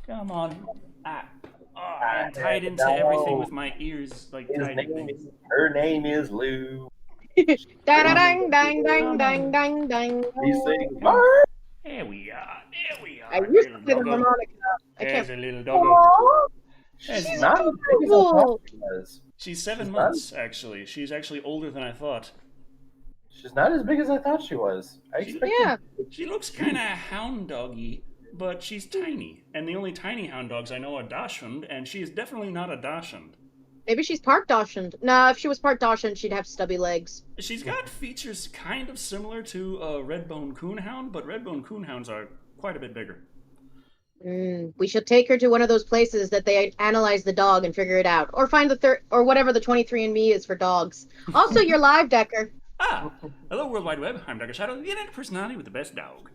Come on. I am tied into everything with my ears, like tied to Her name is Lou. Dang, dang, dang, dang, dang, dang, dang. She sings. There we are. There we are. I used to Little play the doggo. harmonica. I There's can't. a little doggo. Aww, There's she's Not as big as I thought adorable. she was. She's 7 months, actually. She's actually older than I thought. She's not as big as I thought she was. I expected. Yeah. She looks kind of hound doggy, but she's tiny. And the only tiny hound dogs I know are Dachshund, and she is definitely not a Dachshund. Maybe she's part Dachshund. Nah, if she was part Dachshund, she'd have stubby legs. She's got features kind of similar to a red-bone coonhound, but red-bone coonhounds are quite a bit bigger. We should take her to one of those places that they analyze the dog and figure it out, or find the or whatever the 23andMe is for dogs. Also, you're live, Decker. Hello, World Wide Web. I'm Dr. Shadow, the internet personality with the best dog.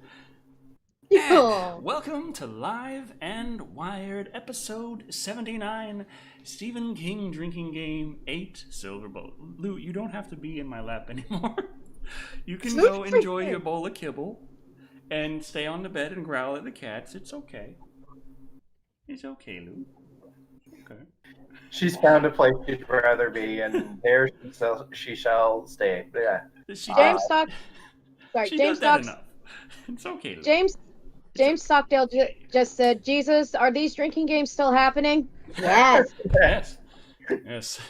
Oh. And welcome to Live and Wired, episode 79, Stephen King Drinking Game 8, Silver Bowl. Lou, you don't have to be in my lap anymore. You can go enjoy your bowl of kibble and stay on the bed and growl at the cats. It's okay. It's okay, Lou. Okay. She's found a place she'd rather be, and there she shall stay. Yeah. James Stock. Sorry, She James does that Stock. enough. It's okay, Lou. James Stockdale just said, "Jesus, are these drinking games still happening?" Yes. Yes. Yes.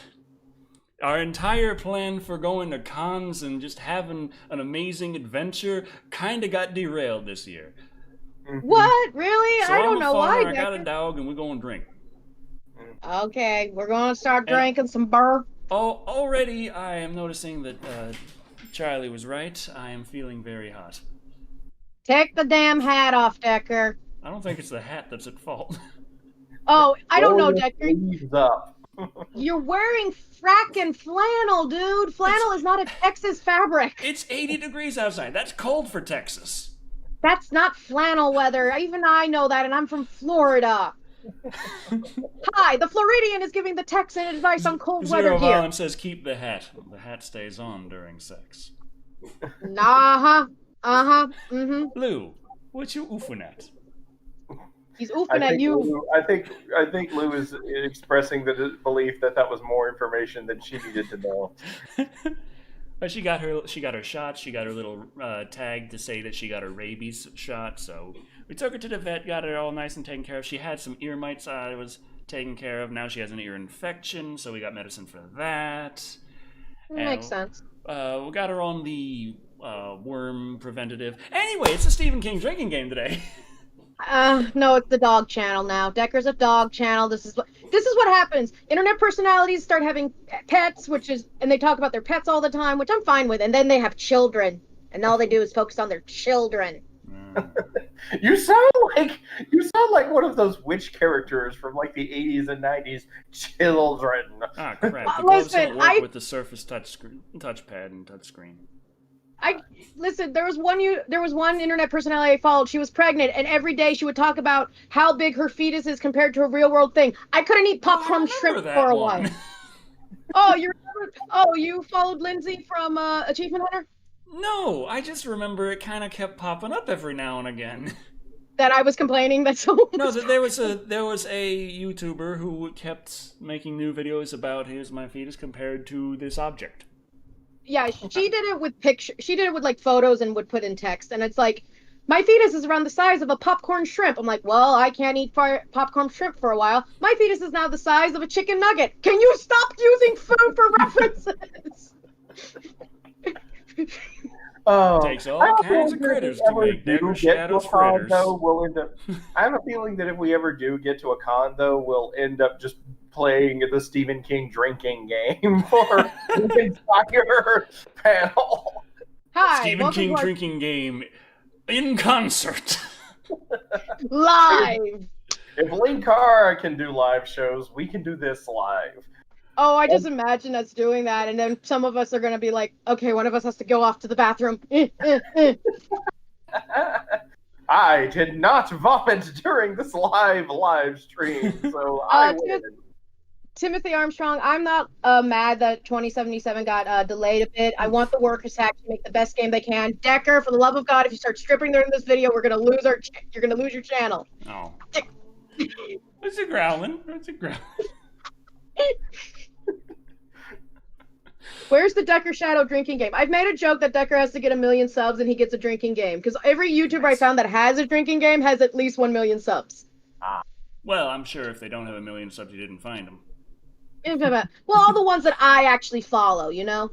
Our entire plan for going to cons and just having an amazing adventure kind of got derailed this year. What? Really? So I I'm don't a know farmer, why. I got a Decker. dog, and we're going to drink. Okay, we're gonna start drinking some burr. Oh, already I am noticing that Charlie was right. I am feeling very hot. Take the damn hat off, Decker. I don't think it's the hat that's at fault. Oh, I don't know, Roll your Decker. sleeves up. You're wearing frackin' flannel, dude. Flannel is not a Texas fabric. It's 80 degrees outside. That's cold for Texas. That's not flannel weather. Even I know that, and I'm from Florida. Hi, the Floridian is giving the Texan advice on cold weather Zero here. Violence says keep the hat. The hat stays on during sex. Lou, what you oofing at? He's oofing at you. I think Lou is expressing the belief that was more information than she needed to know. But she got her shot. She got her little tag to say that she got her rabies shot. So we took her to the vet, got her all nice and taken care of. She had some ear mites I was taken care of. Now she has an ear infection, so we got medicine for that. Makes sense. We got her on the worm preventative. Anyway, it's a Stephen King drinking game today. No, it's the dog channel now. Decker's a dog channel. This is what happens. Internet personalities start having pets, and they talk about their pets all the time, which I'm fine with. And then they have children, and all they do is focus on their children. You sound like one of those witch characters from like the 80s and 90s. Children. Ah, crap. The gloves don't work Listen, with the Surface touchpad and touchscreen. There was one internet personality I followed. She was pregnant, and every day she would talk about how big her fetus is compared to a real world thing. I couldn't eat popcorn shrimp for a while. Oh, you remember? Oh, you followed Lindsay from Achievement Hunter? No, I just remember it kind of kept popping up every now and again. That I was complaining that someone No, that there was a YouTuber who kept making new videos about here's my fetus compared to this object. Yeah, she did it with pictures. She did it with like photos and would put in text, and it's like, my fetus is around the size of a popcorn shrimp. I'm like, well, I can't eat popcorn shrimp for a while. My fetus is now the size of a chicken nugget. Can you stop using food for references? Takes all kinds of critters to make Decker Shadow's fritters. I have a feeling that if we ever do get to a con, though, we'll end up just playing the Stephen King drinking game for the entire panel. Hi, Stephen King drinking game in concert. Live. If Linkar can do live shows, we can do this live. Oh, I just imagine us doing that, and then some of us are going to be like, okay, one of us has to go off to the bathroom. I did not vomit during this live stream, so I win. Timothy Armstrong, I'm not mad that 2077 got delayed a bit. I want the workers to actually make the best game they can. Decker, for the love of God, if you start stripping during this video, you're gonna lose your channel. Oh. It's a growling. It's a growling. Where's the Decker Shadow drinking game? I've made a joke that Decker has to get 1 million subs and he gets a drinking game. Because every YouTuber I found that has a drinking game has at least 1 million subs. Well, I'm sure if they don't have 1 million subs, you didn't find them. Well, all the ones that I actually follow, you know?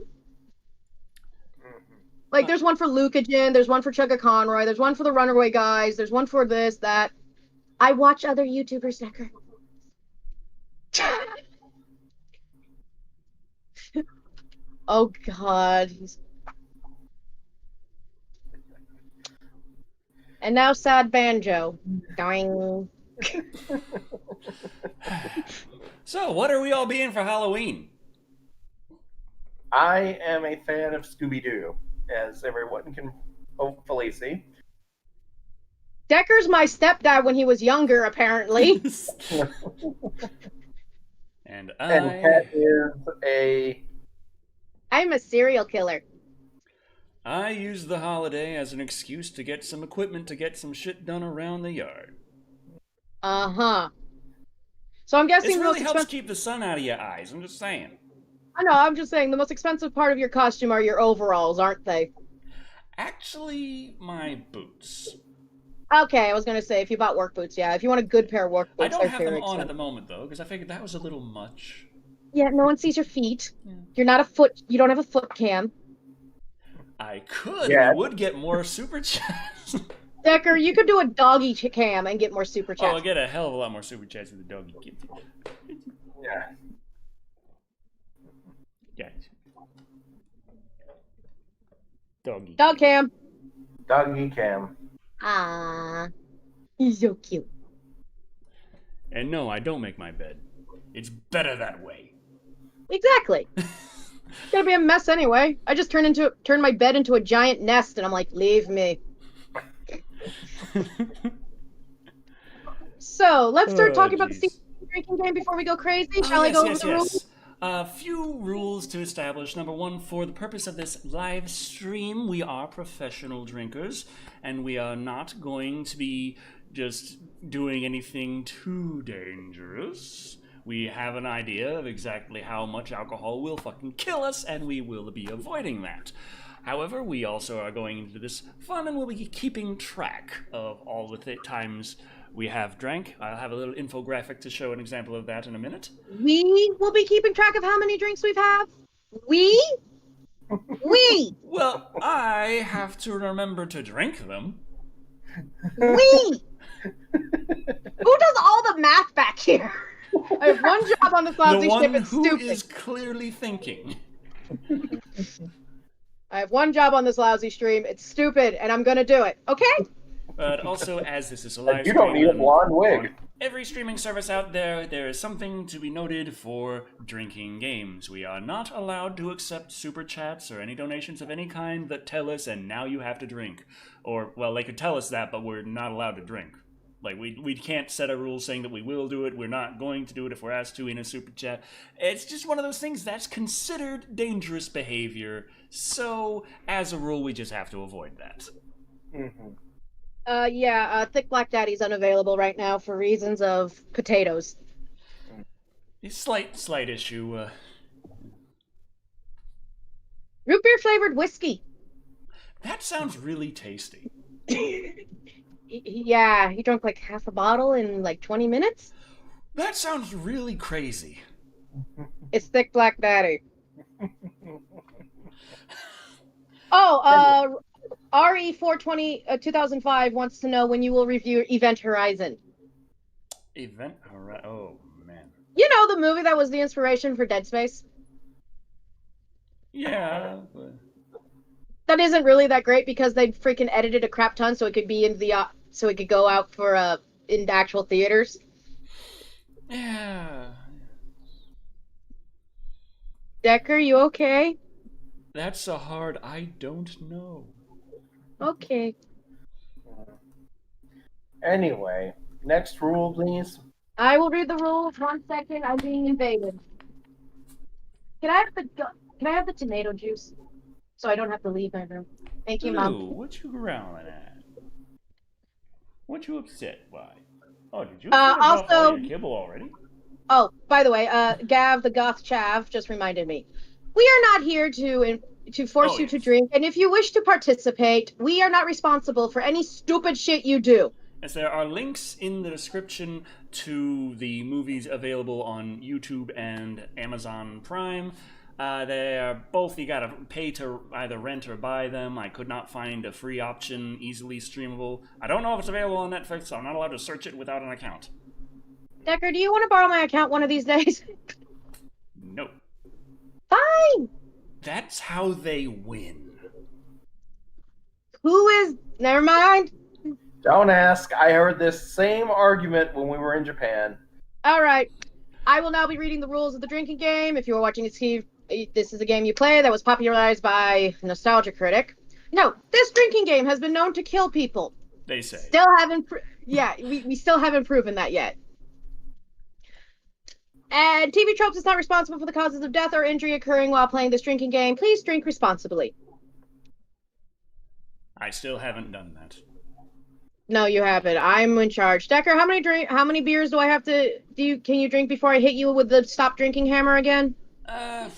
Like, there's one for Lucagen, there's one for Chugga Conroy, there's one for the Runaway Guys, there's one for this, that. I watch other YouTubers, Decker. Oh, God. And now Sad Banjo. Doing. So, what are we all being for Halloween? I am a fan of Scooby-Doo, as everyone can hopefully see. Decker's my stepdad when he was younger, apparently. And Cat is a... I'm a serial killer. I use the holiday as an excuse to get some equipment to get some shit done around the yard. Uh-huh. So I'm guessing This really the helps keep the sun out of your eyes, I'm just saying. I know, I'm just saying the most expensive part of your costume are your overalls, aren't they? Actually, my boots. Okay, I was gonna say, if you bought work boots, yeah. If you want a good pair of work boots, I don't have them very on expensive. at the moment, though, because I figured that was a little much. Yeah, no one sees your feet. Yeah. You don't have a foot cam. I could. Yeah. We would get more super chats. Decker, you could do a doggy cam and get more super chats. Oh, I'll get a hell of a lot more super chats with the doggy kid. Yeah. Guys. Doggy. Dog cam. Doggy Cam. Ah, he's so cute. And no, I don't make my bed. It's better that way. Exactly. It's gonna be a mess anyway. I just turn my bed into a giant nest, and I'm like, leave me. So let's start talking about the Steve drinking game before we go crazy. Shall I go over the rules? A few rules to establish. Number one, for the purpose of this live stream, we are professional drinkers, and we are not going to be just doing anything too dangerous. We have an idea of exactly how much alcohol will fucking kill us, and we will be avoiding that. However, we also are going into this fun, and we'll be keeping track of all the times we have drank. I'll have a little infographic to show an example of that in a minute. We will be keeping track of how many drinks we've had. We? Well, I have to remember to drink them. We? Who does all the math back here? I have one job on this lousy ship. It's The one who stupid. is clearly thinking. I have one job on this lousy stream. It's stupid, and I'm gonna do it. Okay? But also, as this is a live You don't need a stream, blonde wig. on every streaming service out there, there is something to be noted for drinking games. We are not allowed to accept super chats or any donations of any kind that tell us, and now you have to drink. Or, well, they could tell us that, but we're not allowed to drink. Like, we can't set a rule saying that we will do it, we're not going to do it if we're asked to in a super chat. It's just one of those things that's considered dangerous behavior, so, as a rule, we just have to avoid that. Mm-hmm. Thick Black Daddy's unavailable right now for reasons of potatoes. Slight issue. Root beer flavored whiskey. That sounds really tasty. Yeah, he drank like half a bottle in like 20 minutes. That sounds really crazy. It's Thick Black Daddy. Oh, RE420 2005 wants to know when you will review Event Horizon. Oh, man. You know, the movie that was the inspiration for Dead Space? Yeah, but... That isn't really that great because they freaking edited a crap ton so it could be in the so it could go out for in actual theaters. Yeah. Decker, you okay? That's a hard I don't know. Okay. Anyway, next rule, please. I will read the rules. 1 second, I'm being invaded. Can I have the tomato juice? So I don't have to leave my room. Thank you, Mom. Ooh, what you growling at? What you upset by? Oh, did you finish off all Also, your kibble already? oh, by the way, Gav the Goth Chav just reminded me. We are not here to force you to drink, and if you wish to participate, we are not responsible for any stupid shit you do. As there are links in the description to the movies available on YouTube and Amazon Prime. They are both, you gotta pay to either rent or buy them. I could not find a free option easily streamable. I don't know if it's available on Netflix, so I'm not allowed to search it without an account. Decker, do you want to borrow my account one of these days? No. Fine! That's how they win. Who is... Never mind. Don't ask. I heard this same argument when we were in Japan. Alright. I will now be reading the rules of the drinking game. If you are watching it, Steve, this is a game you play that was popularized by Nostalgia Critic. No, this drinking game has been known to kill people. They say. Still haven't... we still haven't proven that yet. And TV Tropes is not responsible for the causes of death or injury occurring while playing this drinking game. Please drink responsibly. I still haven't done that. No, you haven't. I'm in charge. Decker, how many beers do I have to do? Can you drink before I hit you with the stop drinking hammer again? I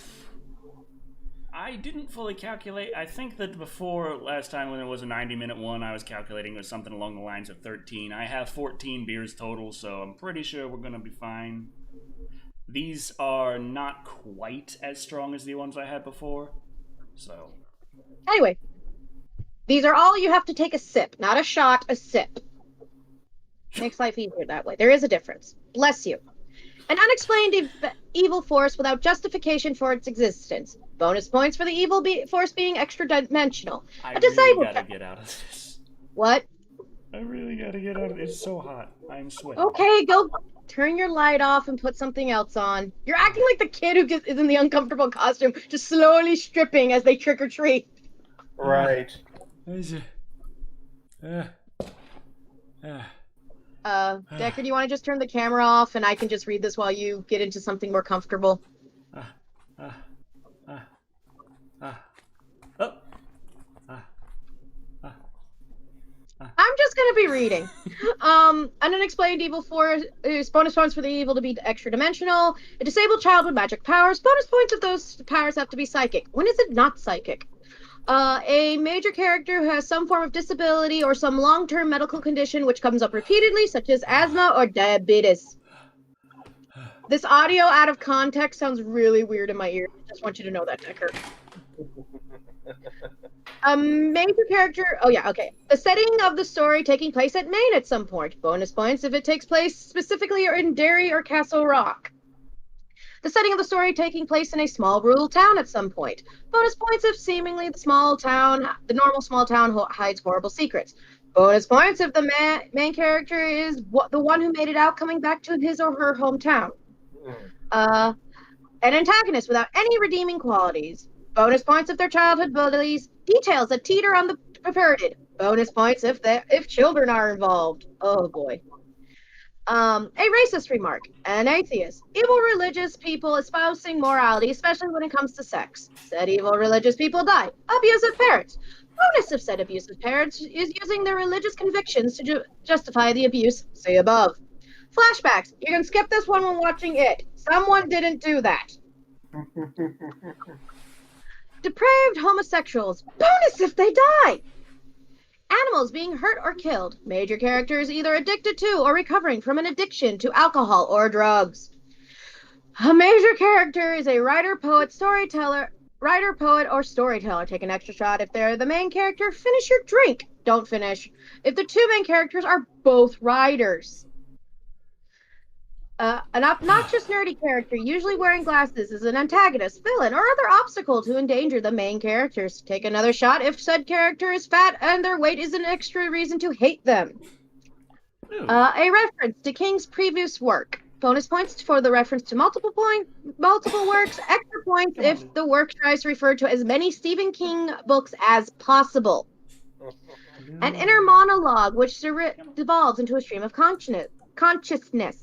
didn't fully calculate. I think that before last time when it was a 90-minute one, I was calculating it was something along the lines of 13. I have 14 beers total, so I'm pretty sure we're gonna be fine. These are not quite as strong as the ones I had before, so... Anyway, these are all you have to take a sip, not a shot, a sip. Makes life easier that way. There is a difference. Bless you. An unexplained evil force without justification for its existence. Bonus points for the evil force being extra-dimensional. I really gotta get out of this. What? I really gotta get out of this. It's so hot. I'm sweating. Okay, go... Turn your light off and put something else on. You're acting like the kid who is in the uncomfortable costume, just slowly stripping as they trick or treat. Right. Decker, do you want to just turn the camera off and I can just read this while you get into something more comfortable? I'm just going to be reading. An unexplained evil force is bonus points for the evil to be extra dimensional. A disabled child with magic powers. Bonus points if those powers have to be psychic. When is it not psychic? A major character who has some form of disability or some long-term medical condition which comes up repeatedly, such as asthma or diabetes. This audio out of context sounds really weird in my ear. I just want you to know that, Decker. A major character... Oh, yeah, okay. The setting of the story taking place at Maine at some point. Bonus points if it takes place specifically in Derry or Castle Rock. The setting of the story taking place in a small rural town at some point. Bonus points if seemingly the normal small town hides horrible secrets. Bonus points if the main character is the one who made it out coming back to his or her hometown. An antagonist without any redeeming qualities. Bonus points if their childhood bullies. Details that teeter on the perverted. Bonus points if children are involved. Oh boy. A racist remark. An atheist. Evil religious people espousing morality, especially when it comes to sex. Said evil religious people die. Abusive parents. Bonus if said abusive parents is using their religious convictions to justify the abuse. See above. Flashbacks. You can skip this one when watching it. Someone didn't do that. Depraved homosexuals. Bonus if they die. Animals being hurt or killed. Major characters either addicted to or recovering from an addiction to alcohol or drugs. A major character is a writer, poet, storyteller. Writer, poet, or storyteller. Take an extra shot if they're the main character. Finish your drink. Don't finish. If the two main characters are both writers. An obnoxious nerdy character, usually wearing glasses, is an antagonist, villain, or other obstacle to endanger the main characters. Take another shot if said character is fat and their weight is an extra reason to hate them. A reference to King's previous work. Bonus points for the reference to multiple works. Extra points if the work tries to refer to as many Stephen King books as possible. An inner monologue which devolves into a stream of consciousness.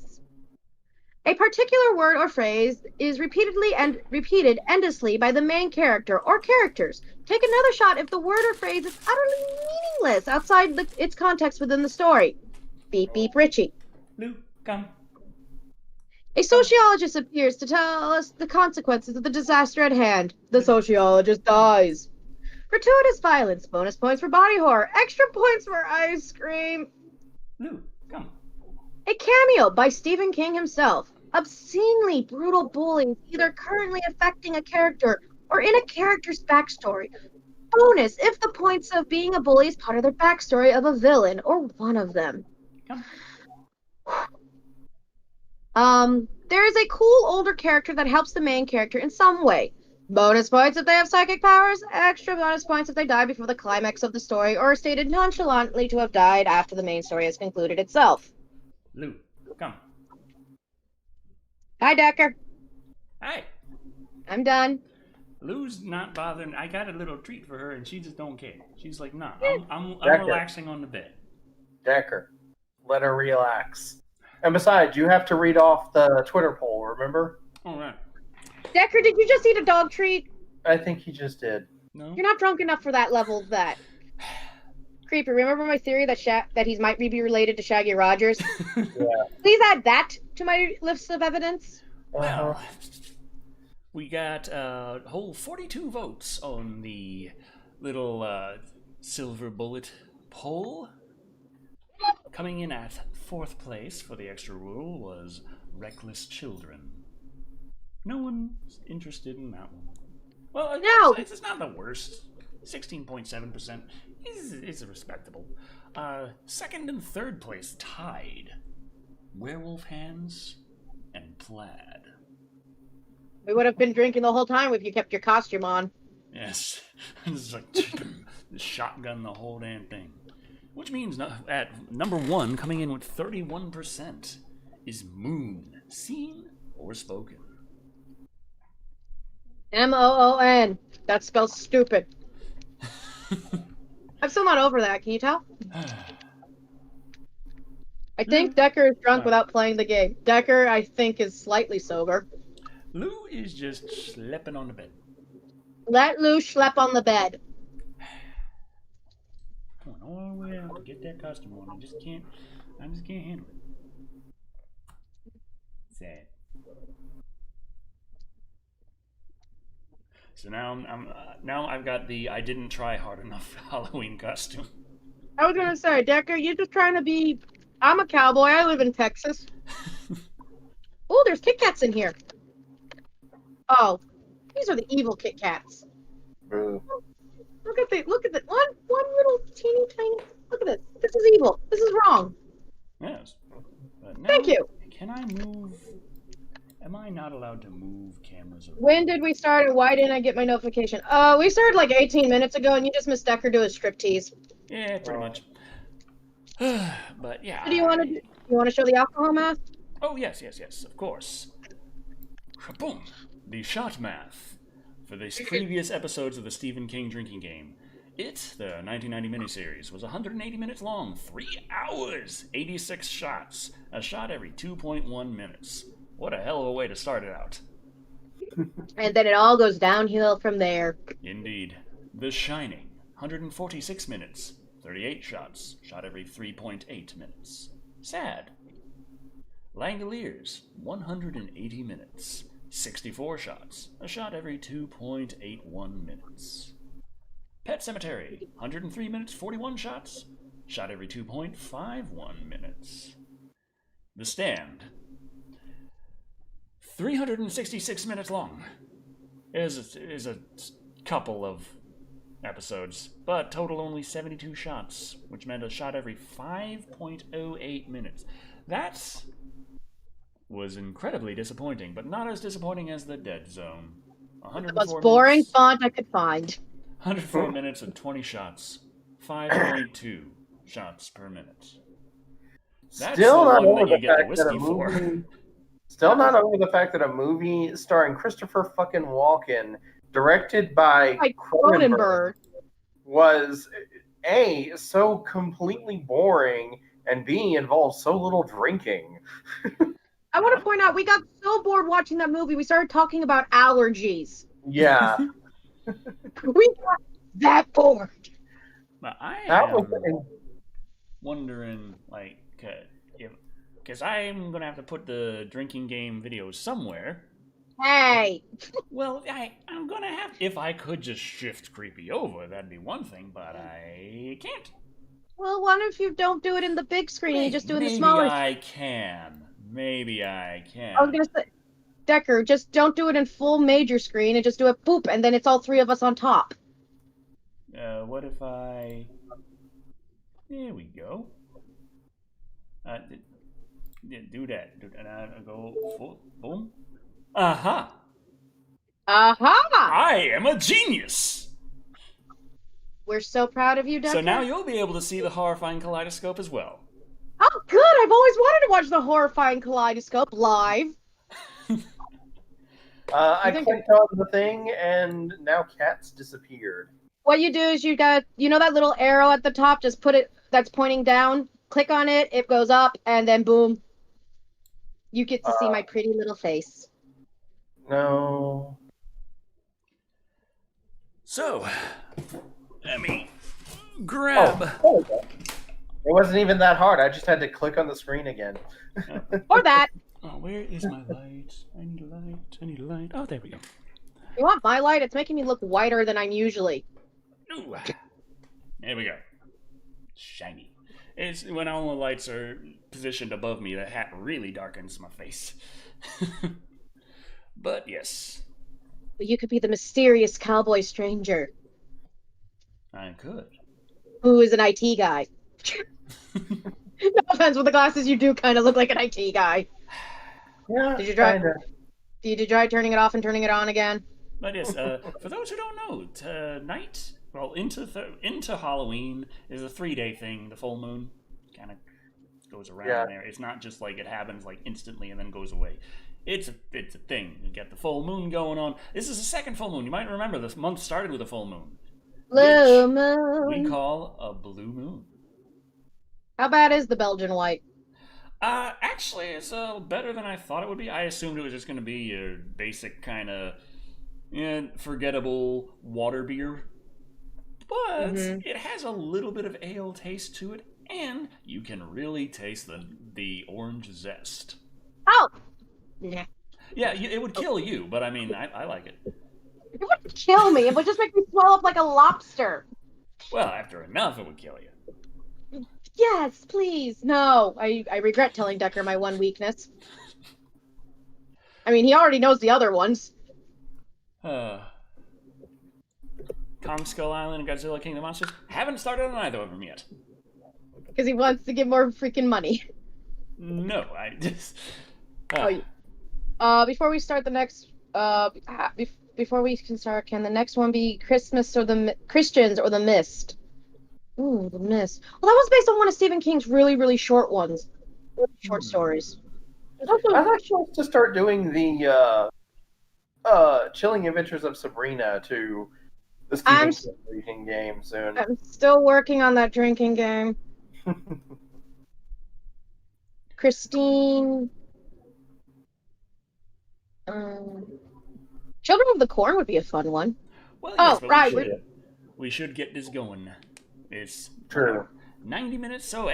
A particular word or phrase is repeated endlessly by the main character or characters. Take another shot if the word or phrase is utterly meaningless outside its context within the story. Beep beep Richie. Lou, come. A sociologist appears to tell us the consequences of the disaster at hand. The sociologist dies. Gratuitous violence, bonus points for body horror, extra points for ice cream. Lou, come. A cameo by Stephen King himself. Obscenely brutal bullying either currently affecting a character or in a character's backstory. Bonus if the points of being a bully is part of their backstory of a villain or one of them. There is a cool older character that helps the main character in some way. Bonus points if they have psychic powers, extra bonus points if they die before the climax of the story or are stated nonchalantly to have died after the main story has concluded itself. Lou, come. Hi, Decker. Hi. I'm done. Lou's not bothering. I got a little treat for her, and she just don't care. She's like, nah, I'm relaxing on the bed. Decker, let her relax. And besides, you have to read off the Twitter poll, remember? All right. Decker, did you just eat a dog treat? I think he just did. No? You're not drunk enough for that level of that. Creepy, remember my theory that he might be related to Shaggy Rogers? Yeah. Please add that to my list of evidence. Well, we got a whole 42 votes on the little silver bullet poll. Coming in at 4th place for the extra rule was Reckless Children. No one's interested in that one. Well, no, it's not the worst. 16.7% is respectable. 2nd and 3rd place tied. Werewolf Hands and Plaid. We would have been drinking the whole time if you kept your costume on. Yes. It's like shotgun the whole damn thing. Which means at number 1, coming in with 31%, is Moon. Seen or spoken? Moon. That spells stupid. I'm still not over that. Can you tell? I think Decker is drunk without playing the game. Decker, I think, is slightly sober. Lou is just schlepping on the bed. Let Lou schlep on the bed. Going all the way out to get that costume on. I just can't handle it. Sad. So now I've got the I didn't try hard enough Halloween costume. I was gonna say, Decker, you're just trying to be. I'm a cowboy. I live in Texas. Oh, there's Kit Kats in here. Oh, these are the evil Kit Kats. Look at the one little teeny tiny. Look at this. This is evil. This is wrong. Yes. But now, Thank you. Can I move? Am I not allowed to move cameras around? When did we start and why didn't I get my notification? We started like 18 minutes ago and you just missed Decker do a striptease. Yeah, pretty much. But yeah. So do you want to show the alcohol math? Oh yes, of course. Boom. The shot math for the previous episodes of the Stephen King drinking game. The 1990 miniseries, was 180 minutes long, 3 hours, 86 shots, a shot every 2.1 minutes. What a hell of a way to start it out. And then it all goes downhill from there. Indeed. The Shining, 146 minutes, 38 shots, shot every 3.8 minutes. Sad. Langoliers, 180 minutes, 64 shots, a shot every 2.81 minutes. Pet Sematary, 103 minutes, 41 shots, shot every 2.51 minutes. The Stand, 366 minutes long. Is a couple of episodes, but total only 72 shots, which meant a shot every 5.08 minutes. That was incredibly disappointing, but not as disappointing as the Dead Zone. The most boring font I could find. 104 minutes and 20 shots. 5.2 shots per minute. That's Still not over that you the get the fact that whiskey a for. movie. Still not over the fact that a movie starring Christopher fucking Walken, directed by Cronenberg, was A, so completely boring, and B, involved so little drinking. I want to point out, we got so bored watching that movie, we started talking about allergies. Yeah. We got that bored. But I am wondering, like, if because I'm going to have to put the drinking game videos somewhere. Hey! Well, I'm going to have... If I could just shift Creepy over, that'd be one thing, but I can't. Well, what if you don't do it in the big screen, you just do it in the smaller screen? Maybe I can. I was going to say, Decker, just don't do it in full major screen and just do it boop, and then it's all three of us on top. What if I... There we go. Do that. Go full. Boom. Aha! Aha! I am a genius! We're so proud of you, Decker. So now you'll be able to see the horrifying kaleidoscope as well. Oh, good! I've always wanted to watch the horrifying kaleidoscope live. I clicked on the thing, and now cats disappeared. What you do is you got, that little arrow at the top, just put it, that's pointing down, click on it, it goes up, and then boom. You get to see my pretty little face. No. So, let me grab... Oh, it wasn't even that hard. I just had to click on the screen again. Or that. Oh, where is my light? I need a light. Oh, there we go. You want my light? It's making me look whiter than I'm usually. Ooh. There we go. Shiny. It's when all the lights are positioned above me, the hat really darkens my face. But yes. But you could be the mysterious cowboy stranger. I could. Who is an IT guy. No offense, with the glasses, you do kind of look like an IT guy. Yeah, Did you try turning it off and turning it on again? But yes, for those who don't know, tonight, well, into Halloween is a 3-day thing. The full moon kind of goes around there. It's not just like it happens like instantly and then goes away. It's a thing. You get the full moon going on. This is the second full moon. You might remember this month started with a full moon. Blue moon. We call a blue moon. How bad is the Belgian white? Actually, it's better than I thought it would be. I assumed it was just going to be your basic kind of forgettable water beer. But it has a little bit of ale taste to it, and you can really taste the orange zest. Oh! Yeah. Yeah, it would kill you, but I mean, I like it. It wouldn't kill me. It would just make me swell up like a lobster. Well, after enough, it would kill you. Yes, please. No, I regret telling Decker my one weakness. I mean, he already knows the other ones. Kong Skull Island and Godzilla King of the Monsters haven't started on either of them yet. Because he wants to get more freaking money. No, I just... Before we start the next... before we can start, can the next one be Christmas or the Christians or the Mist? Ooh, the Mist. Well, that was based on one of Stephen King's really, really short ones. Short stories. I thought she wants to start doing the Chilling Adventures of Sabrina to the Stephen King drinking game soon. I'm still working on that drinking game. Christine. Children of the Corn would be a fun one. Well, yes, right. We should get this going. It's true. 90 minutes, so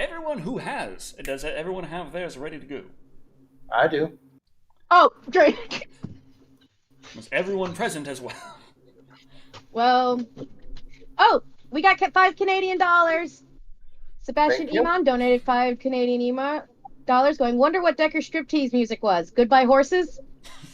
does everyone have theirs ready to go? I do. Oh, drink. Was everyone present as well? Well, we got $5 Canadian. Sebastian Iman donated $5 Canadian dollars going, wonder what Decker's striptease music was. Goodbye Horses?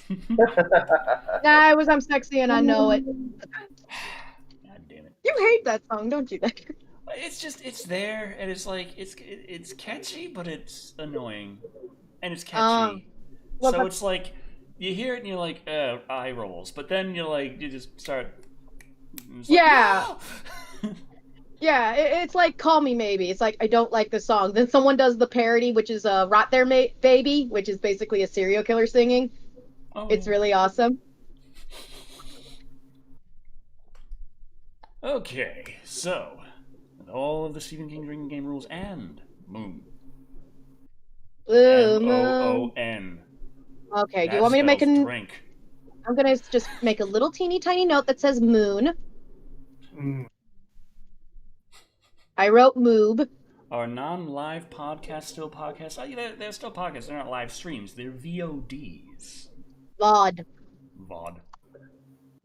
Nah, it was I'm Sexy and I Know It. God damn it. You hate that song, don't you, Decker? It's there, and it's like, it's catchy, but it's annoying. And it's catchy. So it's like, you hear it and you're like, eye rolls. But then you just start... Yeah. Yeah, it's like Call Me Maybe. It's like, I don't like the song. Then someone does the parody, which is Rot There Baby, which is basically a serial killer singing. Oh, it's really awesome. Okay, so, with all of the Stephen King drinking game rules and Moon. M-O-O-N. Okay, do you want me to make a... drink. I'm going to just make a little teeny tiny note that says Moon. I wrote Moob. Are non-live podcasts still podcasts? Oh, yeah, they're still podcasts. They're not live streams. They're VODs. VOD. VOD.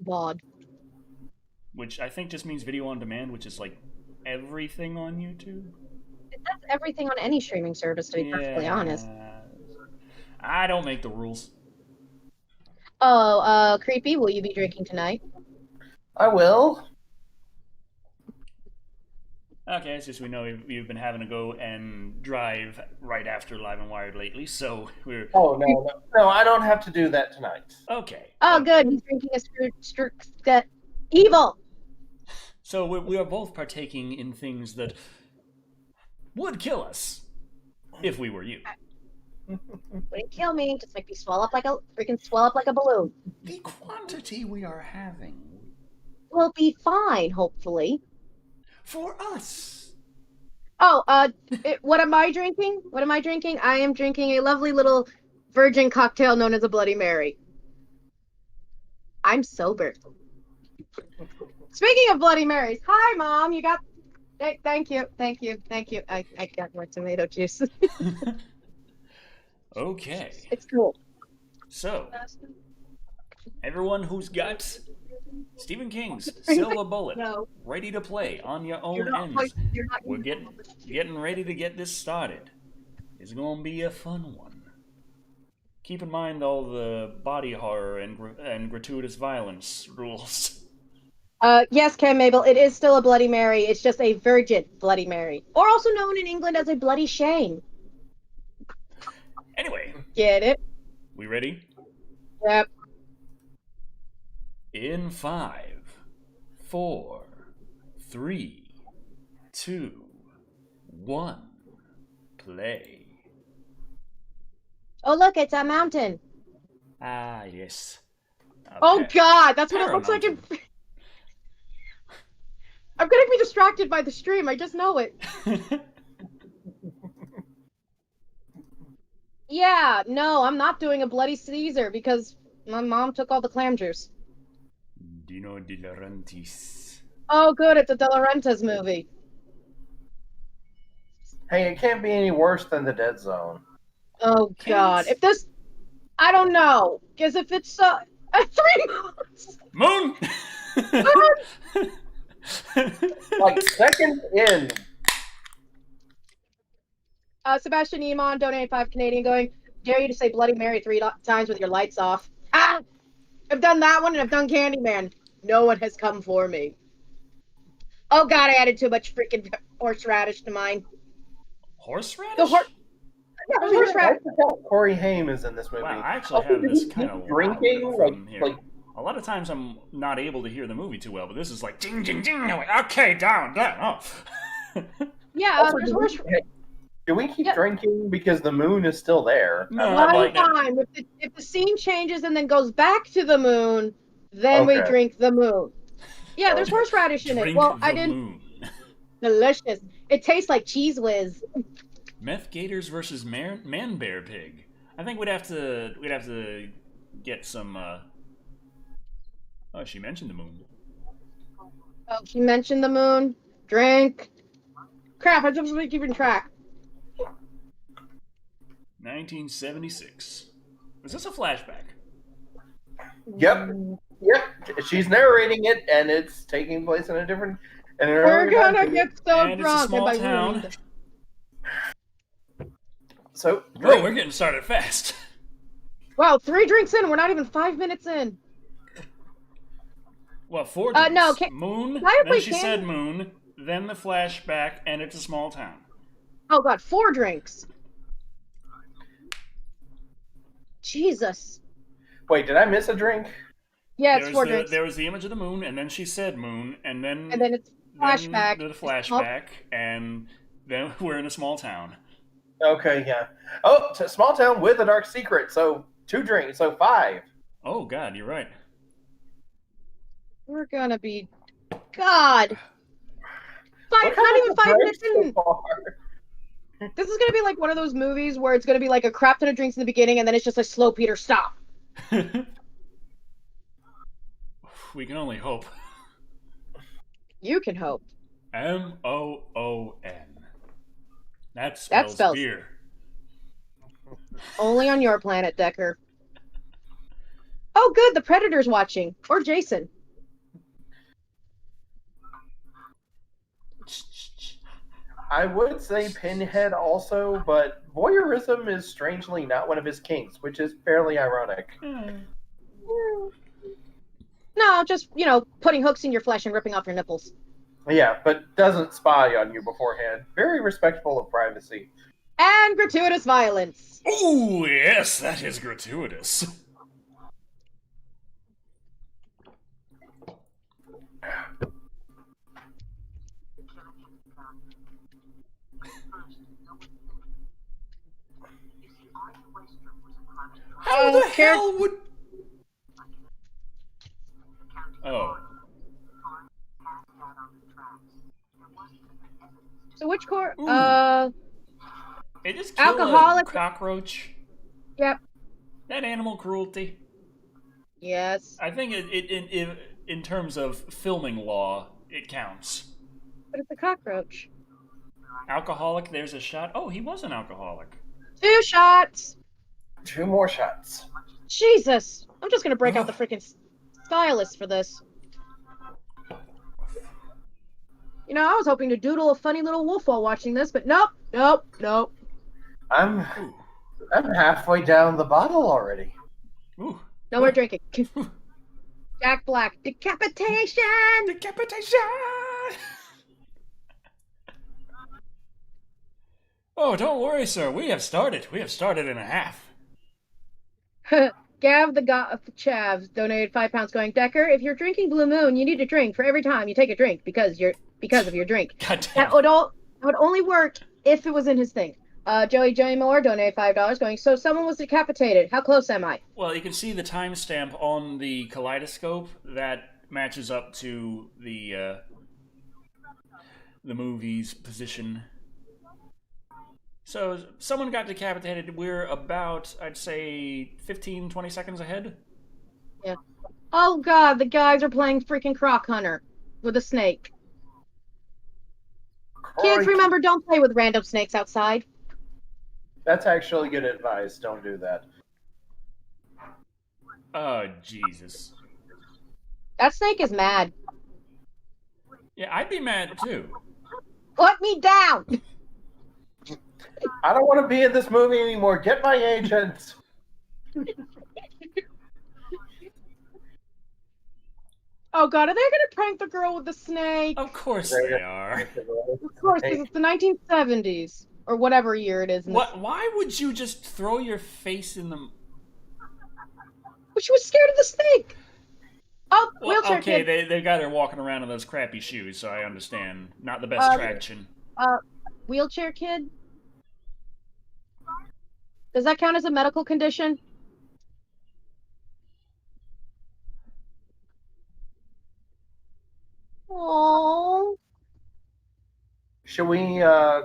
VOD. Which I think just means video on demand, which is like everything on YouTube. That's everything on any streaming service, to be perfectly honest. I don't make the rules. Oh, Creepy, will you be drinking tonight? I will. Okay, it's just we know you've been having to go and drive right after Live and Wired lately, so we're... Oh, no, I don't have to do that tonight. Okay. Oh, good, he's drinking a evil! So we are both partaking in things that would kill us if we were you. Wouldn't kill me, just make me swell up like a balloon. The quantity we are having will be fine, hopefully. For us. Oh, what am I drinking? I am drinking a lovely little virgin cocktail known as a Bloody Mary. I'm sober. Speaking of Bloody Marys, hi, Mom. You got... Thank you. I got more tomato juice. Okay. It's cool. So, everyone who's got Stephen King's Silver Bullet ready to play on your own ends. We're getting ready to get this started. It's going to be a fun one. Keep in mind all the body horror and gratuitous violence rules. Yes, Cam Mabel, it is still a Bloody Mary. It's just a virgin Bloody Mary. Or also known in England as a Bloody Shame. Anyway. Get it? We ready? Yep. In 5, 4, 3, 2, 1, play. Oh, look, it's a mountain. Ah, yes. Oh, God, that's what it looks like. I'm going to be distracted by the stream. I just know it. Yeah, no, I'm not doing a Bloody Caesar because my mom took all the clam juice. Dino De Laurentiis. Oh, good, it's a De Laurentiis movie. Hey, it can't be any worse than The Dead Zone. Oh, God. If this... I don't know. Because if it's 3 months... Moon! Like, second in... Sebastian Iman donated 5 Canadian going, dare you to say Bloody Mary 3 times with your lights off. Ah! I've done that one and I've done Candyman. No one has come for me. Oh God, I added too much freaking horseradish to mine. Horseradish? Yeah, horseradish. I forgot Corey Haim is in this movie. Wow, I actually have this kind of drinking from here. like a lot of times I'm not able to hear the movie too well, but this is like ding ding ding. I'm like, okay, down. Oh. Yeah, do we keep drinking because the moon is still there? No, one time. If the scene changes and then goes back to the moon, then we drink the moon. Yeah, there's horseradish in it. Well, I didn't. Moon. Delicious. It tastes like Cheese Whiz. Meth Gators versus Man Bear Pig. I think we'd have to get some. Oh, she mentioned the moon. Oh, she mentioned the moon. Drink. Crap! I just wasn't keeping track. 1976. Was this a flashback? Yep. She's narrating it, and it's taking place in a different. We're gonna get so and drunk. It's a small town. So, whoa, we're getting started fast. Wow, 3 drinks in. We're not even 5 minutes in. Well, 4 drinks. No, moon. Then she said moon. Then the flashback, and it's a small town. Oh God, 4 drinks. Jesus. Wait, did I miss a drink? Yeah, it's 4 drinks. There was the image of the moon, and then she said moon, and then it's flashback. Then the flashback, and then we're in a small town. Okay, yeah. Oh, it's a small town with a dark secret. So 2 drinks, so 5. Oh God, you're right. We're gonna be, God. Not even 5 minutes in. This is gonna be like one of those movies where it's gonna be like a crap ton of drinks in the beginning, and then it's just a slow Peter stop. We can only hope. You can hope. MOON. That spells beer. Only on your planet, Decker. Oh, good. The Predator's watching. Or Jason. I would say Pinhead also, but voyeurism is strangely not one of his kinks, which is fairly ironic. No, just, putting hooks in your flesh and ripping off your nipples. Yeah, but doesn't spy on you beforehand. Very respectful of privacy. And gratuitous violence. Oh, yes, that is gratuitous. How the hell would... Oh. So which core? It just killed alcoholic a cockroach. Yep. That animal cruelty. Yes. I think it in terms of filming law, it counts. But it's a cockroach. Alcoholic, there's a shot. Oh, he was an alcoholic. 2 shots. 2 more shots. Jesus. I'm just going to break out the freaking stylus for this. I was hoping to doodle a funny little wolf while watching this, but nope. I'm halfway down the bottle already. Ooh. No more drinking. Jack Black. Decapitation! Decapitation! Oh, don't worry, sir. We have started. We have started in a half. Gav the God of the Chavs donated £5 going, Decker, if you're drinking Blue Moon, you need a drink for every time you take a drink because of your drink. God damn. That would only work if it was in his thing. Joey Moore donated $5 going, so someone was decapitated. How close am I? Well, you can see the timestamp on the kaleidoscope that matches up to the movie's position. So someone got decapitated. We're about, I'd say, 15, 20 seconds ahead. Yeah. Oh, God, the guys are playing freaking Croc Hunter with a snake. Kids, remember, don't play with random snakes outside. That's actually good advice. Don't do that. Oh, Jesus. That snake is mad. Yeah, I'd be mad, too. Put me down! I don't want to be in this movie anymore. Get my agent. Oh, God, are they going to prank the girl with the snake? Of course they are. Of course, because it's the 1970s. Or whatever year it is. Why would you just throw your face in the... Well, she was scared of the snake. Oh, well, wheelchair okay, kid. they got her walking around in those crappy shoes, so I understand. Not the best traction. Wheelchair kid? Does that count as a medical condition? Oh. Should we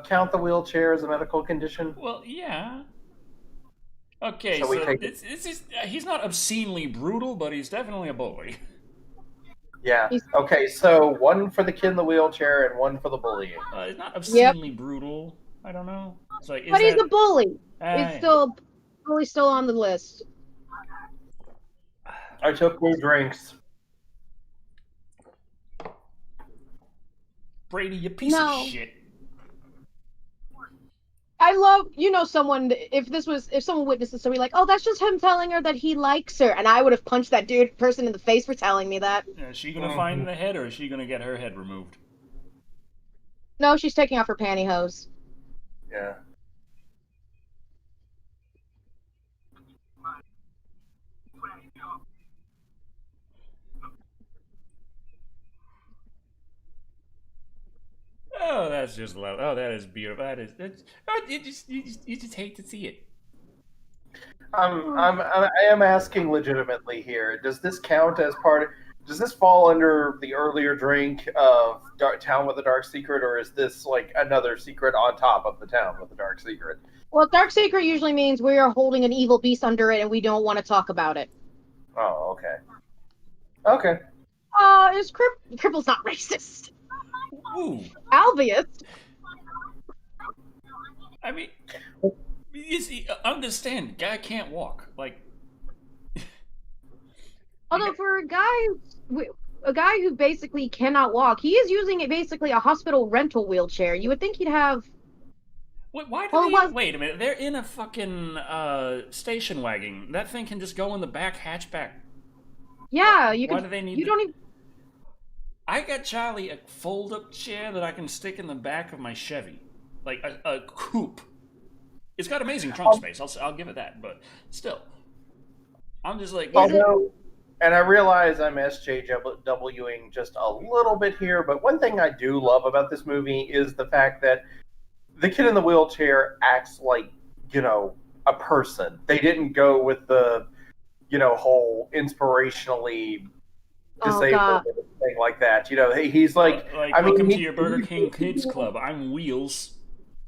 count the wheelchair as a medical condition? Well, yeah. Okay, so he's not obscenely brutal, but he's definitely a bully. Yeah. Okay, so 1 for the kid in the wheelchair and 1 for the bullying. He's not obscenely brutal. I don't know. So but he's a bully. It's bully's still on the list. I took 2 drinks. Brady, you piece of shit. I love, someone, if someone witnessed this story, like, oh, that's just him telling her that he likes her, and I would have punched that person in the face for telling me that. Is she going to find the head, or is she going to get her head removed? No, she's taking off her pantyhose. Yeah. Oh, that's just love. Oh, that is beautiful. You just hate to see it. I am asking legitimately here. Does this count as does this fall under the earlier drink of Town with a Dark Secret, or is this like another secret on top of the Town with a Dark Secret? Well, Dark Secret usually means we are holding an evil beast under it and we don't want to talk about it. Oh, okay. Okay. Cripple's not racist. Ooh. Albius. I mean, you see, understand, guy can't walk. Like, although for a guy who basically cannot walk, he is using basically a hospital rental wheelchair. You would think he'd have. Why do they? Wait a minute, they're in a fucking station wagon. That thing can just go in the back hatchback. Yeah, why do they need? You don't even. I got Charlie a fold-up chair that I can stick in the back of my Chevy, like a coupe. It's got amazing trunk space. I'll give it that, but still, I'm just like. And I realize I'm SJWing just a little bit here, but one thing I do love about this movie is the fact that the kid in the wheelchair acts like, a person. They didn't go with the, whole inspirationally disabled thing like that. He's like, welcome to your Burger King Kids Club. I'm Wheels.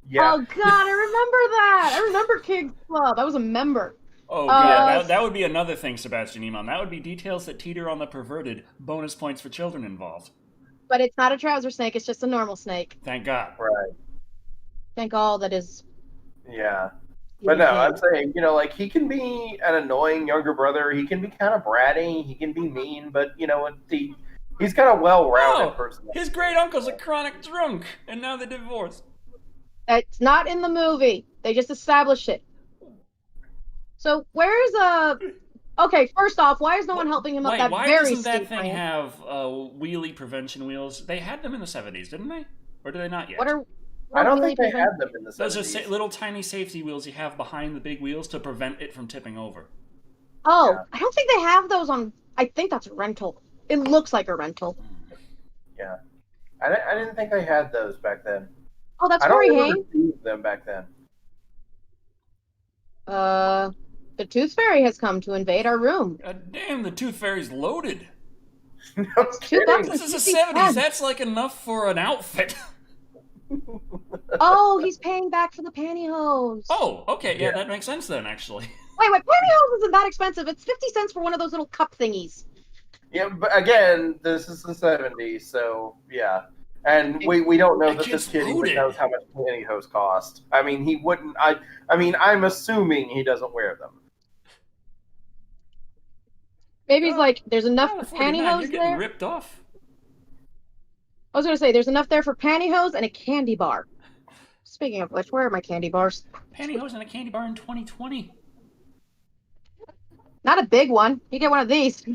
Yeah. Oh God, I remember that. I remember Kids Club. I was a member. Oh God, that would be another thing, Sebastian Iman. That would be details that teeter on the perverted. Bonus points for children involved. But it's not a trouser snake. It's just a normal snake. Thank God. Right. Thank all that is. Yeah. But no, I'm saying, he can be an annoying younger brother. He can be kind of bratty. He can be mean. But, he's got a well-rounded personality. His great uncle's a chronic drunk, and now they're divorced. It's not in the movie. They just established it. So where's Okay, first off, why is no one helping him up that very steep Why doesn't that thing have wheelie prevention wheels? They had them in the 70s, didn't they? Or do they not yet? I don't think they had them in the 70s. Those are little tiny safety wheels you have behind the big wheels to prevent it from tipping over. Oh, yeah. I don't think they have those on... I think that's a rental. It looks like a rental. Yeah. I didn't think they had those back then. Oh, that's Corey Haim? I don't remember them back then. The Tooth Fairy has come to invade our room. Damn, the Tooth Fairy's loaded. No kidding. This is the 70s. That's like enough for an outfit. Oh, he's paying back for the pantyhose. Oh, okay. Yeah, that makes sense then, actually. Wait, pantyhose isn't that expensive. It's 50 cents for one of those little cup thingies. Yeah, but again, this is the 70s, so yeah. And we don't know that this kid even knows how much pantyhose cost. I mean, he wouldn't... I'm assuming he doesn't wear them. Maybe he's like, there's enough pantyhose You're getting ripped off. I was going to say, there's enough there for pantyhose and a candy bar. Speaking of which, where are my candy bars? Pantyhose and a candy bar in 2020. Not a big one. You get one of these.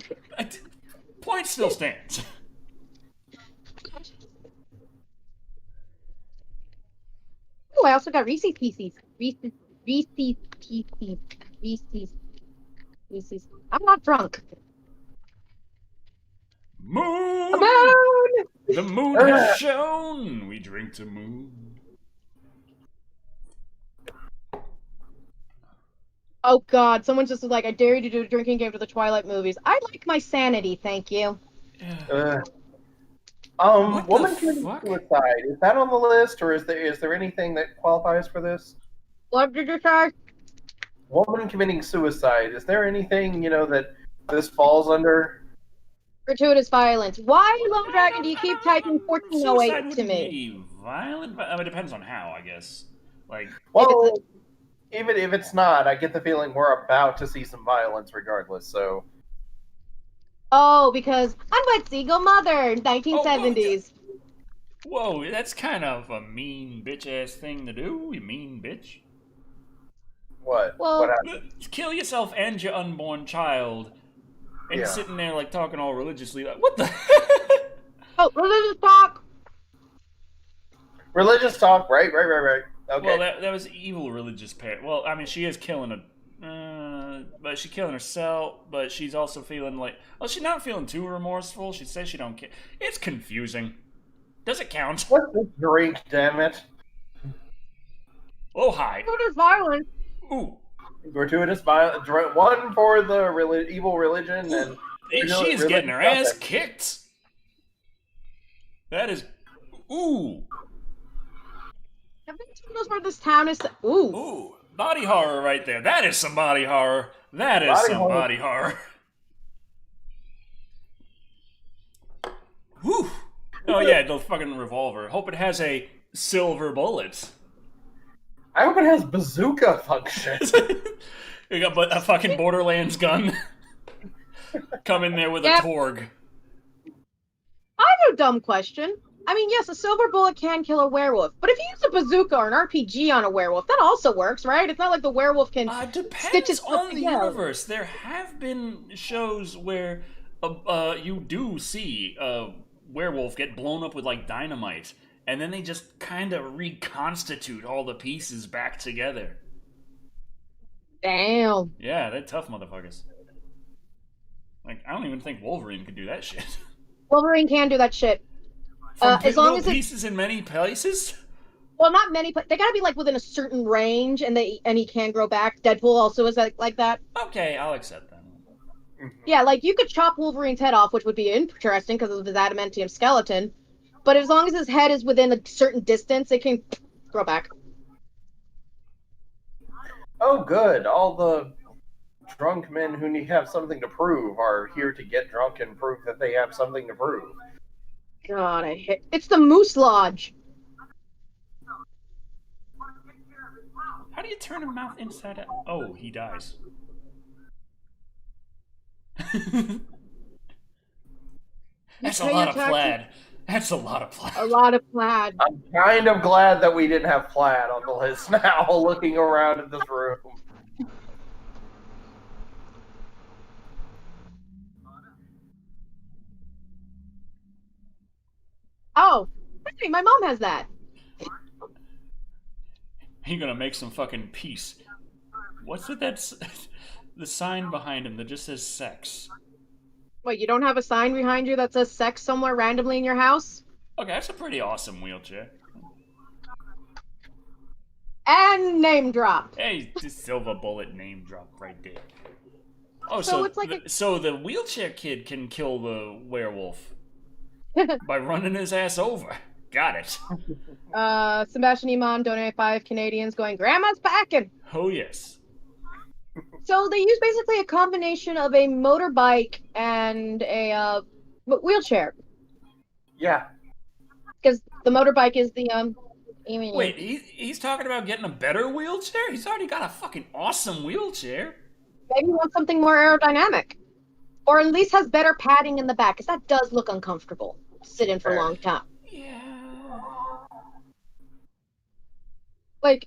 Point still stands. Oh, I also got Reese's Pieces. Reese's Pieces. Reese's. I'm not drunk. Moon! Moon! The moon has shone. We drink to moon. Oh God! Someone just was like, "I dare you to do a drinking game to the Twilight movies." I like my sanity, thank you. Woman committing suicide, is that on the list, or is there anything that qualifies for this? What did you say? Woman committing suicide. Is there anything that this falls under? Gratuitous violence. Why, Love Dragon, do you keep typing 1408 to me? Violent? I mean, it depends on how, I guess. Well, even if it's not, I get the feeling we're about to see some violence regardless, so... Oh, because Unwed Seagull Mother, 1970s. Whoa, that's kind of a mean bitch-ass thing to do, you mean bitch. What? Well, what happened? Kill yourself and your unborn child. And sitting there, talking all religiously, what the Oh, religious talk! Religious talk, right. Okay. Well, that was evil religious parent. Well, I mean, she is killing but she's killing herself, but she's also feeling she's not feeling too remorseful. She says she don't care. It's confusing. Does it count? What's the drink, damn it? Oh, hi. Gratuitous violence. Ooh. Gratuitous violence. One for the evil religion, and she's getting her ass kicked. That is, ooh. Have been told us where this town is? Ooh, body horror right there. That is some body horror. That is some body horror. Whew. Oh yeah, the fucking revolver. Hope it has a silver bullet. I hope it has bazooka function. You got a fucking Borderlands gun. Come in there with a Torg. I have a dumb question. I mean, yes, a silver bullet can kill a werewolf, but if you use a bazooka or an RPG on a werewolf, that also works, right? It's not like the werewolf can stitch Depends on the together. universe. There have been shows where you do see a werewolf get blown up with like dynamite, and then they just kind of reconstitute all the pieces back together. Damn. Yeah, they're tough motherfuckers. Like, I don't even think Wolverine could do that shit. Wolverine can do that shit. As long as pieces in many places? Well, not many, but they gotta be like within a certain range, and he can grow back. Deadpool also is like that. Okay, I'll accept that. Yeah, like you could chop Wolverine's head off, which would be interesting because of his adamantium skeleton. But as long as his head is within a certain distance, it can grow back. Oh, good. All the drunk men who have something to prove are here to get drunk and prove that they have something to prove. God, it's the Moose Lodge. How do you turn a mouth inside out? Oh, he dies. That's a lot of plaid. That's a lot of plaid. A lot of plaid. I'm kind of glad that we didn't have plaid on the list now, looking around at this room. Oh, hey, my mom has that. You're gonna make some fucking peace. What's with that? The sign behind him that just says sex. Wait, you don't have a sign behind you that says sex somewhere randomly in your house? Okay, that's a pretty awesome wheelchair. And name drop. Hey, the silver bullet name drop right there. Oh, so it's like so the wheelchair kid can kill the werewolf by running his ass over. Got it. Sebastian Iman donated 5 Canadians going, Grandma's packing. Oh, yes. So they use basically a combination of a motorbike and a wheelchair. Yeah. Because the motorbike is the Wait, he's talking about getting a better wheelchair? He's already got a fucking awesome wheelchair. Maybe he wants something more aerodynamic. Or at least has better padding in the back, because that does look uncomfortable to sit in for a long time. Yeah. Like,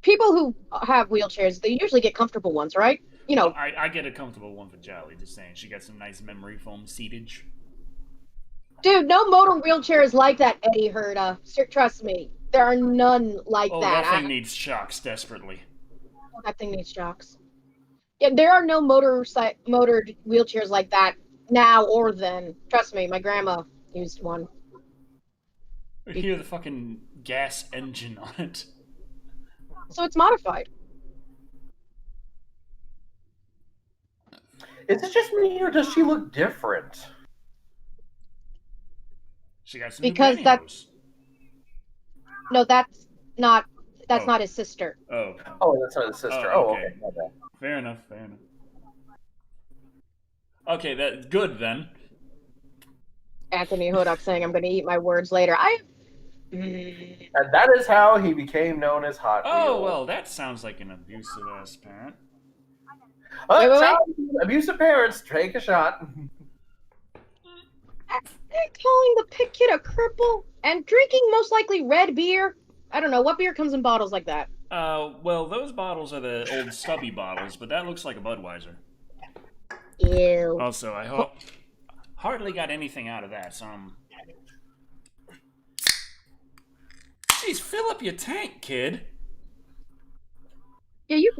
people who have wheelchairs, they usually get comfortable ones, right? You know. I get a comfortable one for Jolly, just saying. She got some nice memory foam seatage. Dude, no motor wheelchair is like that, Eddie Herta. Trust me. There are none like that. That thing needs shocks desperately. Oh, that thing needs shocks. Yeah, there are no motored wheelchairs like that now or then. Trust me, my grandma used one. You hear the fucking gas engine on it. So it's modified. Is it just me, or does she look different? She got some because that's no, that's not his sister. Oh, that's not his sister. Okay. Okay. Fair enough. Okay, that's good then. Anthony Hodak saying, "I'm going to eat my words later." And that is how he became known as Hot Wheels. Oh, well, that sounds like an abusive ass parent. Abusive parents, take a shot. Calling the pit kid a cripple and drinking most likely red beer. I don't know what beer comes in bottles like that. Well, those bottles are the old stubby bottles, but that looks like a Budweiser. Ew. Also, I hardly got anything out of that, so Jeez, fill up your tank, kid. Yeah, you...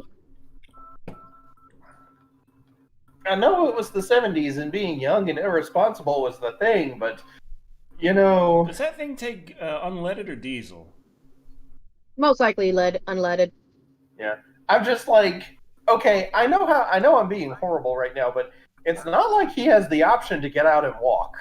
I know it was the 70s and being young and irresponsible was the thing, but, you know... Does that thing take unleaded or diesel? Most likely unleaded. Yeah. I'm just like, okay, I know I'm being horrible right now, but it's not like he has the option to get out and walk.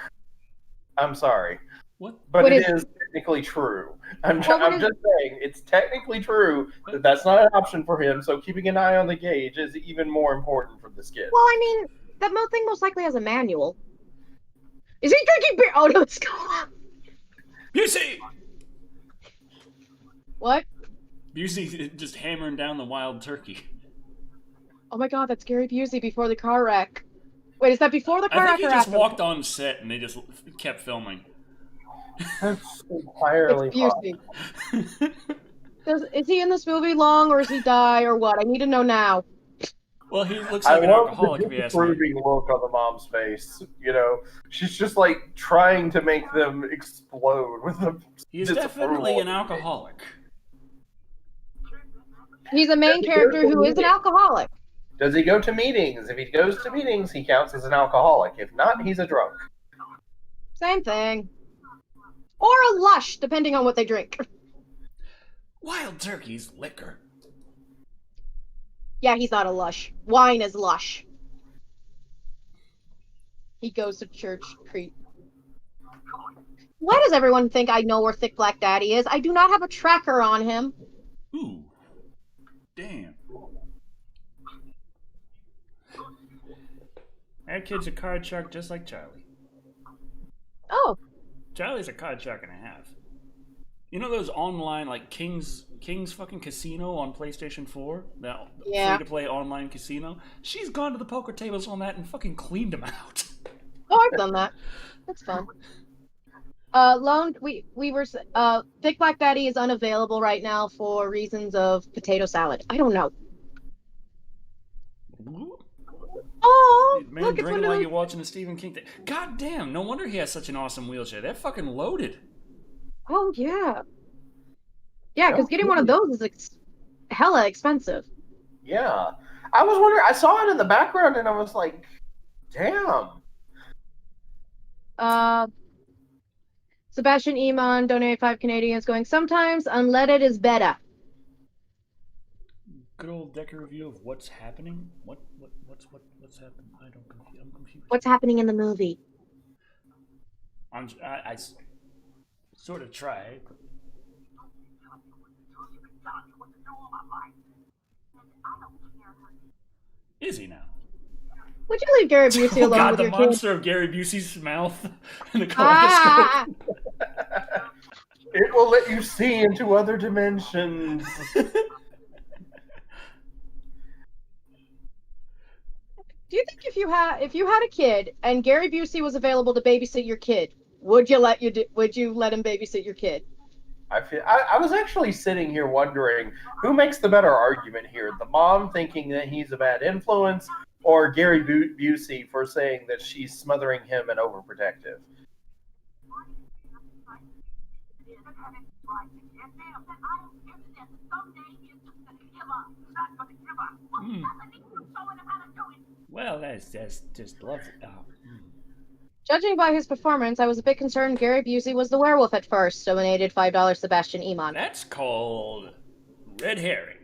I'm sorry. What? But it is technically true. I'm just saying, it's technically true that that's not an option for him, so keeping an eye on the gauge is even more important for this kid. Well, I mean, that thing most likely has a manual. Is he drinking beer? Oh, no, it's gone. You see? What? Busey just hammering down the wild turkey. Oh my god, that's Gary Busey before the car wreck. Wait, is that before the car wreck? I think he just walked on set and they just kept filming. That's entirely Busey. Is he in this movie long, or is he die, or what? I need to know now. Well, he looks like an alcoholic, if you ask me. I love the disapproving look on the mom's face. You know, she's just like trying to make them explode with the. He's definitely an alcoholic. He's a main character who is an alcoholic. Does he go to meetings? If he goes to meetings, he counts as an alcoholic. If not, he's a drunk. Same thing. Or a lush, depending on what they drink. Wild turkey's liquor. Yeah, he's not a lush. Wine is lush. He goes to church. Why does everyone think I know where Thick Black Daddy is? I do not have a tracker on him. Ooh. Damn. That kid's a card shark just like Charlie. Oh. Charlie's a card shark and a half. You know those online, like, King's fucking Casino on PlayStation 4? That free-to-play online casino? She's gone to the poker tables on that and fucking cleaned them out. Oh, I've done that. That's fun. Thick Black Daddy is unavailable right now for reasons of potato salad. I don't know. Oh, man, look, drinking like you're watching a Stephen King thing. God damn, no wonder he has such an awesome wheelchair. They're fucking loaded. Oh, yeah. Yeah, because getting one of those is hella expensive. Yeah. I was wondering, I saw it in the background and I was like, damn. Sebastian Iman donated 5 Canadians going, sometimes unleaded is better. Good old Decker review of what's happening. What's happening? I'm confused. What's happening in the movie? I sort of tried. Is he now? Would you leave Gary Busey alone with your kid? The monster of Gary Busey's mouth in the kaleidoscope. It will let you see into other dimensions. Do you think if you had a kid and Gary Busey was available to babysit your kid, would you let him babysit your kid? I was actually sitting here wondering who makes the better argument here: the mom thinking that he's a bad influence, or Gary Busey for saying that she's smothering him and overprotective. Well, that's just lovely. Judging by his performance, I was a bit concerned Gary Busey was the werewolf at first. Donated $5 Sebastian Iman. That's called red herring.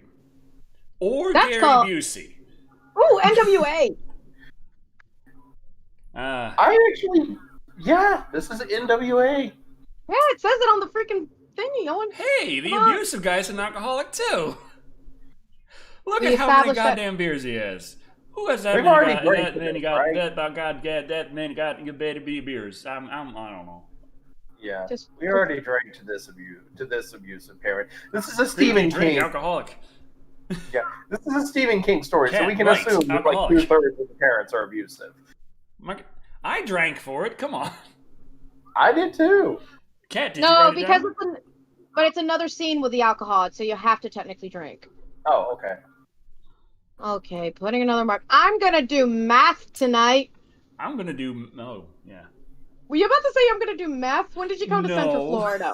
Or Gary Busey. Ooh, NWA. This is NWA. Yeah, it says it on the freaking thingy, Owen. Hey, the abusive guy's an alcoholic too. Look at how many goddamn beers he has. Who has that many beers? I don't know. Yeah, we already drank to this abusive parent. This is a Stephen King alcoholic. Yeah, this is a Stephen King story, so we can assume that like 2/3 of the parents are abusive. I drank for it. Come on. I did too. Kat, did you write it down? But it's another scene with the alcohol, so you have to technically drink. Oh, okay. Okay, putting another mark. I'm gonna do math tonight. I'm gonna do. Oh, yeah. Were you about to say I'm gonna do math? When did you come to Central Florida?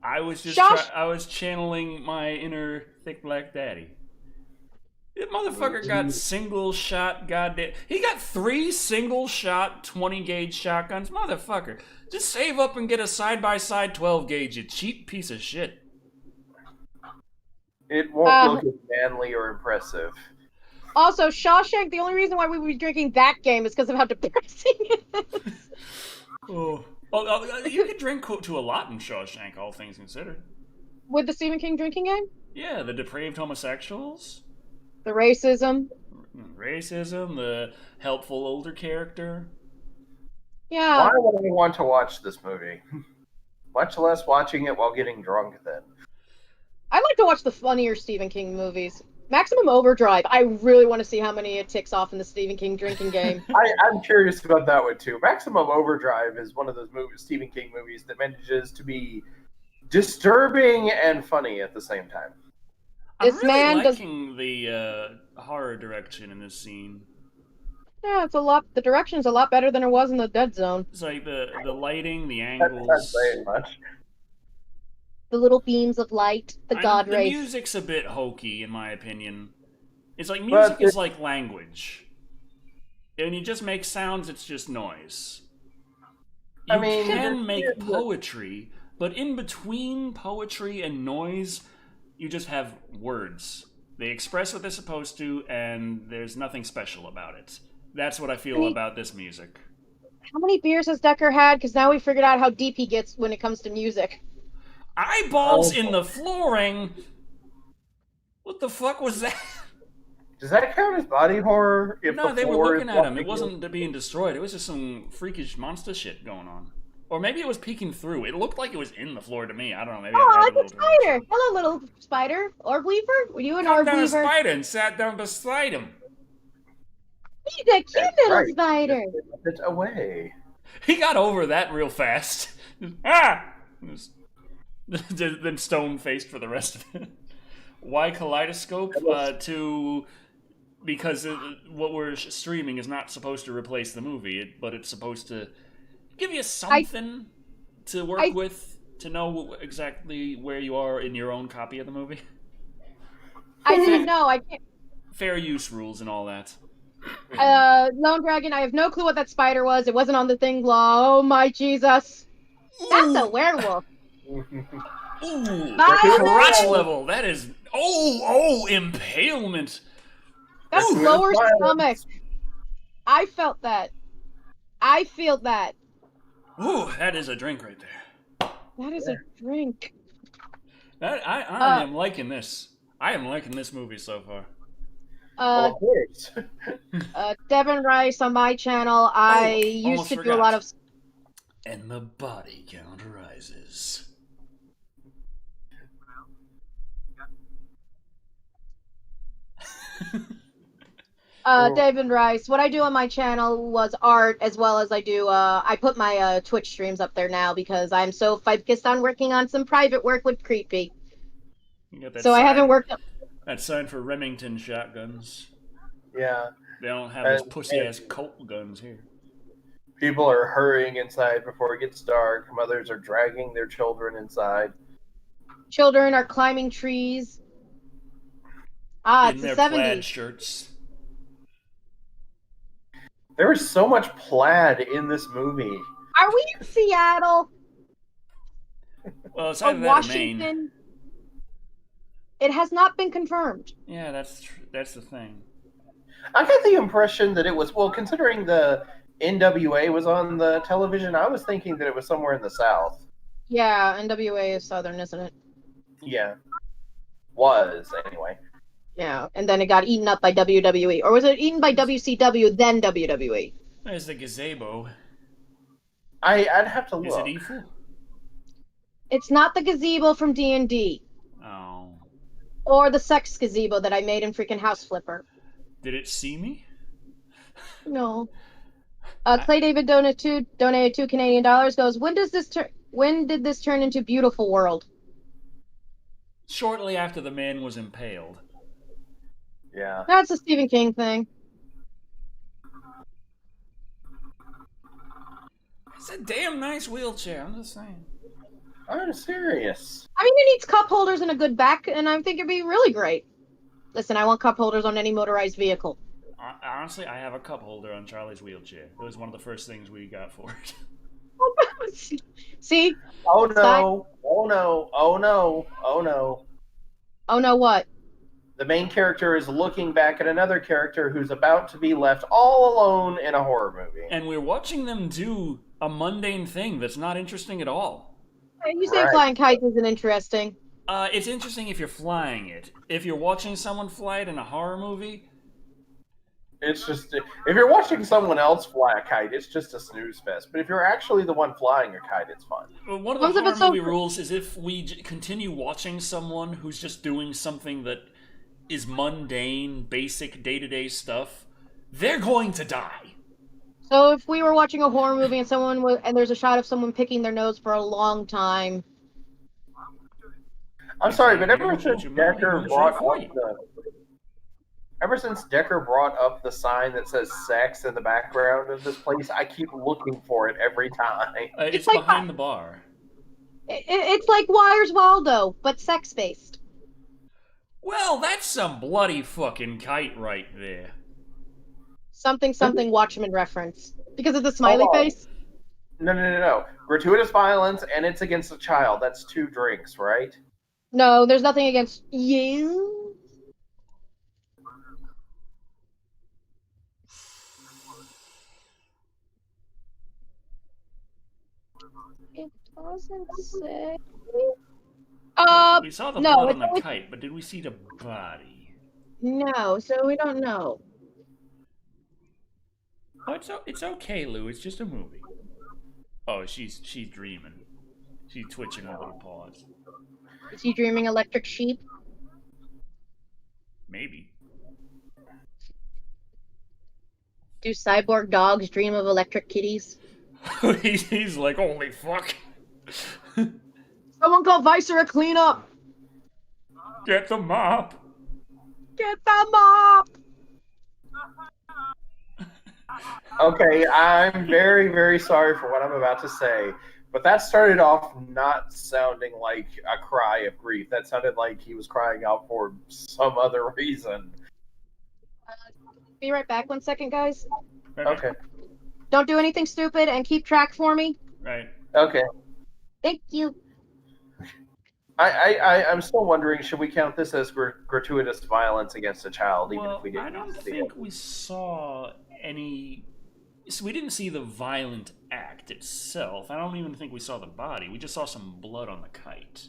I was just. I was channeling my inner Thick Black Daddy. This motherfucker got single shot. Goddamn, he got 3 single shot 20 gauge shotguns. Motherfucker, just save up and get a side by side 12 gauge. You cheap piece of shit. It won't look as manly or impressive. Also, Shawshank, the only reason why we would be drinking that game is because of how depressing it is. Oh, you could drink to a lot in Shawshank, all things considered. With the Stephen King drinking game? Yeah, the depraved homosexuals. The racism. The helpful older character. Yeah. Why would I want to watch this movie? Much less watching it while getting drunk then. I like to watch the funnier Stephen King movies. Maximum Overdrive. I really want to see how many it ticks off in the Stephen King drinking game. I'm curious about that one too. Maximum Overdrive is one of those Stephen King movies that manages to be disturbing and funny at the same time. I'm really liking the horror direction in this scene. Yeah, it's a lot. The direction's a lot better than it was in the Dead Zone. It's like the lighting, the angles. That's not saying much. The little beams of light, the god rays. The music's a bit hokey, in my opinion. It's like music is like language. When you just make sounds, it's just noise. You can make poetry, but in between poetry and noise, you just have words. They express what they're supposed to, and there's nothing special about it. That's what I feel about this music. How many beers has Decker had? Because now we figured out how deep he gets when it comes to music. Eyeballs in the flooring? What the fuck was that? Does that count as body horror? No, they were looking at him. It wasn't being destroyed. It was just some freakish monster shit going on. Or maybe it was peeking through. It looked like it was in the floor to me. I don't know. Maybe I like a spider. Hello, little spider. Orb Weaver? Were you an Orb Weaver? Down a spider and sat down beside him. He's a cute little spider. It's away. He got over that real fast. Ah! Then stone-faced for the rest of it. Why Kaleidoscope? Because what we're streaming is not supposed to replace the movie, but it's supposed to give you something to work with, to know exactly where you are in your own copy of the movie. I didn't know. I can't. Fair use rules and all that. Lone Dragon, I have no clue what that spider was. It wasn't on the thing. Oh my Jesus. That's a werewolf. Ooh, crotch level. That is. Oh, impalement. That's lower stomach. I felt that. I feel that. Ooh, that is a drink right there. That is a drink. I am liking this. I am liking this movie so far. Of course. Devin Rice on my channel. I used to do a lot of. And the body count rises. David Rice. What I do on my channel was art, as well as I put my Twitch streams up there now because I'm so focused on working on some private work with Creepy. So I haven't worked up. That's signed for Remington shotguns. Yeah. They don't have those pussy-ass Colt guns here. People are hurrying inside before it gets dark. Mothers are dragging their children inside. Children are climbing trees. It's the 70s. Plaid shirts. There is so much plaid in this movie. Are we in Seattle? Well, it's either that Washington. or Maine. It has not been confirmed. Yeah, that's the thing. I got the impression that it was, considering the NWA was on the television, I was thinking that it was somewhere in the South. Yeah, NWA is Southern, isn't it? Yeah. Was, anyway. Yeah, and then it got eaten up by WWE. Or was it eaten by WCW, then WWE? There's the gazebo. I'd have to look. Is it evil? It's not the gazebo from D&D. Oh. Or the sex gazebo that I made in freaking House Flipper. Did it see me? No. Clay David donated $2 Canadian. Goes, when did this turn into Beautiful World? Shortly after the man was impaled. Yeah. That's a Stephen King thing. It's a damn nice wheelchair, I'm just saying. I'm serious. I mean, it needs cup holders and a good back, and I think it'd be really great. Listen, I want cup holders on any motorized vehicle. Honestly, I have a cup holder on Charlie's wheelchair. It was one of the first things we got for it. See? Oh no. Oh no. Oh no. Oh no. Oh no, what? The main character is looking back at another character who's about to be left all alone in a horror movie. And we're watching them do a mundane thing that's not interesting at all. You say flying kites isn't interesting. It's interesting if you're flying it. If you're watching someone fly it in a horror movie, It's just, if you're watching someone else fly a kite, it's just a snooze fest. But if you're actually the one flying a kite, it's fun. One of the horror movie rules is if we continue watching someone who's just doing something that is mundane, basic, day-to-day stuff, they're going to die. So if we were watching a horror movie and there's a shot of someone picking their nose for a long time. I'm sorry, but ever since Decker brought up the sign that says sex in the background of this place, I keep looking for it every time. It's like behind the bar. It's like Where's Waldo, but sex-based. Well, that's some bloody fucking kite right there. Something Watchmen reference. Because of the smiley face? No. Gratuitous violence, and it's against a child. That's 2 drinks, right? No, there's nothing against you. It doesn't say. We saw the blood on the kite, but did we see the body? No, so we don't know. Oh, it's okay, Lou. It's just a movie. Oh, she's dreaming. She's twitching her little paws. Is he dreaming electric sheep? Maybe. Do cyborg dogs dream of electric kitties? He's like, holy fuck. Someone call Visor a cleanup. Get the mop. Get the mop. Okay, I'm very, very sorry for what I'm about to say, but that started off not sounding like a cry of grief. That sounded like he was crying out for some other reason. Be right back 1 second, guys. Okay. Don't do anything stupid and keep track for me. Right. Okay. Thank you. I'm still wondering, should we count this as gratuitous violence against a child, even if we didn't? I don't think we saw any. So we didn't see the violent act itself. I don't even think we saw the body. We just saw some blood on the kite,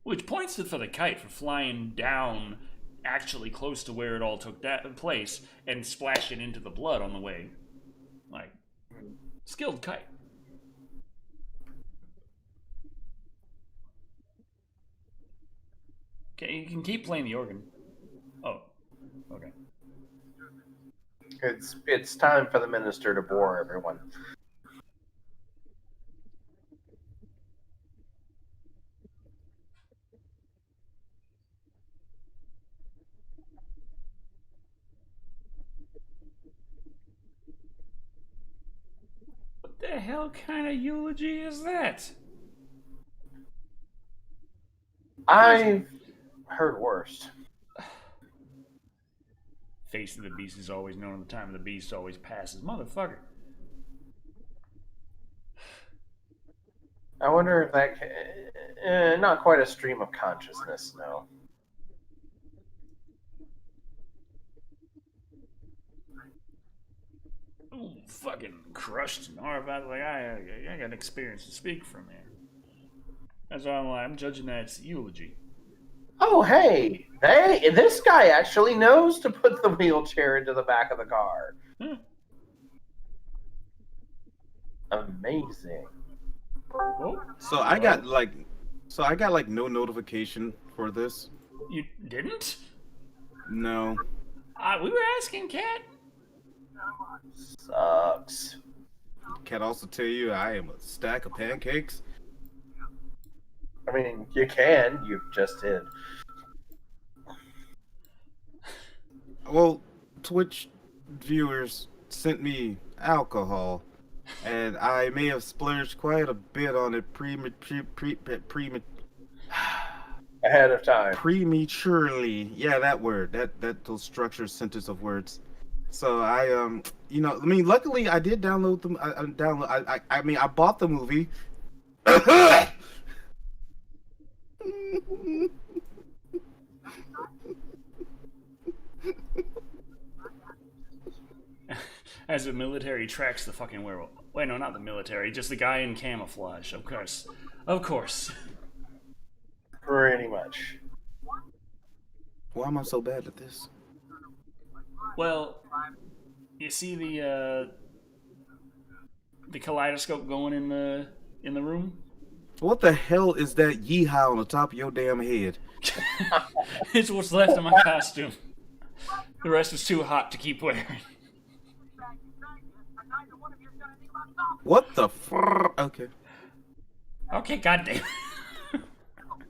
which points for the kite for flying down, actually close to where it all took place, and splashing into the blood on the way. Like, skilled kite. Okay, you can keep playing the organ. Oh, okay. It's time for the minister to bore everyone. What the hell kind of eulogy is that? I've heard worse. Face of the beast is always known, the time of the beast always passes. Motherfucker. I wonder if that... not quite a stream of consciousness, no. Ooh, fucking crushed and horrified. Like, I got experience to speak from here. That's why I'm judging that eulogy. Oh, hey! This guy actually knows to put the wheelchair into the back of the car. Amazing. Oh. So I got like no notification for this. You didn't? No. We were asking Kat. Sucks. Can also tell you I am a stack of pancakes. I mean, you can. You just did. Well, Twitch viewers sent me alcohol, and I may have splurged quite a bit on it ahead of time. Prematurely. Yeah, that word. That those structured sentence of words. So I luckily I did download them. I bought the movie. As the military tracks the fucking werewolf. Wait, no, not the military. Just the guy in camouflage. Of course. Of course. Pretty much. Why am I so bad at this? Well, you see the kaleidoscope going in the room? What the hell is that yeehaw on the top of your damn head? It's what's left of my costume. The rest is too hot to keep wearing. What the Okay. Okay, goddamn.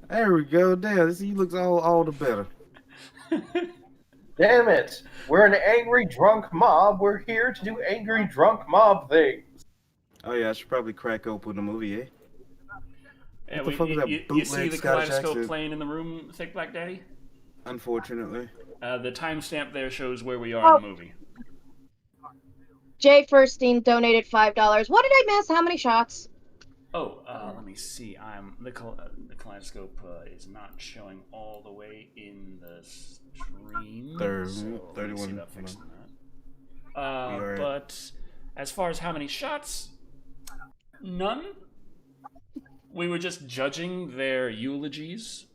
There we go. Damn, he looks all the better. Damn it. We're an angry drunk mob. We're here to do angry drunk mob things. Oh yeah, I should probably crack open the movie, eh? Yeah, What the fuck is that you bootleg see the Scottish kaleidoscope accent? playing in the room, Thick Black Daddy? Unfortunately. The timestamp there shows where we are in the movie. Jay Furstein donated $5. What did I miss? How many shots? Oh, let me see. The kaleidoscope is not showing all the way in the stream. 31. About fixing that. But as far as how many shots, none. We were just judging their eulogies.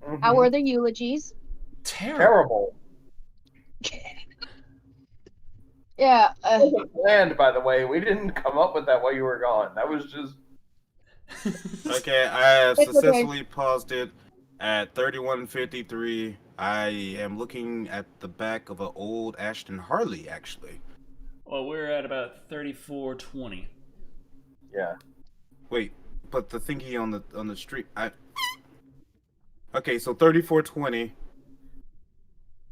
Mm-hmm. How were the eulogies? Terrible. Yeah. It wasn't planned, by the way. We didn't come up with that while you were gone. That was just... Okay, I have successfully paused it at 31:53. I am looking at the back of an old Ashton Harley, actually. Well, we're at about 34:20. Yeah. Wait, but the thingy on the street. Okay, so 34:20.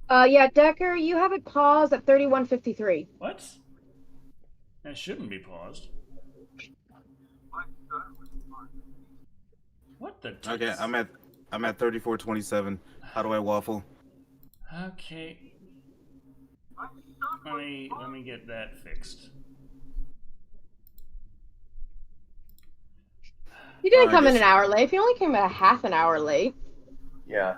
Yeah, Decker, you have it paused at 31:53. What? That shouldn't be paused. What the? Okay, I'm at 34:27. How do I waffle? Okay. Let me get that fixed. You didn't come in an hour late. You only came in a half an hour late. Yeah.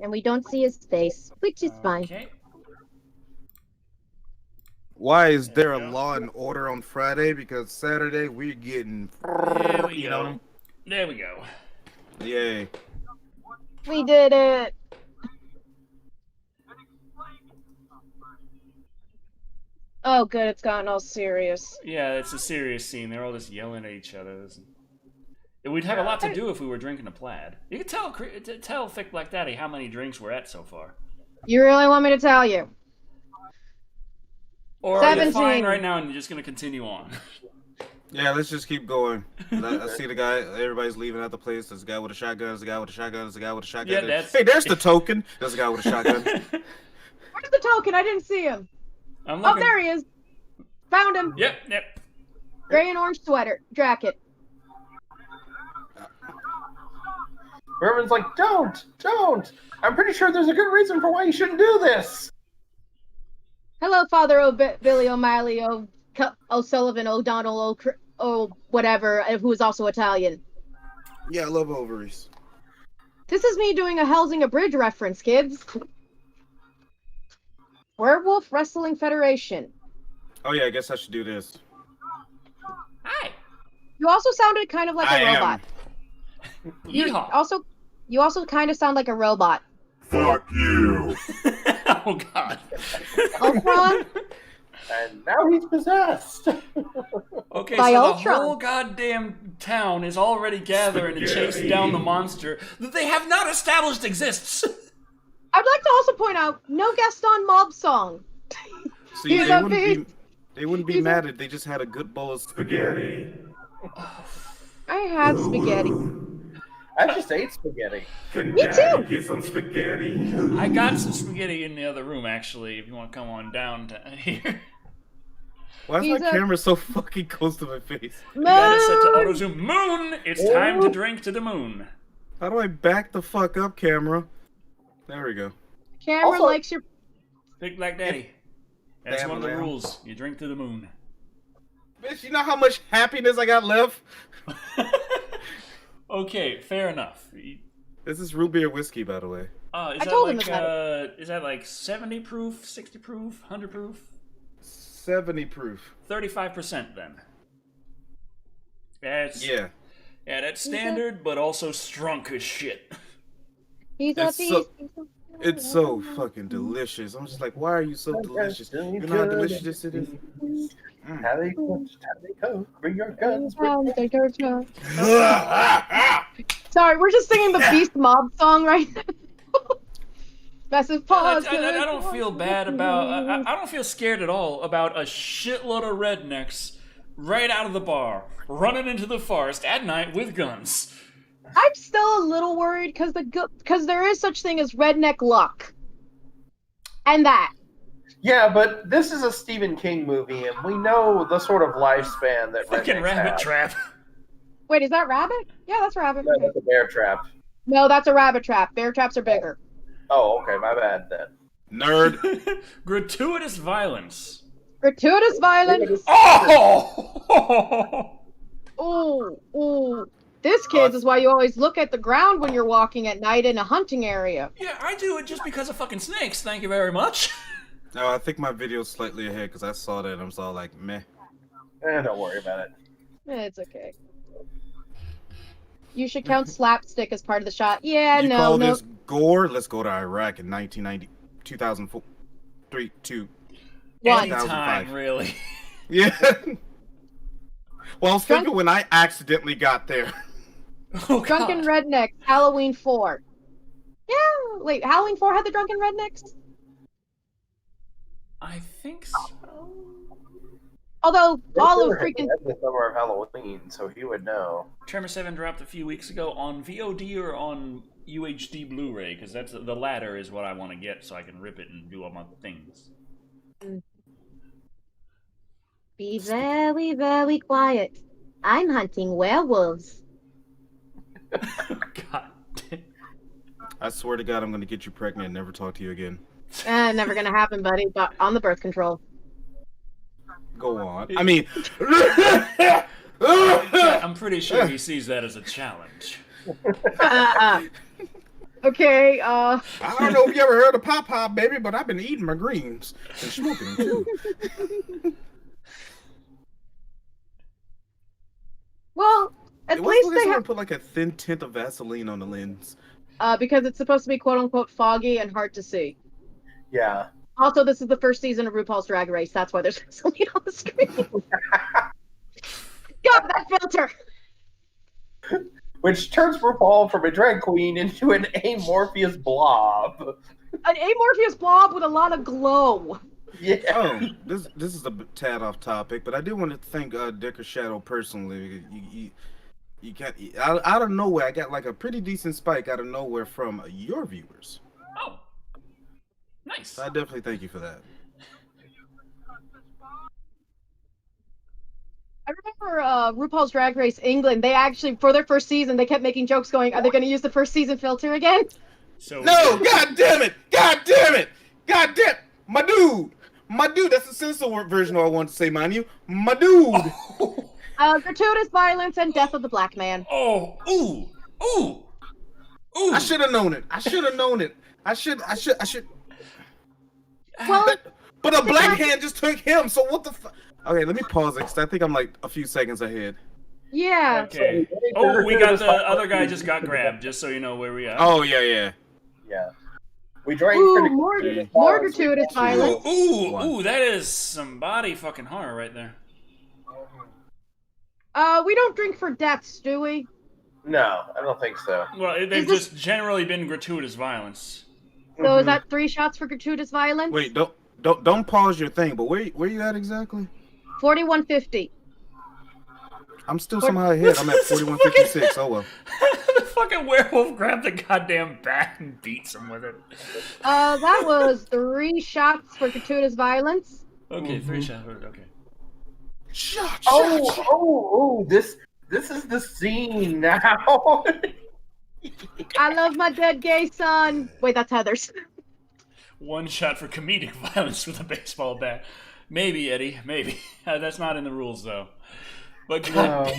And we don't see his face, which is fine. Okay. Why is there a Law and Order on Friday? Because Saturday we're getting. There we go. There we go. Yay. We did it. Oh, good. It's gotten all serious. Yeah, it's a serious scene. They're all just yelling at each other. We'd have a lot to do if we were drinking a plaid. You can tell Thick Black Daddy how many drinks we're at so far. You really want me to tell you? Or 17. Are you fine right now and you're just going to continue on? Yeah, let's just keep going. I see the guy. Everybody's leaving out the place. There's a guy with a shotgun. There's a guy with a shotgun. There's a guy with a shotgun. Yeah, Hey, there's the token. There's a guy with a shotgun. Where's the token? I didn't see him. Oh, there he is. Found him. Yep. Gray and orange sweater. Jacket. Mervin's like, don't. I'm pretty sure there's a good reason for why you shouldn't do this. Hello, Father Billy O'Malley, O'Sullivan, O'Donnell, whatever, who is also Italian. Yeah, I love ovaries. This is me doing a Helsinga Bridge reference, kids. Werewolf Wrestling Federation. Oh yeah, I guess I should do this. Hi. You also sounded kind of like a robot. Yeehaw. You also kind of sound like a robot. Fuck you. Oh God. Ultron? And now he's possessed. Okay, By so Ultron. the whole goddamn town is already gathering to chase down the monster that they have not established exists. I'd like to also point out, no Gaston Mob song. See, they wouldn't be mad if they just had a good bowl of spaghetti. I had spaghetti. I just ate spaghetti. Me too. Get some spaghetti. I got some spaghetti in the other room, actually, if you want to come on down to here. Why is my camera so fucking close to my face? You got it set to auto zoom. Moon! It's time to drink to the moon. How do I back the fuck up, camera? There we go. Camera Also, likes your... Big Black Daddy. That's Damn, one of the man. rules. You drink to the moon. Bitch, you know how much happiness I got left? Okay, fair enough. This is root beer whiskey, by the way. Is I that told him like about is that like 70 proof, 60 proof, 100 proof? 70 proof. 35% then. That's Yeah. Yeah, that's standard, but also strunk as shit. He's a It's beast. so- It's so fucking delicious. I'm just like, why are you so delicious? You know how delicious it is? Tally coach, bring your guns. Sorry, we're just singing the Beast Mob song right now. Massive pause. I don't feel bad about. I don't feel scared at all about a shitload of rednecks right out of the bar running into the forest at night with guns. I'm still a little worried because there is such thing as redneck luck, and that. Yeah, but this is a Stephen King movie, and we know the sort of lifespan that fucking rabbit have. trap. Wait, is that rabbit? Yeah, that's rabbit. No, that's a bear trap. No, that's a rabbit trap. Bear traps are bigger. Oh, okay, my bad then. Nerd. Gratuitous violence. Gratuitous violence. Oh! Ooh. This, kids, is why you always look at the ground when you're walking at night in a hunting area. Yeah, I do it just because of fucking snakes. Thank you very much. No, I think my video's slightly ahead because I saw that and I was all like, meh. Don't worry about it. It's okay. You should count slapstick as part of the shot. Yeah, You no. call this gore? Let's go to Iraq in 1990, 2004, 3, 2, One. 2005, really. Yeah. Well, I was thinking when I accidentally got there. Oh, Drunken God. Rednecks, Halloween 4. Yeah, wait, Halloween 4 had the Drunken Rednecks? I think so. Although, all of freaking... the summer of Halloween, so he would know. Tremor 7 dropped a few weeks ago on VOD or on UHD Blu-ray, because that's the latter is what I want to get so I can rip it and do all my things. Be very, very quiet. I'm hunting werewolves. God damn. I swear to God, I'm going to get you pregnant and never talk to you again. Never gonna happen, buddy, but on the birth control. Go on. I mean... I'm pretty sure he sees that as a challenge. Okay, I don't know if you ever heard of Pop, baby, but I've been eating my greens and smoking them, too. Well, at least they have... put like a thin tint of Vaseline on the lens. Because it's supposed to be quote-unquote foggy and hard to see. Yeah. Also, this is the first season of RuPaul's Drag Race. That's why there's Vaseline on the screen. God, that filter! Which turns RuPaul from a drag queen into an amorphous blob. An amorphous blob with a lot of glow. Yeah. Oh, this is a tad off topic, but I did want to thank Dicker Shadow personally. You got out of nowhere. I got like a pretty decent spike out of nowhere from your viewers. Oh, nice. So I definitely thank you for that. I remember RuPaul's Drag Race England. They actually, for their first season, they kept making jokes going, are they going to use the first season filter again? So No, god damn it! God damn it! God damn my dude! That's the censor version of what I want to say, mind you. My dude! Gratuitous violence and death of the black man. Oh, ooh. I should have known it. I should. Well, But a black hand just took him, so what the fuck? Okay, let me pause it, because I think I'm like a few seconds ahead. yeah. Okay. Oh, we got the other guy just got grabbed, just so you know where we are. Oh, yeah. Yeah. We drank Ooh, pretty more gratuitous violence. Ooh, that is some body fucking horror right there. We don't drink for deaths, do we? No, I don't think so. Well, they've just generally been gratuitous violence. So is that 3 shots for gratuitous violence? Wait, don't pause your thing, but where you at exactly? 4150. I'm still somehow ahead. I'm at 4156. Oh well. The fucking werewolf grabbed the goddamn bat and beats him with it. That was 3 shots for gratuitous violence. Okay, 3 shots. Okay. Shot. This is the scene now. I love my dead gay son. Wait, that's Heather's. 1 shot for comedic violence with a baseball bat. Maybe, Eddie. Maybe. That's not in the rules, though. But God,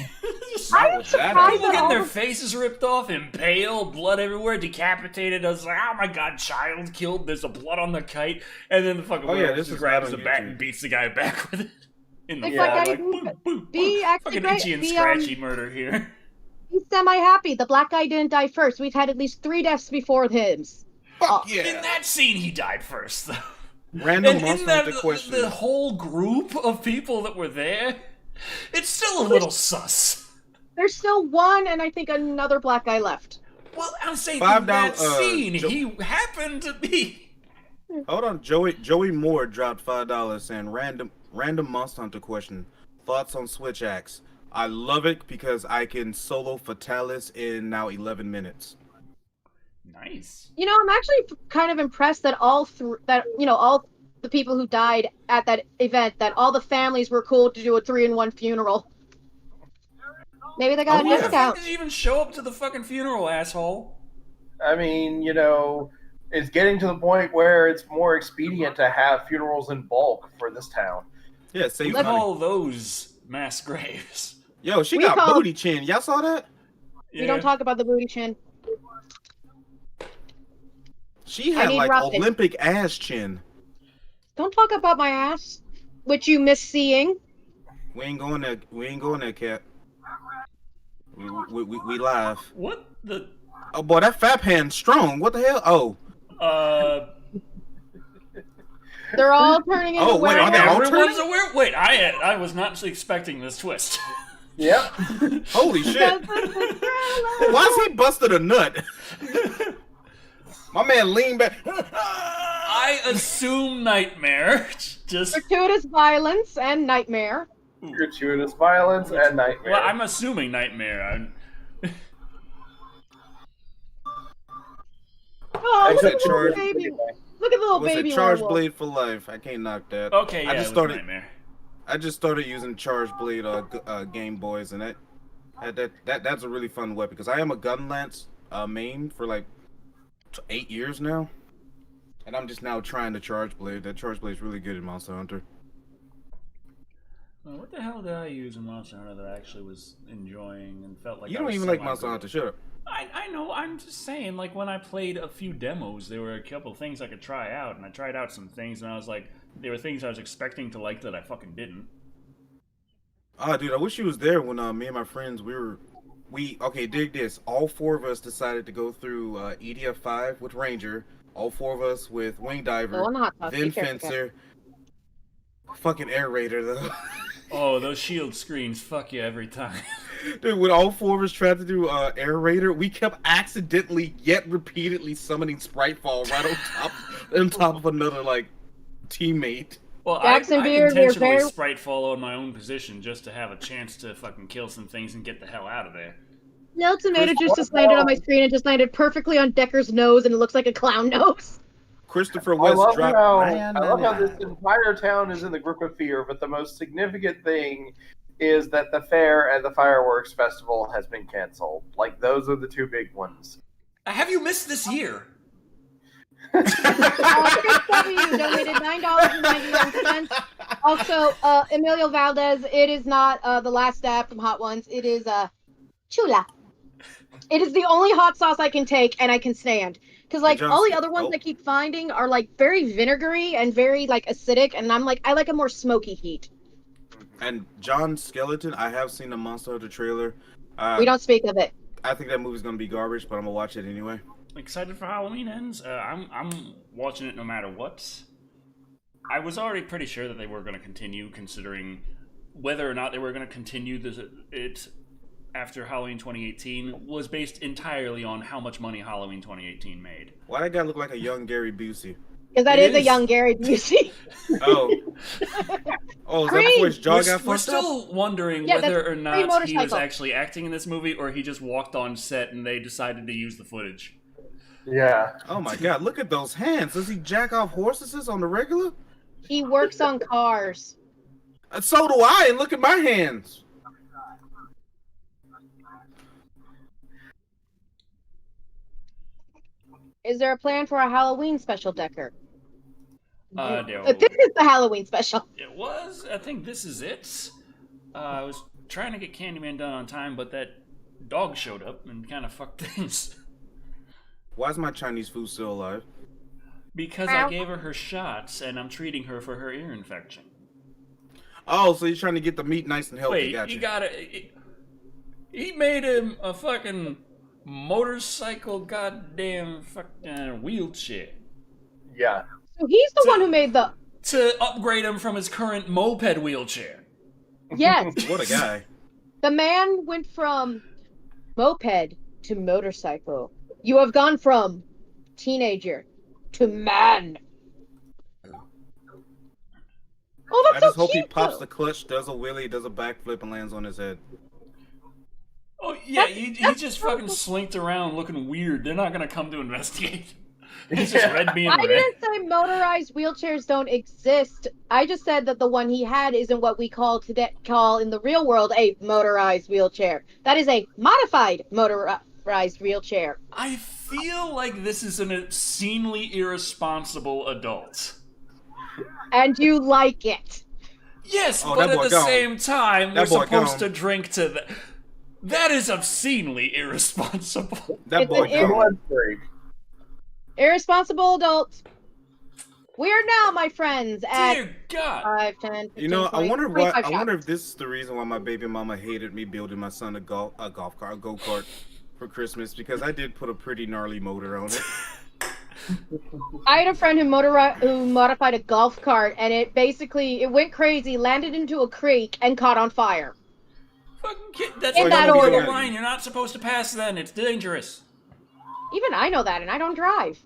I'm surprised people that getting all their the... faces ripped off, impaled, blood everywhere, decapitated. I was like, oh my God, child killed. There's a blood on the kite, and then the fucking werewolf just grabs the bat and beats the guy back with it. In the It's wall, like, like boom, boom, be boom. actually Fucking great. itchy and Be, scratchy murder here. He's semi-happy. The black guy didn't die first. We've had at least 3 deaths before him. Fuck yeah. In that scene, he died first, though. Random And monster in that, hunter question. the whole group of people that were there, it's still a little sus. There's still one, and I think another black guy left. Well, I'm saying $5, in that scene, he happened to be. Hold on, Joey Moore dropped $5 saying random monster hunter question. Thoughts on Switch Axe? I love it because I can solo Fatalis in now 11 minutes. Nice. You know, I'm actually kind of impressed that all the people who died at that event, that all the families were cool to do a 3-in-1 funeral. Maybe they got a Why the discount. fuck did you even show up to the fucking funeral, asshole? I mean, it's getting to the point where it's more expedient to have funerals in bulk for this town. Yeah, save We money. call those mass graves. Yo, she got booty chin. Y'all saw that? Yeah. We don't talk about the booty chin. She had like roughing. Olympic ass chin. Don't talk about my ass, which you miss seeing. We ain't going there, cat. We live. What the? Oh boy, that fat hand's strong. What the hell? Oh. They're all turning into wait, werewolves. are they all Everyone's turning? a werewolf. Wait, I was not expecting this twist. Yep. Holy shit. Why is he busted a nut? My man leaned back. I assume nightmare. Just Gratuitous violence and nightmare. Gratuitous violence and nightmare. well, I'm assuming nightmare. Oh, look Exit at the charge. little baby. Look at the little Was baby it Charge werewolf. Blade for life? I can't knock that. Okay, yeah, I just it was started. nightmare. I just started using Charge Blade Game Boys, and that's a really fun weapon because I am a gun lance main for like 8 years now, and I'm just now trying the Charge Blade. That Charge Blade is really good in Monster Hunter. Well, what the hell did I use in Monster Hunter that I actually was enjoying and felt like You I don't was even like semi-good Monster at? Hunter, shut up. I know, I'm just saying, like, when I played a few demos, there were a couple things I could try out, and I tried out some things, and I was like, there were things I was expecting to like that I fucking didn't. Oh, dude, I wish you was there when me and my friends, okay, dig this. All 4 of us decided to go through EDF 5 with Ranger, all 4 of us with Wing Diver, on the hot tub. then Be careful, Fencer, fucking Air Raider, though. Oh, those shield screens, fuck you every time. Dude, when all 4 of us tried to do Air Raider, we kept accidentally yet repeatedly summoning Spritefall right on top of another like teammate. Well, Jackson I Beard, we're intentionally very- sprite follow in my own position just to have a chance to fucking kill some things and get the hell out of there. No tomato juice just landed on my screen and just landed perfectly on Decker's nose, and it looks like a clown nose. Christopher I West love dropped. how this entire town is in the grip of fear, but the most significant thing is that the fair and the fireworks festival has been canceled. Like, those are the 2 big ones. Have you missed this year? Chris W. donated $9.91. Also, Emilio Valdez, it is not the last step from Hot Ones. It is chula. It is the only hot sauce I can take and I can stand. Because, like, all the other ones I keep finding are, like, very vinegary and very, like, acidic. And I'm like, I like a more smoky heat. And John Skeleton, I have seen the Monster Hunter trailer. We don't speak of it. I think that movie's gonna be garbage, but I'm gonna watch it anyway. Excited for Halloween ends? I'm watching it no matter what. I was already pretty sure that they were going to continue, considering whether or not they were going to continue it after Halloween 2018 was based entirely on how much money Halloween 2018 made. Why that guy look like a young Gary Busey? Because that It is a is. young Gary Busey. Oh. Oh, is that before his jaw got We're fucked up? still wondering Yeah, whether that's or free not he was motorcycle. actually acting in this movie or he just walked on set and they decided to use the footage. Yeah. Oh my god, look at those hands. Does he jack off horses on the regular? He works on cars. So do I, and look at my hands. Is there a plan for a Halloween special, Decker? No. This is the Halloween special. It was. I think this is it. I was trying to get Candyman done on time, but that dog showed up and kind of fucked things. Why is my Chinese food still alive? Because I gave her shots and I'm treating her for her ear infection. Oh, so you're trying to get the meat nice and healthy. Wait, Gotcha. you gotta... He made him a fucking motorcycle goddamn fucking wheelchair. Yeah. So he's the one who made the... To upgrade him from his current moped wheelchair. Yes. What a guy. The man went from moped to motorcycle. You have gone from teenager to man. Oh, I that's just so hope cute, he pops though. the clutch, does a wheelie, does a backflip, and lands on his head. Oh, yeah, he just fucking slinked around looking weird. They're not gonna come to investigate. He's just red being red. I didn't say motorized wheelchairs don't exist. I just said that the one he had isn't what we call in the real world a motorized wheelchair. That is a modified motorized wheelchair. I feel like this is an obscenely irresponsible adult. And you like it. Yes, Oh, but that at boy the gone. same time, That we're boy supposed gone. to drink to that. That is obscenely irresponsible. That It's boy an gone. Blood freak. Irresponsible adult. We are now, my friends, at Dear God. 5, 10, 15, You know, 20, I wonder 25 I wonder shots. if this is the reason why my baby mama hated me building my son a go kart for Christmas, because I did put a pretty gnarly motor on it. I had a friend who modified a golf cart, and it went crazy, landed into a creek, and caught on fire. Fucking kid, that's In like that the order. line. You're not supposed to pass then. It's dangerous. Even I know that, and I don't drive.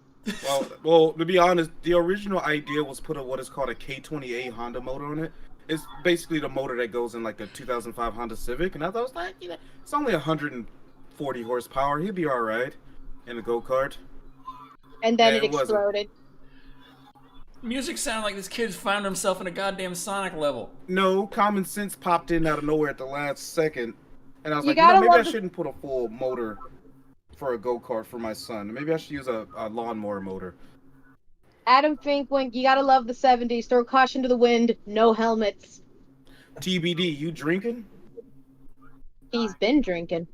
Well, to be honest, the original idea was put what is called a K28 Honda motor on it. It's basically the motor that goes in like a 2005 Honda Civic, and I thought it was like, it's only 140 horsepower. He'll be all right in a go-kart. And then Yeah, it it wasn't. exploded. Music sounded like this kid found himself in a goddamn Sonic level. No, common sense popped in out of nowhere at the last second, and I was You like, gotta maybe I love the- shouldn't put a full motor for a go-kart for my son. Maybe I should use a lawnmower motor. Adam Finkwink, you gotta love the 70s. Throw caution to the wind, no helmets. TBD, you drinking? He's been drinking.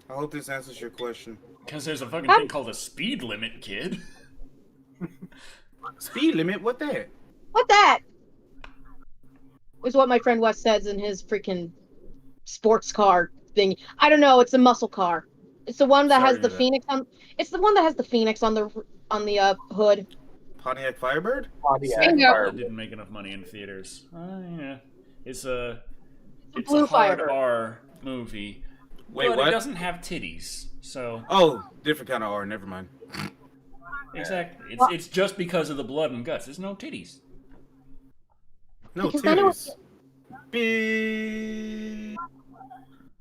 I hope this answers your question. Because there's a fucking thing called a speed limit, kid. Speed limit? What that? What that? Was what my friend Wes says in his freaking sports car thing. I don't know. It's a muscle car. It's the one that Sorry has to the hear that. phoenix on. It's the one that has the phoenix on the hood. Pontiac Firebird? Pontiac Bingo. Fire. It didn't make enough money in theaters. Yeah. It's a Blue hard Firebird. R movie. Wait, but what? it doesn't have titties. So Oh, different kind of R. Never mind. exactly. It's just because of the blood and guts. There's no titties. No Because I know- titties. Beep.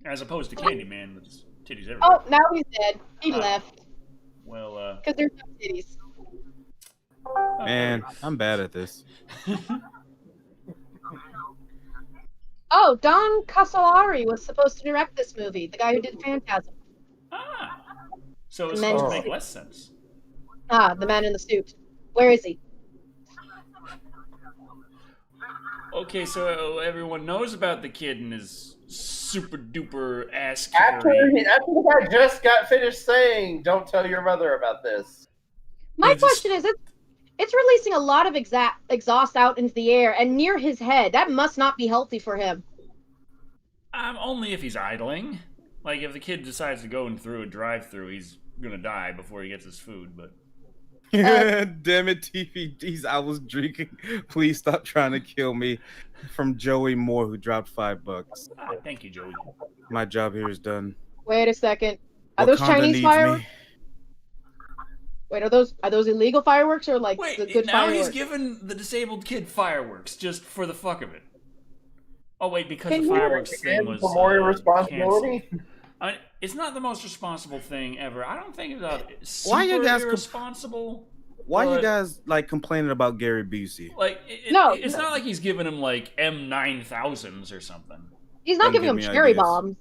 As opposed to Candyman with titties everywhere. Oh, now he's dead. He Oh. left Well, because there's no titties. Man, I'm bad at this. Oh, Don Casolari was supposed to direct this movie. The guy who did Phantasm. So it's And then- supposed to make less sense. Ah, the man in the suit. Where is he? Okay, so everyone knows about the kid and his super duper ass After kickery. the guy just got finished saying, "Don't tell your mother about this." My It's just- question is, it's releasing a lot of exhaust out into the air and near his head. That must not be healthy for him. Only if he's idling. Like, if the kid decides to go in through a drive-through, he's gonna die before he gets his food, but... Damn it, TVDs. I was drinking. Please stop trying to kill me. From Joey Moore, who dropped $5. Thank you, Joey. My job here is done. Wait a second. Are those Wakanda Chinese needs fireworks? me. Wait, are those illegal fireworks or like Wait, the good now fireworks? he's giving the disabled kid fireworks just for the fuck of it. Oh, wait, because Can the you- fireworks thing was For more canceled. irresponsibility. It's not the most responsible thing ever. I don't think it's super Why you guys irresponsible. Why you but, guys like complaining about Gary Busey? Like, No. it's not like he's giving him like M9000s or something. He's not Don't giving give them me cherry ideas. bombs.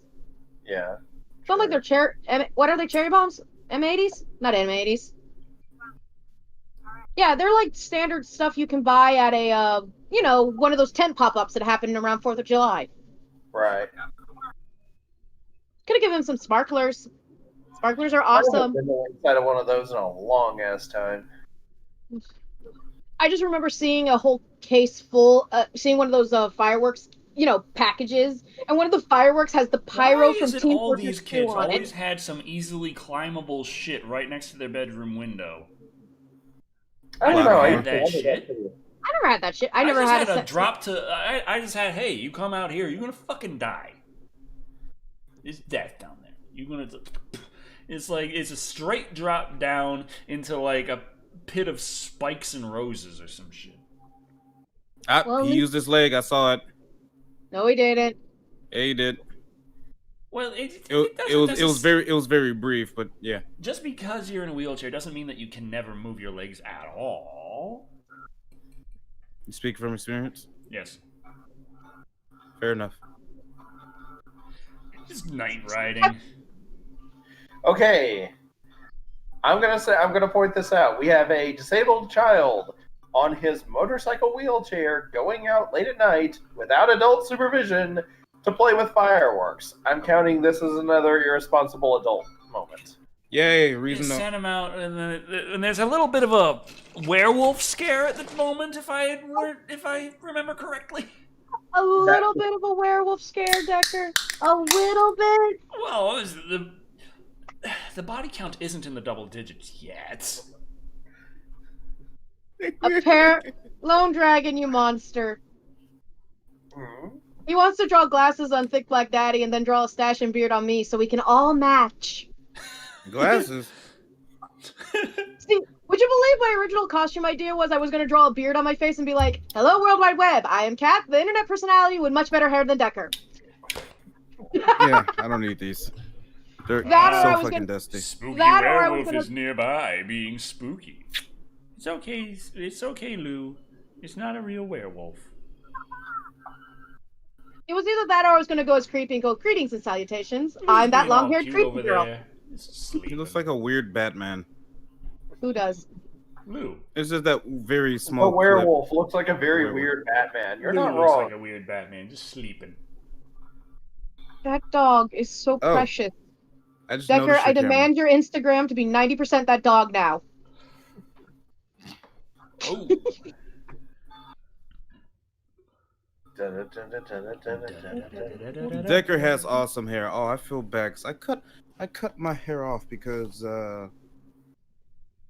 Yeah. It's not like they're what are they, cherry bombs? M80s? Not M80s. Yeah, they're like standard stuff you can buy at a, one of those tent pop-ups that happen around 4th of July. Right. Could have given him some sparklers. Sparklers are I haven't awesome. been inside of one of those in a long ass time. I just remember seeing a whole case full, seeing one of those fireworks packages, and one of the fireworks has the pyro Why from is it Team all Fortress these 2 kids on always it. had some easily climbable shit right next to their bedroom window? I don't never know. had that shit. I never had that shit. I never just had a drop to. I just had, hey, you come out here, you're gonna fucking die. There's death down there. You're gonna. It's like it's a straight drop down into like a pit of spikes and roses or some shit. He used his leg. I saw it. No, he didn't. Yeah, he did. Well, it was very brief, but yeah. Just because you're in a wheelchair doesn't mean that you can never move your legs at all. You speak from experience? Yes. Fair enough. Just night riding. Okay. I'm gonna point this out. We have a disabled child on his motorcycle wheelchair going out late at night without adult supervision to play with fireworks. I'm counting this as another irresponsible adult moment. Yay, reason to sent him out, and there's a little bit of a werewolf scare at the moment, if I remember correctly. A little bit of a werewolf scare, Decker. A little bit. Well, the body count isn't in the double digits yet. Lone Dragon, you monster. Mm-hmm. He wants to draw glasses on Thick Black Daddy and then draw a stash and beard on me so we can all match. Glasses? See, would you believe my original costume idea was I was going to draw a beard on my face and be like, hello, World Wide Web, I am Kat, the internet personality with much better hair than Decker. Yeah, I don't need these. They're so fucking dusty. Spooky werewolf is nearby, being spooky. It's okay, Lou. It's not a real werewolf. It was either that or I was going to go as creepy and go, greetings and salutations. I'm that long-haired creepy girl. He looks like a weird Batman. Who does? Lou. It's just that very small. A werewolf looks like a very weird Batman. You're Lou not looks wrong. like a weird Batman, just sleeping. That dog is so precious. Decker, I demand your Instagram to be 90% that dog now. Oh. Decker has awesome hair. Oh, I feel bad 'cause I cut my hair off because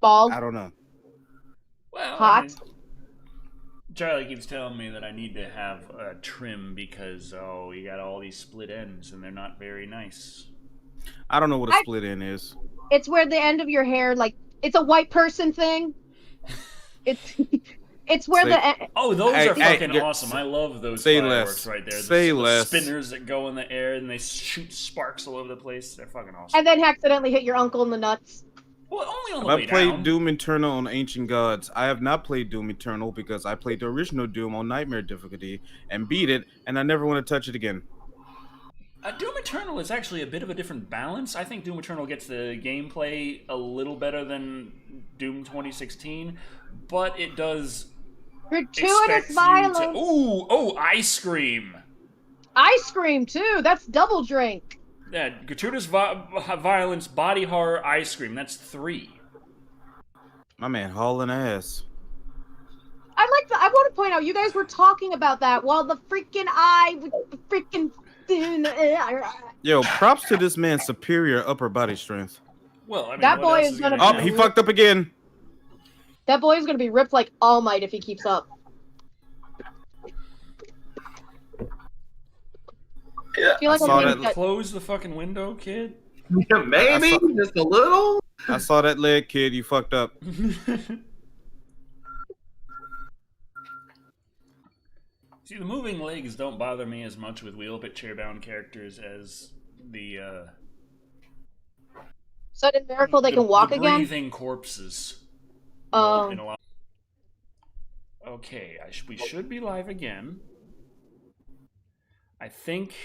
Bald. I don't know. Well, hot. Charlie keeps telling me that I need to have a trim because you got all these split ends and they're not very nice. I don't know what a split end is. It's where the end of your hair, like, it's a white person thing. It's where those are fucking awesome. I love those fireworks right there. The spinners that go in the air and they shoot sparks all over the place. They're fucking awesome. And then accidentally hit your uncle in the nuts. Well, only on the way down. I played Doom Eternal on Ancient Gods. I have not played Doom Eternal because I played the original Doom on Nightmare difficulty and beat it, and I never want to touch it again. Doom Eternal is actually a bit of a different balance. I think Doom Eternal gets the gameplay a little better than Doom 2016, but it does gratuitous violence. Ice cream. Ice cream too. That's double drink. Yeah, gratuitous violence, body horror, ice cream. That's 3. My man hauling ass. I want to point out, you guys were talking about that while the freaking Yo, props to this man's superior upper body strength. Well, I mean, that boy is gonna. Oh, he fucked up again. That boy is gonna be ripped like All Might if he keeps up. Yeah, close the fucking window, kid. Yeah, maybe just a little. I saw that leg, kid. You fucked up. See, the moving legs don't bother me as much with wheelchair-bound characters as the sudden miracle they can walk again. Breathing corpses. Oh. Okay, we should be live again. I think.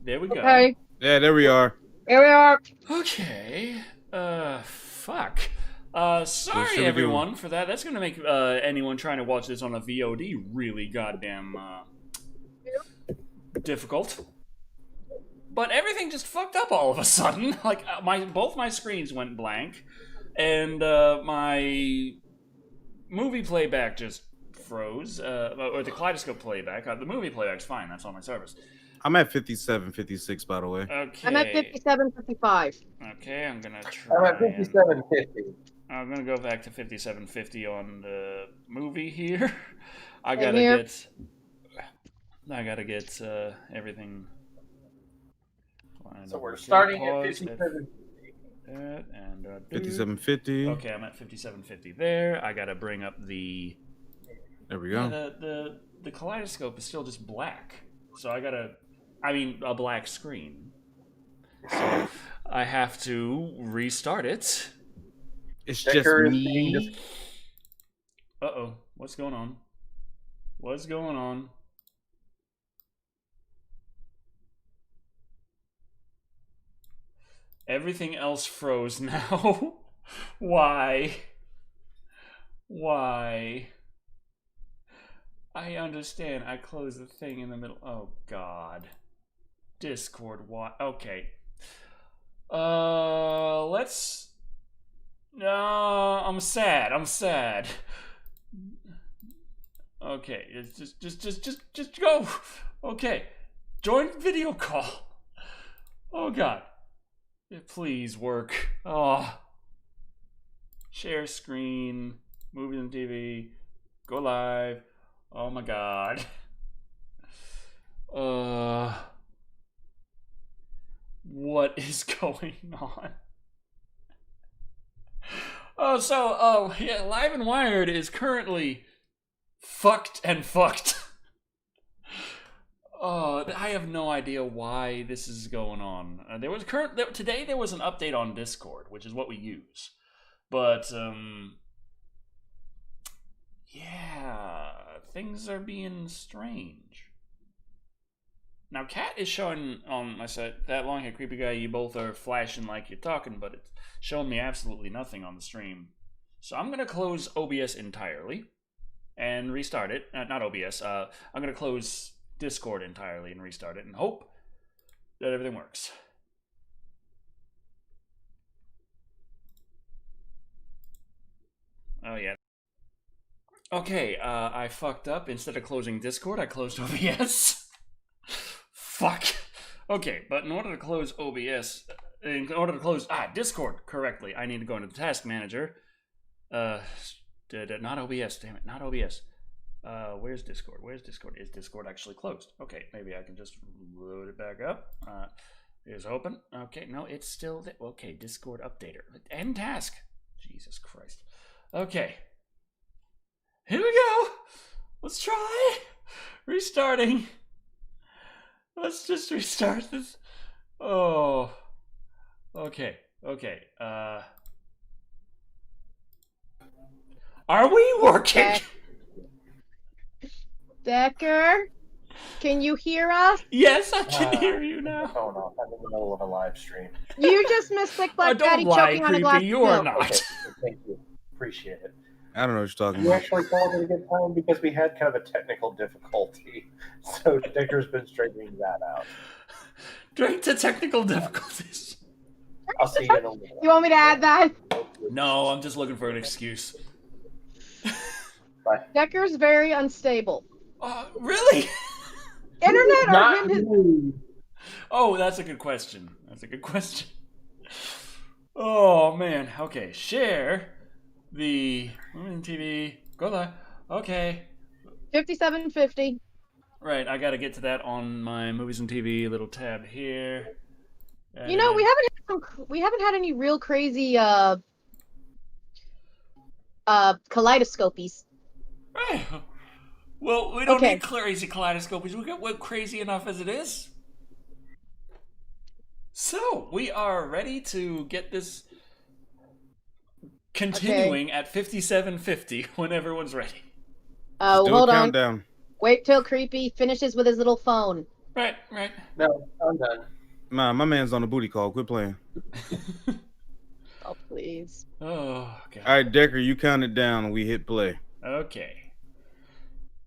There we go. Okay. Yeah, there we are. Here we are. Okay. Fuck. Sorry everyone for that. That's gonna make anyone trying to watch this on a VOD really goddamn difficult. But everything just fucked up all of a sudden. Like both my screens went blank, and my movie playback just froze, or the kaleidoscope playback. The movie playback's fine. That's on my servers. I'm at 57, 56, by the way. Okay. I'm at 57, 55. Okay, I'm gonna try. I'm at 57.50. I'm gonna go back to 57.50 on the movie here. I Same gotta here. get everything. So we're starting at Pause 57. and 57.50. Okay, I'm at 57.50 there. I gotta bring up the. There we go. The kaleidoscope is still just black, so a black screen. So I have to restart it. It's Decker just is being me. Uh-oh. What's going on? What's going on? Everything else froze now. Why? Why? I understand. I closed the thing in the middle. Oh, God. Discord. Why? Okay. Let's... No, I'm sad. I'm sad. Okay, it's just go. Okay, join video call. Oh God, please work. Oh, share screen, movies and TV, go live. Oh my God. What is going on? Yeah, Live and Wired is currently fucked and fucked. I have no idea why this is going on. Today there was an update on Discord, which is what we use. But yeah, things are being strange. Now, Kat is showing on my site, that long-haired creepy guy, you both are flashing like you're talking, but it's showing me absolutely nothing on the stream. So I'm going to close OBS entirely and restart it. Not OBS. I'm going to close Discord entirely and restart it and hope that everything works. Oh, yeah. Okay, I fucked up. Instead of closing Discord, I closed OBS. Fuck. Okay, but in order to close OBS, in order to close Discord correctly, I need to go into the task manager. Not OBS, damn it, not OBS. Where's Discord? Where's Discord? Is Discord actually closed? Okay, maybe I can just load it back up. It's open. Okay, no, it's still there. Okay, Discord updater. End task. Jesus Christ. Okay. Here we go. Let's try. Restarting. Let's just restart this. Oh. Okay. Okay. Are we working? Decker, can you hear us? Yes, I can hear you now. Phone off. I'm in the middle of a live stream. You just missed Slick Black Daddy choking on a glass of you are milk. not. Okay, thank you. Appreciate it. I don't know what you're talking You about. actually called it a good time because we had kind of a technical difficulty. So Decker's been straightening that out. Straight to technical difficulties. I'll see you in a little You want me to add that? No, I'm just looking for an excuse. Bye. Decker's very unstable. Really? Internet or Not him? you. Oh, that's a good question. That's a good question. Oh, man. Okay, share the TV. Go live. Okay. 5750. Right, I gotta get to that on my movies and TV little tab here. You know, we haven't had any real crazy kaleidoscopies. Right. Well, we don't Okay. need crazy kaleidoscopies. We got crazy enough as it is. So, we are ready to get this continuing at 57.50 when everyone's ready. Oh, Do hold a on. countdown. Wait till Creepy finishes with his little phone. Right, right. No, I'm done. Nah, my man's on the booty call. Quit playing. Oh, please. Oh, God. All right, Decker, you count it down and we hit play. Okay.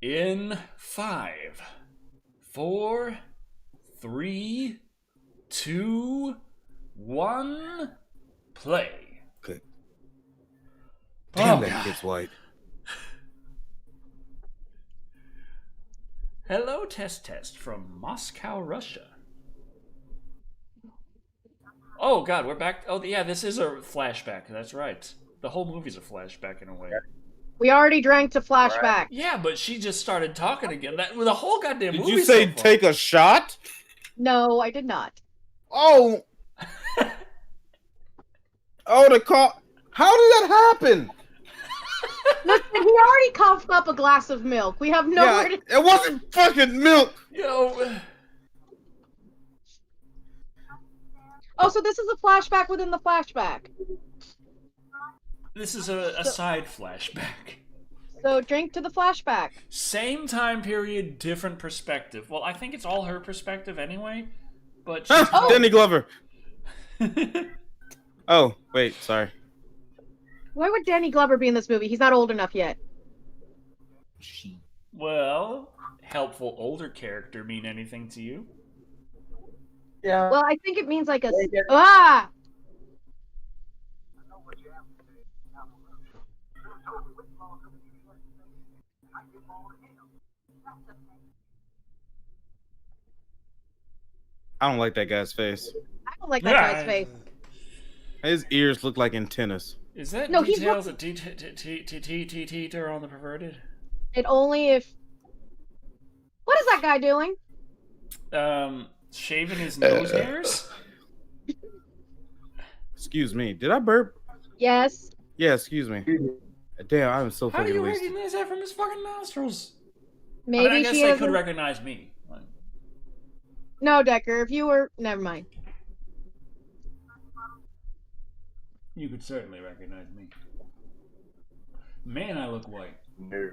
In 5, 4, 3, 2, 1, play. Okay. Oh, Damn, that God. kid's white. Hello, test from Moscow, Russia. Oh God, we're back. Oh yeah, this is a flashback. That's right. The whole movie's a flashback in a way. We already drank to flashback. Right. Yeah, but she just started talking again. The whole goddamn Did movie. you say so take a shot? No, I did not. Oh. Oh, the call. How did that happen? Listen, he already coughed up a glass of milk. We have nowhere to. It wasn't fucking milk. Yo. Oh, so this is a flashback within the flashback. This is a side flashback. So drink to the flashback. Same time period, different perspective. Well, I think it's all her perspective anyway. But Danny Glover. Oh, wait, sorry. Why would Danny Glover be in this movie? He's not old enough yet. Well, helpful older character mean anything to you? Yeah. Well, I think it means like a Yeah. ah. I don't like that guy's face. I don't like that guy's face. His ears look like antennas. Is that No, details that teeter on the perverted? It only if. What is that guy doing? Shaving his nose hairs? Excuse me. Did I burp? Yes. Yeah, excuse me. Damn, I'm so How do fucking you wasted. recognize that from his fucking nostrils? Maybe I guess she they has could a- recognize me. No, Decker. If you were, never mind. You could certainly recognize me. Man, I look white. No.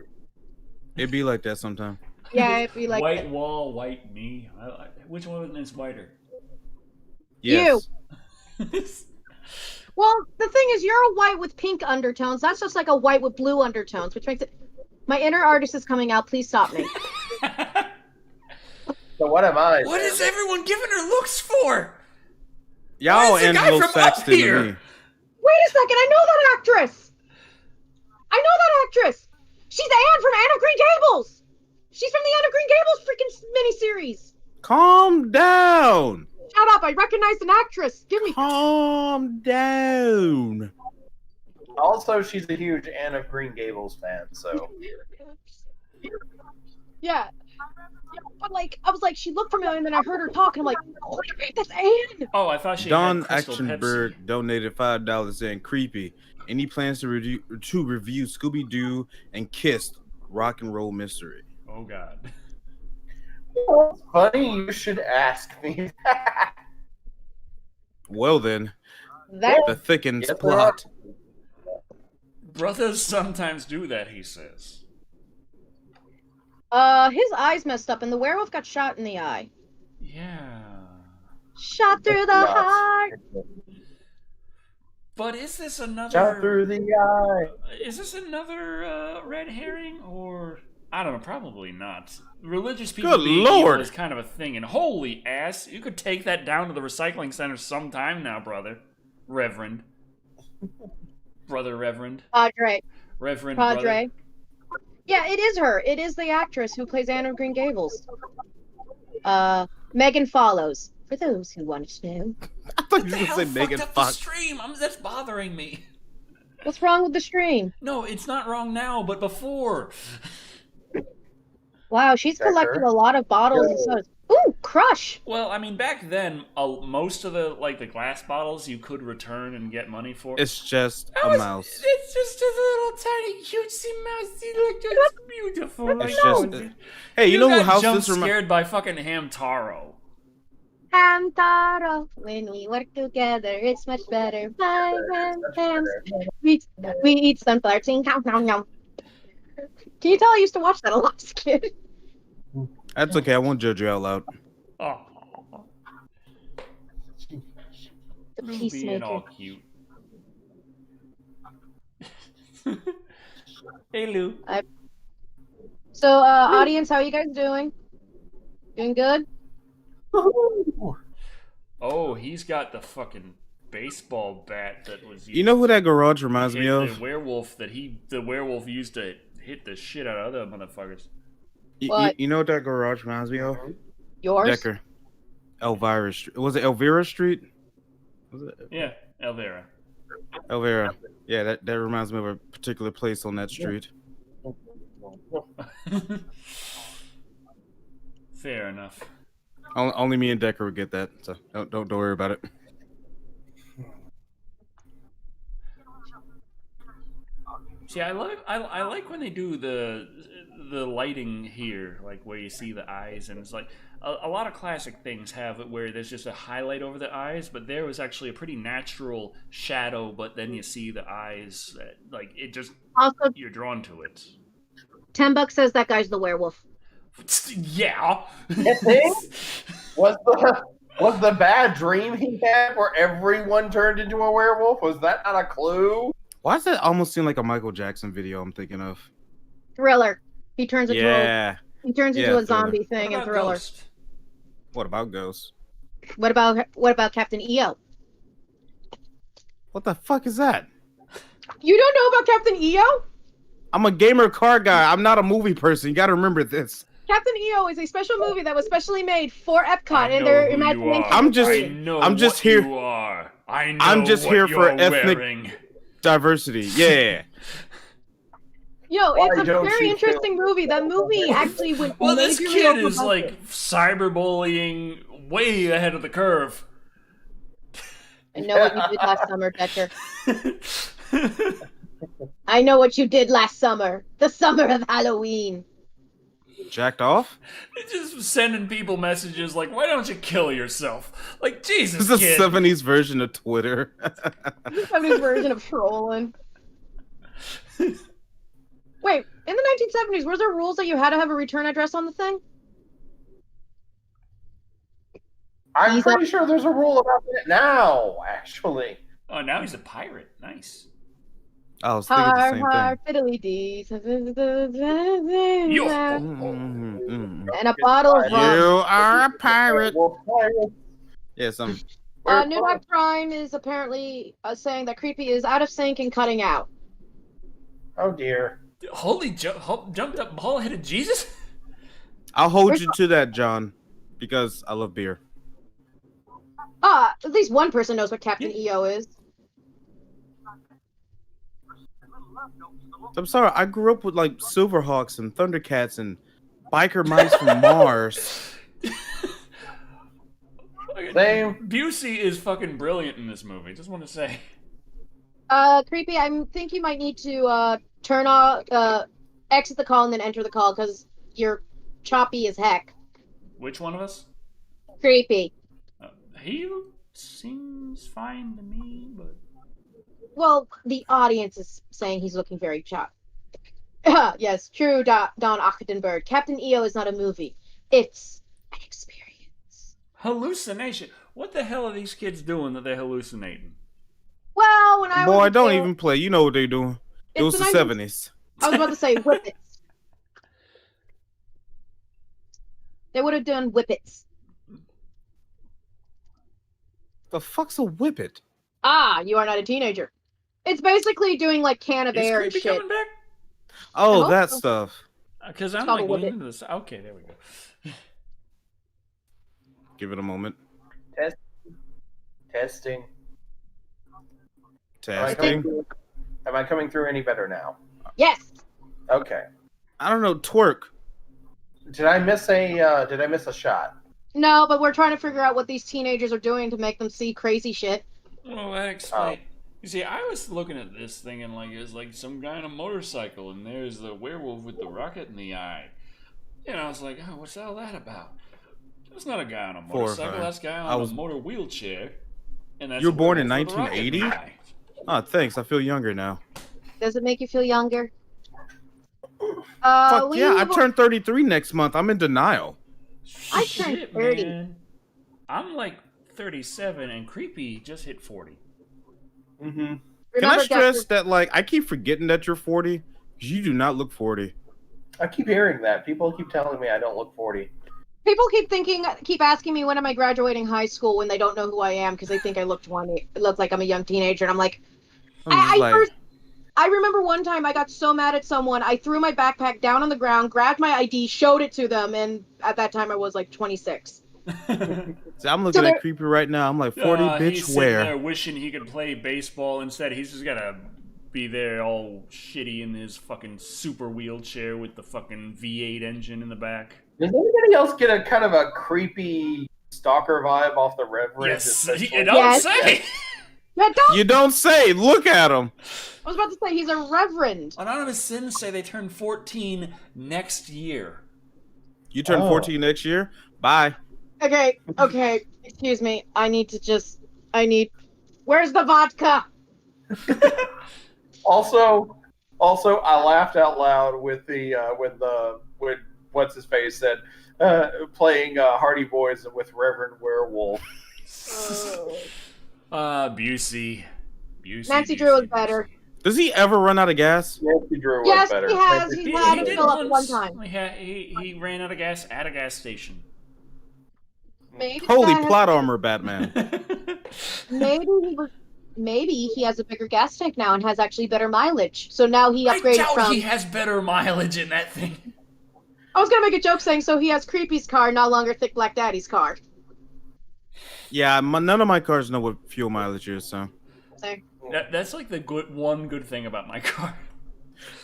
It be like that sometime. Yeah, it'd be like white wall, white me. Which one is whiter? Yes. Well, the thing is, you're a white with pink undertones. That's just like a white with blue undertones, which makes it. My inner artist is coming out. Please stop me. So what am I? What is everyone giving her looks for? Y'all Why is the guy Angelo from up Saxton to here? me. Wait a second. I know that actress. I know that actress. She's Anne from Anne of Green Gables. She's from the Anne of Green Gables freaking miniseries. Calm down. Shut up. I recognized an actress. Give me. Calm down. Also, she's a huge Anne of Green Gables fan, so. Yeah. But like, I was like, she looked familiar, and then I heard her talk, and I'm like, oh, that's Anne. Oh, I thought she Don had Crystal Actionberg Pepsi. donated $5 saying creepy. Any plans to review Scooby Doo and Kiss Rock and Roll Mystery? Oh God. Well, funny, you should ask me that. Well then, That the thickens Yes, plot. Brothers sometimes do that, he says. his eyes messed up, and the werewolf got shot in the eye. Yeah. Shot through the heart. But is this another? Shot through the eye. Is this another red herring, or I don't know? Probably not. Religious people Good being Lord. evil is kind of a thing, and holy ass, you could take that down to the recycling center sometime now, brother, Reverend, brother, Reverend, Padre. Reverend, Padre. brother. Yeah, it is her. It is the actress who plays Anne of Green Gables. Megan Follows. For those who want to know. I thought you What were the going to hell say fucked Megan up the Fox. stream? That's bothering me. What's wrong with the stream? No, it's not wrong now, but before. Wow, she's collected a lot of bottles and sodas. Ooh, Crush! Well, I mean, back then, most of the glass bottles you could return and get money for. It's just That a was- mouse. It's just a little tiny cutesy mousey. Look, it's beautiful. It's I know just- it. Hey, you know who got house jump this reminds? scared by fucking Hamtaro. Hamtaro, when we work together, it's much better. Hams. We eat sunflower. Sing, nom, nom, nom. Can you tell I used to watch that a lot as a kid? That's okay. I won't judge you out loud. Oh, The being Peacemaker. all cute. Hey, Lou. So, audience, how are you guys doing? Doing good? Oh, he's got the fucking baseball bat that was. You know who that garage reminds me the of? werewolf that the werewolf used to hit the shit out of other motherfuckers. What? You know what that garage reminds me of? Yours? Decker. Elvira Street. Was it Elvira Street? Was it? Yeah, Elvira. Elvira. Yeah, that reminds me of a particular place on that street. Fair enough. Only me and Decker would get that, so don't worry about it. See, I like when they do the lighting here, like where you see the eyes, and it's like a lot of classic things have it where there's just a highlight over the eyes, but there was actually a pretty natural shadow, but then you see the eyes, like it just Also, you're drawn to it. $10 says that guy's the werewolf. Yeah. Was the bad dream he had where everyone turned into a werewolf? Was that not a clue? Why does that almost seem like a Michael Jackson video I'm thinking of? Thriller. He turns into Yeah. a zombie thing in What about Thriller. Ghost? What about Ghost? What about Captain EO? What the fuck is that? You don't know about Captain EO? I'm a gamer car guy. I'm not a movie person. You got to remember this. Captain EO is a special movie that was specially made for Epcot I and know their who you imagination. are. I'm just what here. You are. I know I'm just what here for you're ethnic wearing. diversity. Yeah. Yo, Why it's a don't very you interesting movie. That movie actually went Well, this majorly kid over is budget. like cyberbullying way ahead of the curve. I know what you did last summer, Decker. I know what you did last summer. The summer of Halloween. Jacked off? Just sending people messages like, "Why don't you kill yourself?" Like, Jesus, This is kid. a 70s version of Twitter. Somebody's version of trolling. Wait, in the 1970s, was there rules that you had to have a return address on the thing? I'm pretty sure there's a rule about it now, actually. Oh, now he's a pirate. Nice. I was thinking the same Har, thing. fiddly dees. Yo. And a bottle of rum. You are a pirate. Well, pirate. Yeah, New Dog Prime is apparently saying that Creepy is out of sync and cutting out. Oh dear. Holy jumped up ball-headed Jesus. I'll hold you to that, John, because I love beer. At least one person knows what Captain EO is. I'm sorry, I grew up with like Silverhawks and Thundercats and biker mice from Mars. Same. Busey is fucking brilliant in this movie. Just want to say. Creepy, I think you might need to turn off, exit the call and then enter the call because you're choppy as heck. Which one of us? Creepy. He seems fine to me, but. Well, the audience is saying he's looking very choppy. Yes, true, Don Achtenberg. Captain EO is not a movie. It's an experience. Hallucination. What the hell are these kids doing that they're hallucinating? Well, when I was Boy, a don't kid, even play. You know what they're doing. It was the 70s. I was about to say whippets. They would have done whippets. The fuck's a whippet? Ah, you are not a teenager. It's basically doing like can of Is air and Creepy shit. coming back? Oh, hope that so. stuff. Because I'm called like a looking whippet. into this. Okay, there we go. Give it a moment. Testing. Testing. Am I coming through any better now? Yes. Okay. I don't know, twerk. Did I miss a shot? No, but we're trying to figure out what these teenagers are doing to make them see crazy shit. Well, that explains. You see, I was looking at this thinking like it's like some guy on a motorcycle, and there's the werewolf with the rocket in the eye. And I was like, oh, what's all that about? That's not a guy on a motorcycle. That's a guy on a motor wheelchair. And that's You were born in werewolf with a rocket in 1980? the eye. Oh, thanks. I feel younger now. Does it make you feel younger? Fuck yeah, I turn 33 next month. I'm in denial. I turned Shit, 30. man. I'm like 37, and Creepy just hit 40. Mm-hmm. Can I stress that, like, I keep forgetting that you're 40? Because you do not look 40. I keep hearing that. People keep telling me I don't look 40. People keep asking me when am I graduating high school when they don't know who I am because they think I look 20, look like I'm a young teenager, and I'm like, I remember one time I got so mad at someone, I threw my backpack down on the ground, grabbed my ID, showed it to them, and at that time I was like 26. See, I'm looking at Creepy right now. I'm like, 40, bitch, he's sitting where? there wishing he could play baseball instead. He's just gotta be there all shitty in his fucking super wheelchair with the fucking V8 engine in the back. Does anybody else get a kind of a creepy stalker vibe off the Reverend? Yes, you don't say. You don't say. Look at him. I was about to say he's a reverend. Anonymous Sins say they turn 14 next year. You turn 14 next year? Bye. Okay. Excuse me. Where's the vodka? Also, I laughed out loud with when what's his face said playing Hardy Boys with Reverend Werewolf. Busey. Nancy Drew is better. Does he ever run out of gas? Nancy Drew was Yes, better. he has. He's had to fill up one time. He ran out of gas at a gas station. Maybe Holy plot armor, Batman. Maybe he has a bigger gas tank now and has actually better mileage. So now he upgraded I doubt he has better mileage in that thing. I was gonna make a joke saying so he has Creepy's car, no longer Thick Black Daddy's car. Yeah, none of my cars know what fuel mileage is, so. That's like the one good thing about my car.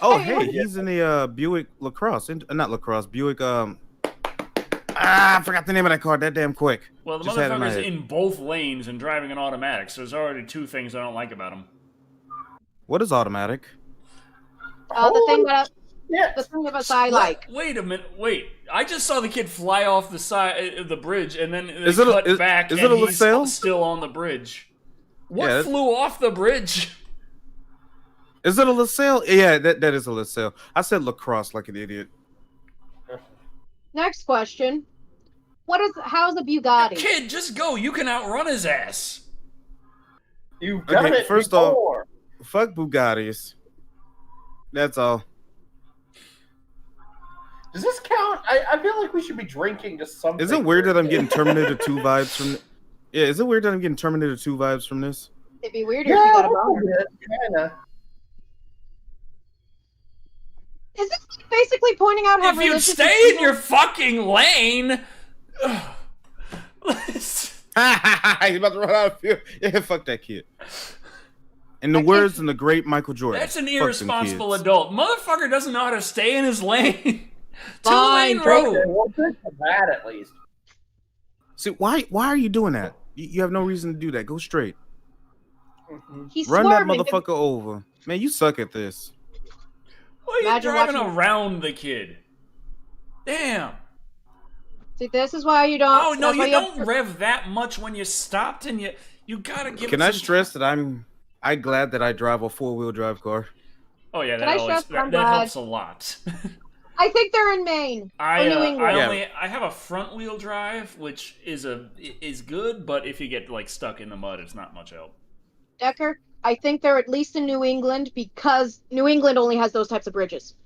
Oh, hey, he's in the Buick LaCrosse. Not LaCrosse, Buick, I forgot the name of that car that damn quick. Well, the motherfucker's in both lanes and driving an automatic, so there's already two things I don't like about him. What is automatic? The thing that I like. Wait a minute, I just saw the kid fly off the side of the bridge, and then they cut back, and he's still on the bridge. What flew off the bridge? Is it a LaSalle? Yeah, that is a LaSalle. I said LaCrosse like an idiot. Next question. How's a Bugatti? Kid, just go. You can outrun his ass. You've done it first before. off, fuck Bugattis. That's all. Does this count? I feel like we should be drinking just something. Is it weird that I'm getting Terminator 2 vibes from... Yeah, is it weird that I'm getting Terminator 2 vibes from this? It'd be weirder if you got a boner. Kinda. Is this basically pointing out how if you'd stay in your fucking lane? He's about to run out of fuel. Yeah, fuck that kid. In the words of the great Michael Jordan. That's an irresponsible adult. Motherfucker doesn't know how to stay in his lane. Two-lane road. Well, good for that, at least. See, why are you doing that? You have no reason to do that. Go straight. He's Run that swerving. motherfucker over. Man, you suck at this. Why are you driving around the kid? Damn. See, this is why you don't... Oh, no, you don't rev that much when you stopped, and you gotta give Can I stress that I'm glad that I drive a four-wheel drive car? Oh, yeah, that helps a lot. I think they're in Maine. I have a front wheel drive, which is good, but if you get like stuck in the mud, it's not much help. Decker, I think they're at least in New England because New England only has those types of bridges.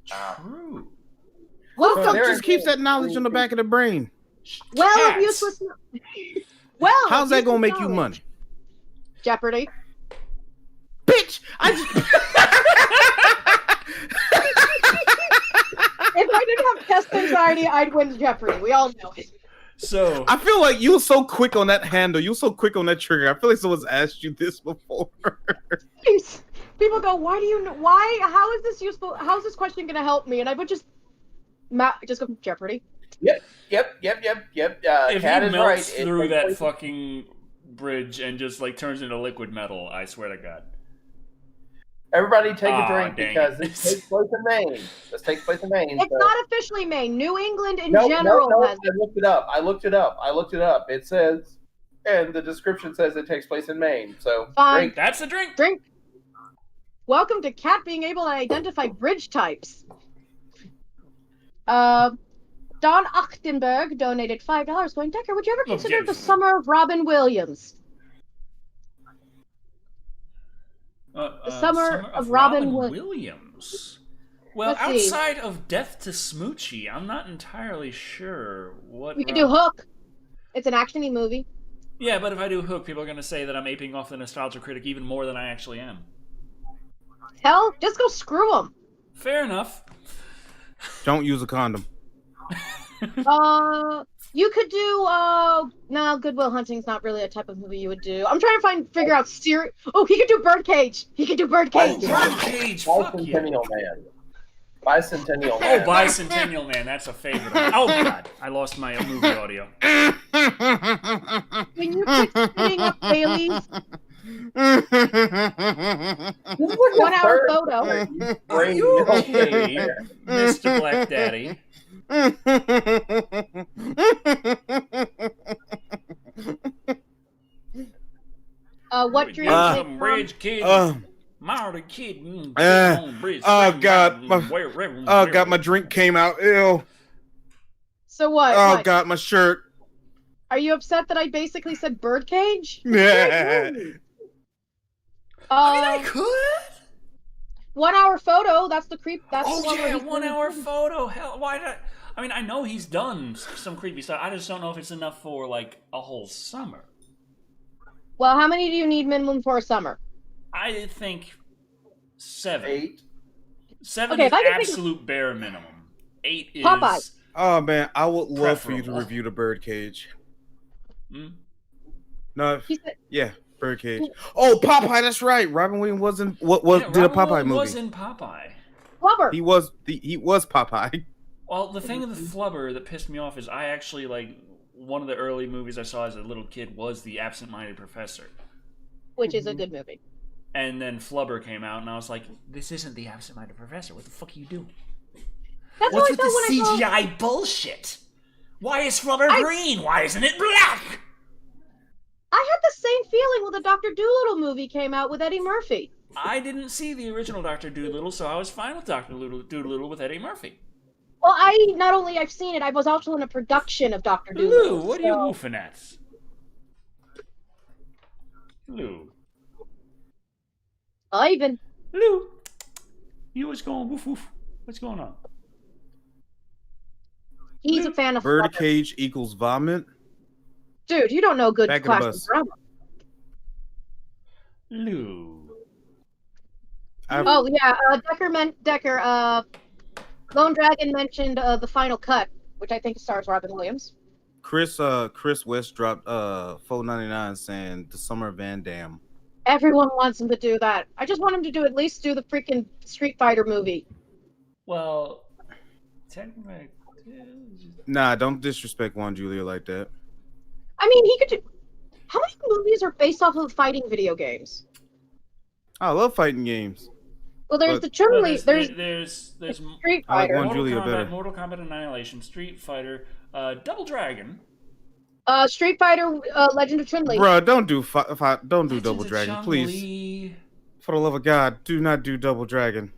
True. Who the fuck just keeps that knowledge in the back of the brain? Well, useless. Well, how's that gonna make you money? Jeopardy. Bitch! If I didn't have test anxiety, I'd win Jeopardy. We all know it. So I feel like you were so quick on that handle. You were so quick on that trigger. I feel like someone's asked you this before. People go, "Why do you know? Why? How is this useful? How is this question going to help me?" And I would just go Jeopardy. Yep. If Cat he is melts right. through that fucking bridge and just like turns into liquid metal, I swear to God. Everybody take a drink because it. this takes place in Maine. This takes place in Maine. It's not officially Maine. New England in general has it. I looked it up. It says, and the description says it takes place in Maine. So fine. drink. That's the drink. Drink. Welcome to Cat being able to identify bridge types. Don Achtenberg donated $5. Going, Decker, would you ever consider the Summer of Robin Williams? The Summer of Robin Williams. Well, outside of Death to Smoochie, I'm not entirely sure what. You can do Hook. It's an action-y movie. Yeah, but if I do Hook, people are going to say that I'm aping off the nostalgia critic even more than I actually am. hell? Just go screw them. Fair enough. Don't use a condom. You could do no, Goodwill Hunting's not really a type of movie you would do. I'm trying to figure out Oh, he could do Birdcage. He could do Birdcage. Birdcage. Fuck yeah. Bicentennial Man. Bicentennial Oh, Man. Bicentennial Man. That's a favorite. Oh god, I lost my movie audio. When you quit spitting up Bailey's 1 hour photo. Are you okay, Mr. Black Daddy? What dream? Some bridge kid. Marty kid. Oh god. My drink came out. Ew. So what? Oh what? god, my shirt. Are you upset that I basically said Birdcage? Yeah. I mean, I could. 1 hour photo. That's the creep. That's Oh the one yeah, where he's 1 hour photo. Hell, why did I mean, I know he's done some creepy stuff. I just don't know if it's enough for like a whole summer. Well, how many do you need minimum for a summer? I think 7. 8. 7 Okay, is if I can absolute bare minimum. 8 is Popeye. Oh man, I would love for you to Preferable. review the Birdcage. Hmm? No, He said, yeah, Birdcage. Oh, Popeye, that's right. Robin Williams wasn't did a Robin Popeye Williams movie. was in Popeye. Flubber. He was Popeye. Well, the thing with the flubber that pissed me off is I actually like one of the early movies I saw as a little kid was The Absent-Minded Professor. Which is a good movie. And then Flubber came out, and I was like, "This isn't The Absent-Minded Professor. What the fuck are you doing? That's What's what with I thought the when I saw. CGI bullshit? Why is Flubber green? Why isn't it black?" I had the same feeling when the Dr. Dolittle movie came out with Eddie Murphy. I didn't see the original Dr. Dolittle, so I was fine with Dr. Dolittle with Eddie Murphy. Well, I've seen it. I was also in a production of Dr. Lou, Dolittle. what are you woofing at? Lou. Ivan. Lou. You was going woof woof. What's going on? He's a fan of Flubber. Birdcage equals vomit. Dude, you don't know good Back of the classic bus. drama. Lou. Oh yeah, Lone Dragon mentioned the final cut, which I think stars Robin Williams. Chris West dropped $4.99 saying the Summer of Van Damme. Everyone wants him to do that. I just want him to at least do the freaking Street Fighter movie. Well, technically, Nah, don't disrespect Juan Julia like that. I mean, he could do. How many movies are based off of fighting video games? I love fighting games. Well, there's But- the Chun-Li. there's Street I like Fighter. Juan Julia better. Mortal Kombat Annihilation, Street Fighter, Double Dragon. Street Fighter, Legend of Chun-Li. Bruh, don't do don't do Legends Double of Dragon, please. Chun-Li. For the love of God, do not do Double Dragon.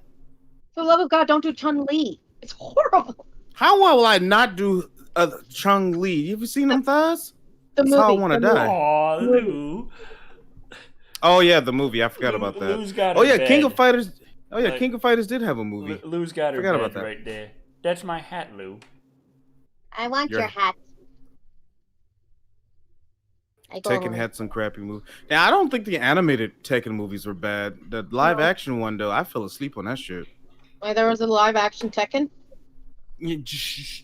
For the love of God, don't do Chun-Li. It's horrible. How will I not do Chung Li? You ever seen them thighs? The That's movie. how I want to die. Aw, Lou. Oh yeah, the movie. I forgot about that. Lou's got Oh her yeah, bed. King of Fighters. Oh yeah, Like- King of Fighters did have a movie. Lou's got her Forgot bed about that. right there. That's my hat, Lou. I want Your- your hat. Tekken had some crappy movies. Now I don't think the animated Tekken movies were bad. The live action one though, I fell asleep on that shit. Wait, there was a live action Tekken? Yeah, shh.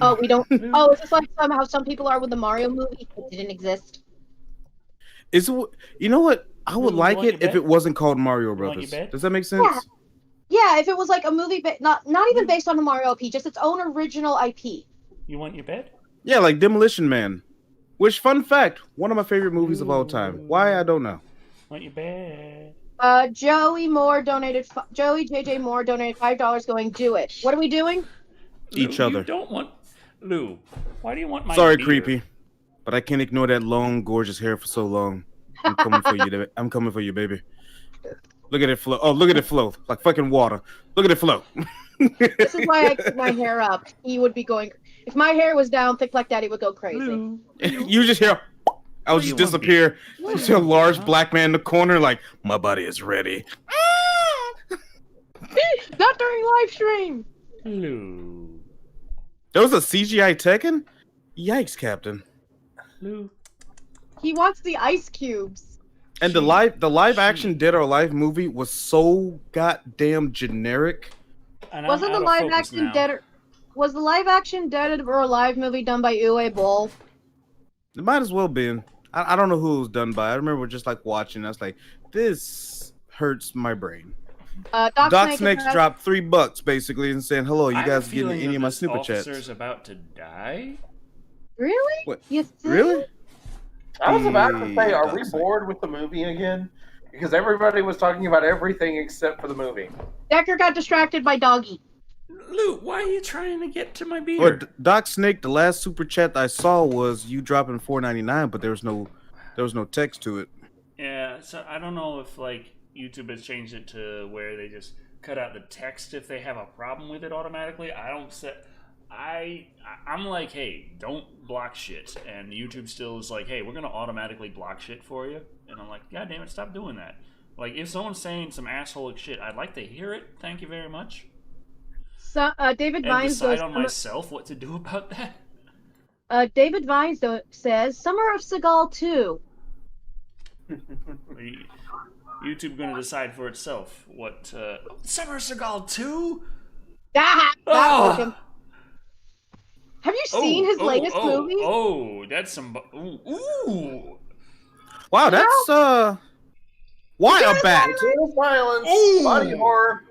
Oh, we don't. Oh, is this like somehow some people are with the Mario movie? It didn't exist. Is it? You know what? I would You like want it your if bed? it wasn't called Mario want your Brothers. bed? Does that make sense? Yeah. Yeah, if it was like a movie, not even based on the Mario IP, just its own original IP. You want your bed? Yeah, like Demolition Man. Which, fun fact, one of my favorite movies of all time. Why, I don't know. Want your bed? Joey JJ Moore donated $5 going, do it. What are we doing? Each Lou, other. You don't want Lou. Why do you want my Sorry, beer? creepy. But I can't ignore that long, gorgeous hair for so long. I'm coming for you. I'm coming for you, baby. Look at it flow. Oh, look at it flow. Like fucking water. Look at it flow. This is why I keep my hair up. He would be going. If my hair was down, Thick Black Daddy would go crazy. Lou. You just hear, I would do just you want, disappear. You see a large black man in the corner, like, my body is ready. Not during live stream. Lou. There was a CGI Tekken? Yikes, Captain. Lou. He wants the ice cubes. And the live action Dead or Alive movie was so goddamn generic. And Wasn't the live action Was the live action Dead or Alive movie done by Uwe Boll? It might as well been. I don't know who it was done by. I remember just like watching. I was like, this hurts my brain. Doc Snakes dropped $3 basically and saying, "Hello, you guys getting any of my super chats?" Officer's about to die. Really? What? You think? Really? I was about to say, are we bored with the movie again? Because everybody was talking about everything except for the movie. Decker got distracted by Doggy. Luke, why are you trying to get to my beer? Well, Doc Snake, the last super chat I saw was you dropping $4.99, but there was no text to it. Yeah, so I don't know if like YouTube has changed it to where they just cut out the text if they have a problem with it automatically. I'm like, hey, don't block shit, and YouTube still is like, hey, we're gonna automatically block shit for you, and I'm like, god damn it, stop doing that. Like, if someone's saying some asshole shit, I'd like to hear it. Thank you very much. So David And Vines decide on myself what to do about that. David Vines says Summer of Seagal 2. YouTube going to decide for itself what Summer of Seagal 2? That working. Have you seen his latest movie? Oh, that's some. Ooh. Wow, that's why a bat? Violence, Ooh. body horror.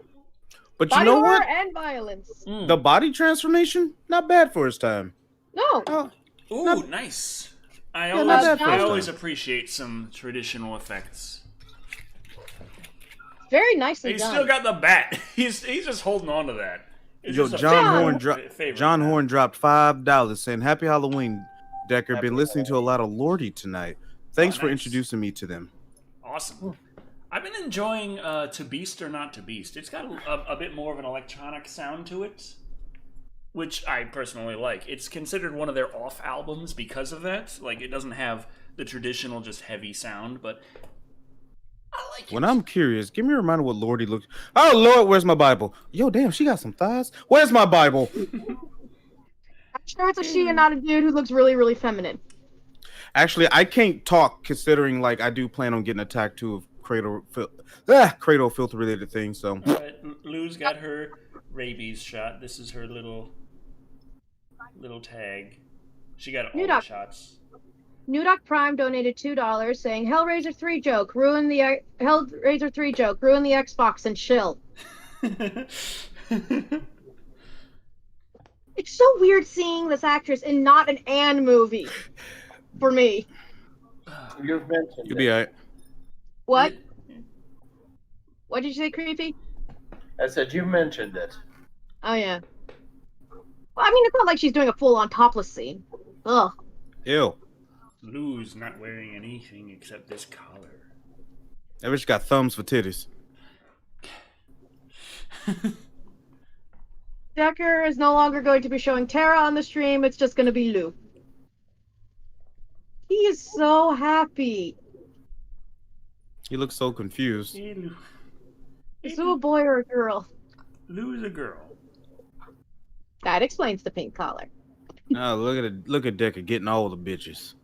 But body you know horror what? and violence. The body transformation, not bad for his time. No. Oh, Ooh, nice. I always appreciate some traditional effects. Very nicely He's done. still got the bat. He's just holding on to that. It's yo, just John Horn dropped $5 saying, "Happy Halloween, Decker. Been listening to a lot of Lordy tonight. Thanks for introducing me to them." Awesome. I've been enjoying To Beast or Not to Beast. It's got a bit more of an electronic sound to it, which I personally like. It's considered one of their off albums because of that. Like, it doesn't have the traditional just heavy sound, but I like it. When I'm curious, give me a reminder what Lordy looks. Oh Lord, where's my Bible? Yo, damn, she got some thighs. Where's my Bible? I'm sure it's a she and not a dude who looks really, really feminine. Actually, I can't talk considering like I do plan on getting a tattoo of cradle filter related things. So Lou's got her rabies shot. This is her little tag. She got all the shots. Nudoc Prime donated $2 saying Hellraiser 3 joke, ruin the Xbox and chill. It's so weird seeing this actress in not an Anne movie for me. You've mentioned you'll be alright. What? What did you say, Creepy? I said you mentioned it. Oh yeah. Well, I mean, it's not like she's doing a full-on topless scene. Ugh. Ew. Lou's not wearing anything except this collar. That bitch got thumbs for titties. Decker is no longer going to be showing Tara on the stream. It's just going to be Lou. He is so happy. He looks so confused. Hey, Lou. Is Lou a boy or a girl? Lou's a girl. That explains the pink collar. Oh, look at Decker getting all the bitches.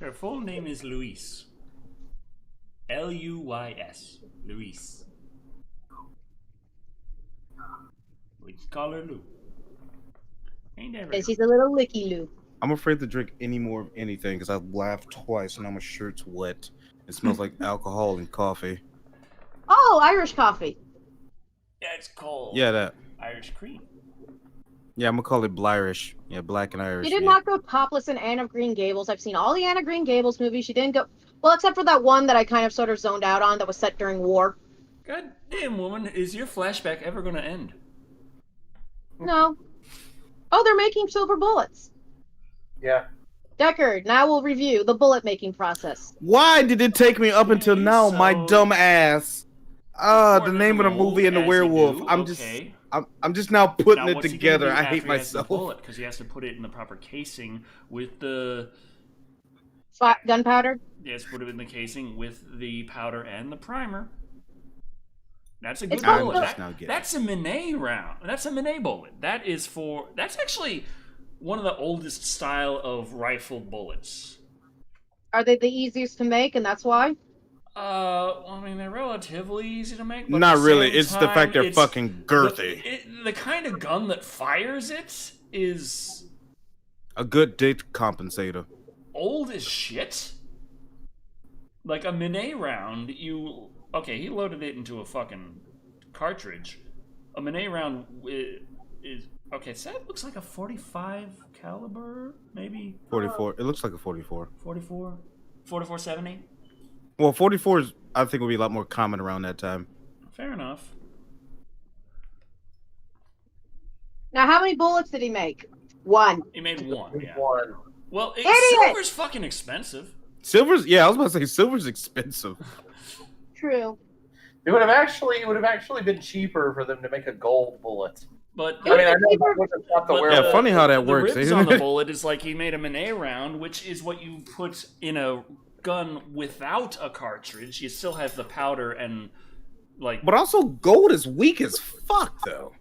Her full name is Luis. Luys. Luis. We just call her Lou. Ain't that right? And she's a little licky Lou. I'm afraid to drink any more of anything because I've laughed twice and now my shirt's wet. It smells like alcohol and coffee. Oh, Irish coffee. Yeah, it's called that. Irish cream. Yeah, I'm gonna call it Blyrish. Yeah, black and Irish. She did not go topless in Anne of Green Gables. I've seen all the Anne of Green Gables movies. She didn't go, well, except for that one that I kind of sort of zoned out on that was set during war. God damn, woman, is your flashback ever gonna end? No. Oh, they're making silver bullets. Yeah. Deckard, now we'll review the bullet making process. Why did it take me up until now, my dumb ass? The name of the movie and the werewolf. I'm just now putting it together. I hate myself. Because he has to put it in the proper casing with the gunpowder. Yes, put it in the casing with the powder and the primer. That's a good bullet. That's a Minet round. That's a Minet bullet. That's actually one of the oldest style of rifle bullets. Are they the easiest to make, and that's why? I mean, they're relatively easy to make, but Not at the really. same It's the fact time, they're fucking girthy. The kind of gun that fires it is A good dick compensator. old as shit. Like a Minet round, he loaded it into a fucking cartridge. A Minet round is okay. So that looks like a 45 caliber, maybe 44. It looks like a 44. 44, 4470. Well, 44s, I think, would be a lot more common around that time. Fair enough. Now, how many bullets did he make? One. He made one. Yeah. One. Well, Idiot! silver's fucking expensive. Silver's, yeah, I was about to say silver's expensive. True. It would have actually been cheaper for them to make a gold bullet. But I mean, I know that wasn't not the But werewolf. Yeah, funny how that the works, ribs isn't on the it? bullet is like he made a Minet round, which is what you put in a gun without a cartridge. You still have the powder and like. But also, gold is weak as fuck, though.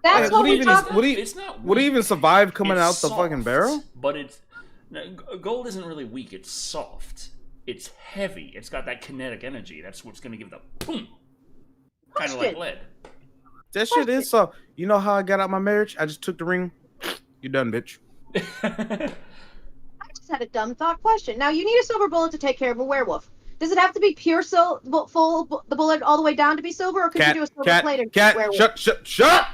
That's what we talked about. It's not. Would he even survive coming It's out the soft, fucking barrel? But gold isn't really weak. It's soft. It's heavy. It's got that kinetic energy. That's what's going to give the boom. Kind of like lead. That shit is so. You know how I got out my marriage? I just took the ring. You done, bitch. I just had a dumb thought question. Now, you need a silver bullet to take care of a werewolf. Does it have to be pure full the bullet all the way down to be silver, or could you do a silver plated werewolf? Shut!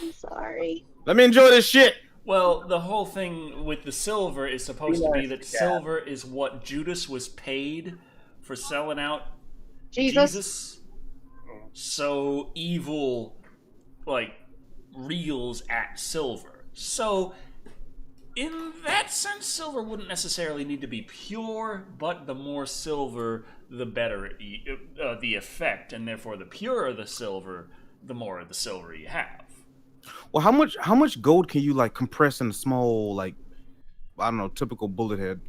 I'm sorry. Let me enjoy this shit. Well, the whole thing with the silver is supposed to be that silver is what Judas was paid for selling out Jesus. So evil, like, reels at silver. So, in that sense, silver wouldn't necessarily need to be pure, but the more silver, the better the effect, and therefore the purer the silver, the more of the silver you have. Well, how much gold can you like compress in a small, like, I don't know, typical bullet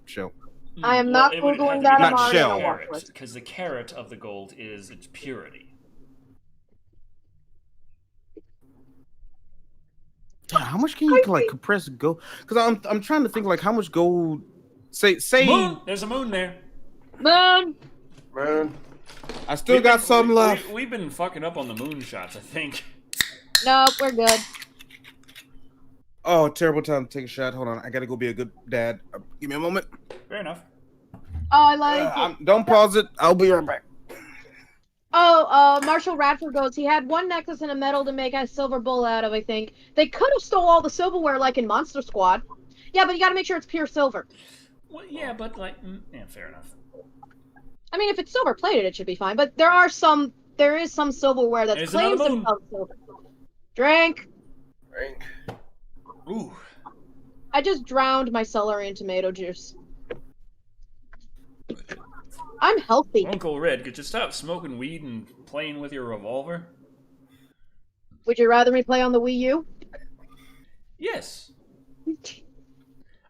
shell? I am not Googling that. I'm already on a watch list. Because the carat of the gold is its purity. Damn, how much can you like compress gold? Because I'm trying to think like how much gold. Say moon. There's a moon there. Moon. I still got some left. We've been fucking up on the moon shots, I think. No, we're good. Oh, terrible time to take a shot. Hold on, I gotta go be a good dad. Give me a moment. Fair enough. Oh, I like it. Don't pause it. I'll be right back. Oh, Marshall Radford goes, he had one necklace and a medal to make a silver bull out of, I think. They could have stole all the silverware like in Monster Squad. Yeah, but you gotta make sure it's pure silver. Well, yeah, but like, yeah, fair enough. I mean, if it's silver plated, it should be fine. But there is some silverware that claims themselves silver. Drink. Ooh. I just drowned my celery in tomato juice. I'm healthy. Uncle Red, could you stop smoking weed and playing with your revolver? Would you rather me play on the Wii U? Yes.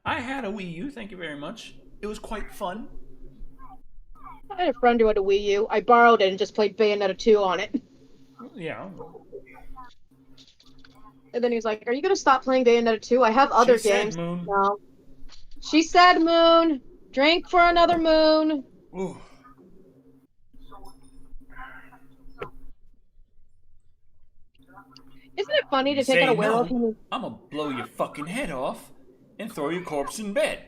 I had a Wii U, thank you very much. It was quite fun. I had a friend who had a Wii U. I borrowed it and just played Bayonetta 2 on it. Yeah. And then he was like, "Are you going to stop playing Bayonetta 2? I have other games." Said moon. No. She said moon. Drink for another moon. Ooh. Isn't it funny to take out a werewolf? No, I'm gonna blow your fucking head off and throw your corpse in bed.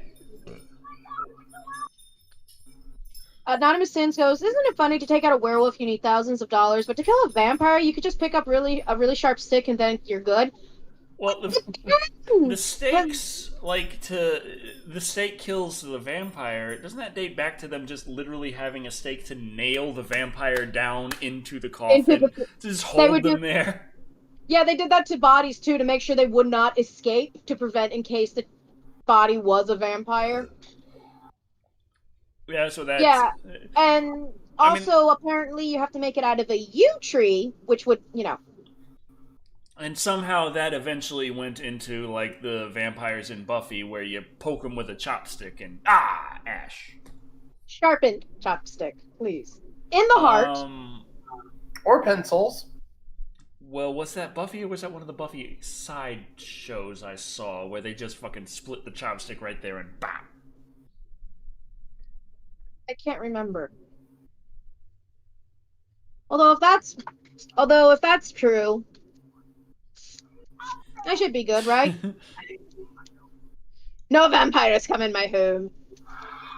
Anonymous Sins goes, isn't it funny to take out a werewolf you need thousands of dollars, but to kill a vampire you could just pick up a really sharp stick and then you're good? Well, the stakes, the stake kills the vampire, doesn't that date back to them just literally having a stake to nail the vampire down into the coffin? Just hold them there? Yeah, they did that to bodies too, to make sure they would not escape, to prevent in case the body was a vampire. Yeah, so that's... Yeah, and also apparently you have to make it out of a yew tree, which would, And somehow that eventually went into, like, the vampires in Buffy, where you poke them with a chopstick and, ash. Sharpened chopstick, please. In the heart. Or pencils. Well, was that Buffy, or was that one of the Buffy side shows I saw, where they just fucking split the chopstick right there and bam? I can't remember. Although if that's true, I should be good, right? No vampires come in my home.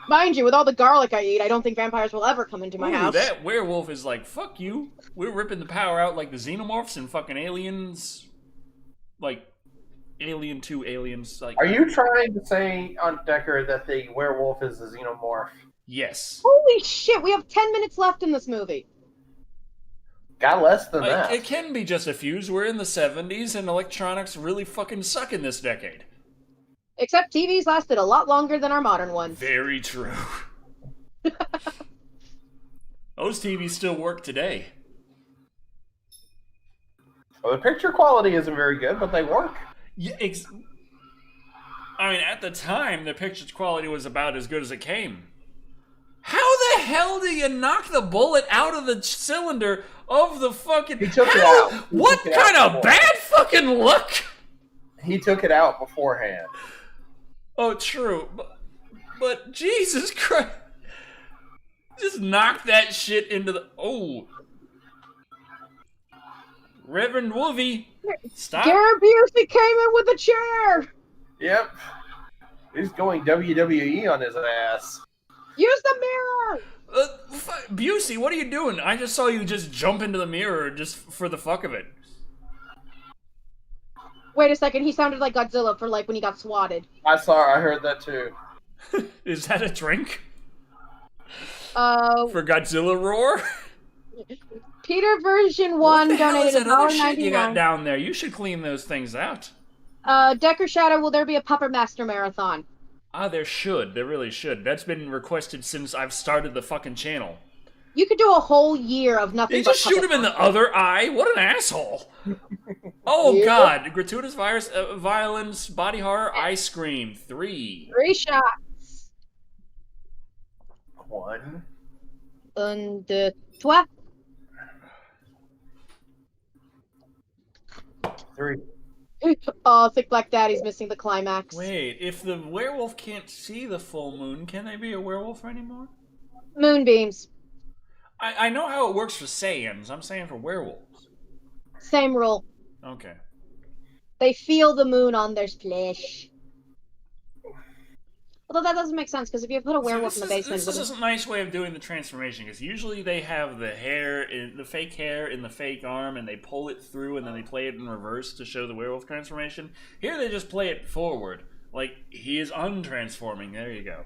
Mind you, with all the garlic I eat, I don't think vampires will ever come into my house. That werewolf is like, fuck you. We're ripping the power out like the xenomorphs and fucking aliens. Like, Alien 2 aliens. Like, are you trying to say, on Decker, that the werewolf is a xenomorph? Yes. Holy shit, we have 10 minutes left in this movie. Got less than that. It can be just a fuse. We're in the 70s and electronics really fucking suck in this decade. Except TVs lasted a lot longer than our modern ones. Very true. Those TVs still work today. Well, the picture quality isn't very good, but they work. Yeah, I mean, at the time, the picture quality was about as good as it came. How the hell do you knock the bullet out of the cylinder of the fucking... He took it out. What kind of bad fucking luck? He took it out beforehand. Oh, true. But Jesus Christ. Just knock that shit into the... Oh. Reverend Wolvie, stop. Garrett Busey came in with a chair. Yep. He's going WWE on his ass. Use the mirror. Busey, what are you doing? I just saw you just jump into the mirror just for the fuck of it. Wait a second, he sounded like Godzilla for like when he got swatted. I heard that too. Is that a drink? For Godzilla roar? Peter version 1 donated $1.99. You got down there. You should clean those things out. Decker Shadow, will there be a Puppet Master marathon? There should. There really should. That's been requested since I've started the fucking channel. You could do a whole year of nothing but just shoot him in the other eye? What an asshole. Oh, yeah. God. Gratuitous violence, body horror, ice scream. 3. 3 shots. 1. 1, 2, 3. 3. Oh, Thick Black Daddy's missing the climax. Wait, if the werewolf can't see the full moon, can they be a werewolf anymore? Moonbeams. I know how it works for Saiyans. I'm saying for werewolves. Same rule. Okay. They feel the moon on their flesh. Although that doesn't make sense, because if you put a werewolf in the basement... This is a nice way of doing the transformation, because usually they have the fake hair in the fake arm, and they pull it through, and then they play it in reverse to show the werewolf transformation. Here they just play it forward. Like, he is untransforming. There you go.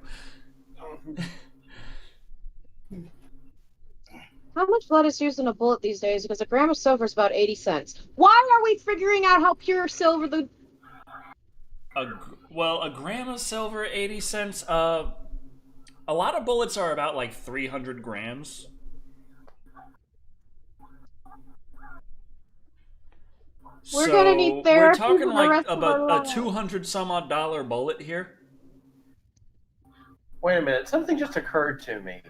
How much blood is used in a bullet these days? Because a gram of silver is about 80 cents. Why are we figuring out how pure silver the... Well, a gram of silver, 80 cents. A lot of bullets are about like 300 grams. We're gonna need therapy. We're talking like about a $200 some odd bullet here. Wait a minute, something just occurred to me.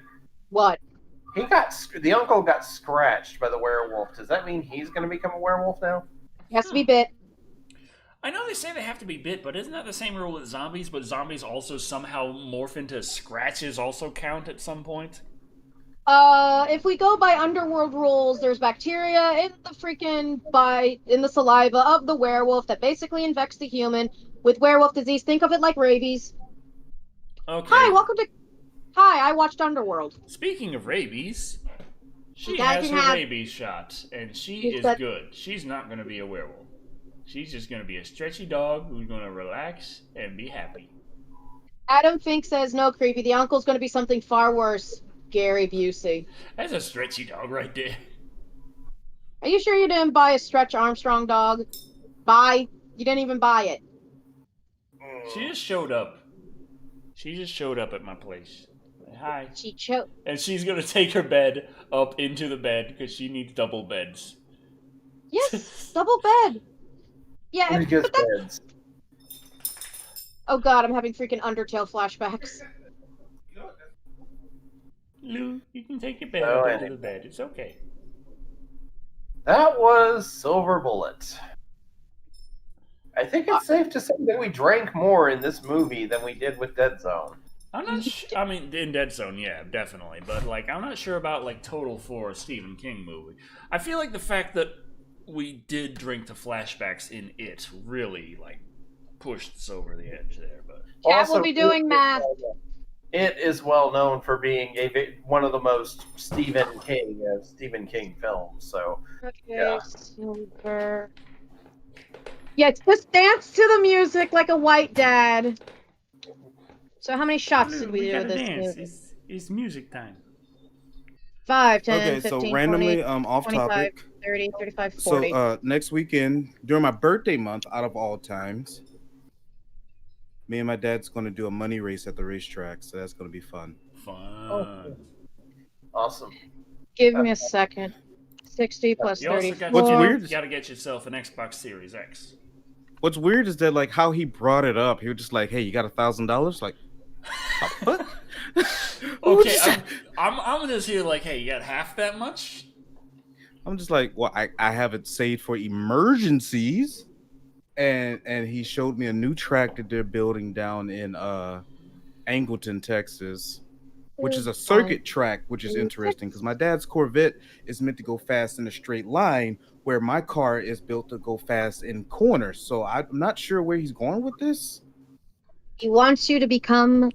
What? The uncle got scratched by the werewolf. Does that mean he's gonna become a werewolf now? He has to be bit. I know they say they have to be bit, but isn't that the same rule with zombies? But zombies also somehow morph into scratches also count at some point? If we go by underworld rules, there's bacteria in the freaking bite, in the saliva of the werewolf that basically infects the human with werewolf disease. Think of it like rabies. Okay. Hi, I watched Underworld. Speaking of rabies, she has her rabies shot, and she is good. She's not going to be a werewolf. She's just going to be a stretchy dog who's going to relax and be happy. Adam Fink says, no, creepy. The uncle's going to be something far worse. Gary Busey. That's a stretchy dog right there. Are you sure you didn't buy a Stretch Armstrong dog? You didn't even buy it. She just showed up. She just showed up at my place. Hi. And she's going to take her bed up into the bed because she needs double beds. Yes, double bed. Yeah, but beds. Oh god, I'm having freaking Undertale flashbacks. Lou, you can take your bed up into the bed. It's okay. That was Silver Bullet. I think it's safe to say that we drank more in this movie than we did with Dead Zone. I'm not sure. I mean, in Dead Zone, yeah, definitely. But, like, I'm not sure about, like, total for a Stephen King movie. I feel like the fact that we did drink the flashbacks in it really, like, pushed us over the edge there. But Cat will be doing math. It is well known for being one of the most Stephen King films. So, Okay, yeah. silver. Yeah, just dance to the music like a white dad. So how many shots did we do gotta with this dance. movie? It's music time. 5, 10, Okay, 15, so randomly, 20, off 25, topic. 30, 35, 40. So next weekend, during my birthday month, out of all times, me and my dad's going to do a money race at the racetrack. So that's going to be fun. Fun. Awesome. Give me a second. 60 plus You also 34. What's weird? You got to get yourself an Xbox Series X. What's weird is that like how he brought it up. He was just like, "Hey, you got $1,000?" Like, what? Okay, I'm just here like, hey, you got half that much? I'm just like, well, I have it saved for emergencies, and he showed me a new track that they're building down in Angleton, Texas, which is a circuit track, which is interesting because my dad's Corvette is meant to go fast in a straight line, where my car is built to go fast in corners. So I'm not sure where he's going with this. He wants you to become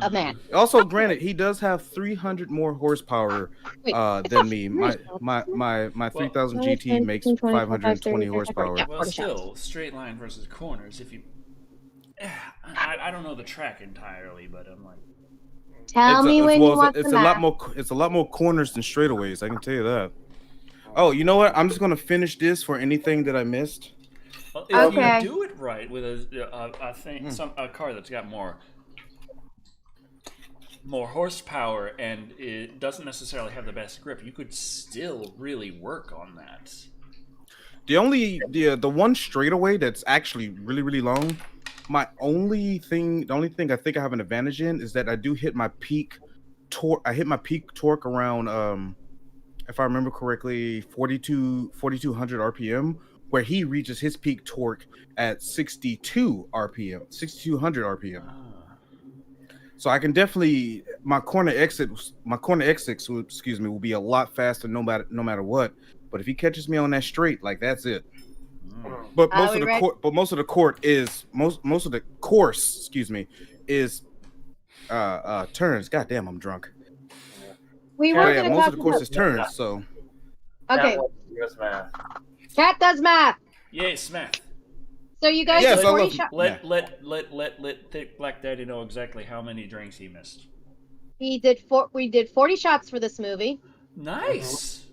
a man. Also, granted, he does have 300 more horsepower than me. My 3000 GT makes 520 horsepower. Well, still, straight line versus corners. If you, I don't know the track entirely, but I'm like, Tell me when you want it's the a lot math. more. It's a lot more corners than straightaways. I can tell you that. Oh, you know what? I'm just gonna finish this for anything that I missed. well, if you do it right with a car that's got more horsepower and it doesn't necessarily have the best grip, you could still really work on that. The one straightaway that's actually really long. The only thing I think I have an advantage in is that I do hit my peak torque. I hit my peak torque around if I remember correctly, 4200 RPM, where he reaches his peak torque at 6200 RPM. So I can definitely my corner exits will be a lot faster no matter what. But if he catches me on that straight, like that's it. But most of the course is turns. Goddamn, I'm drunk. We were gonna most talk of the course about is turns. So okay. Math. Cat does math. Yes, math. So you guys Yes, did I 40 love- shots. Let Thick Black Daddy know exactly how many drinks he missed. We did 40 shots for this movie. Nice.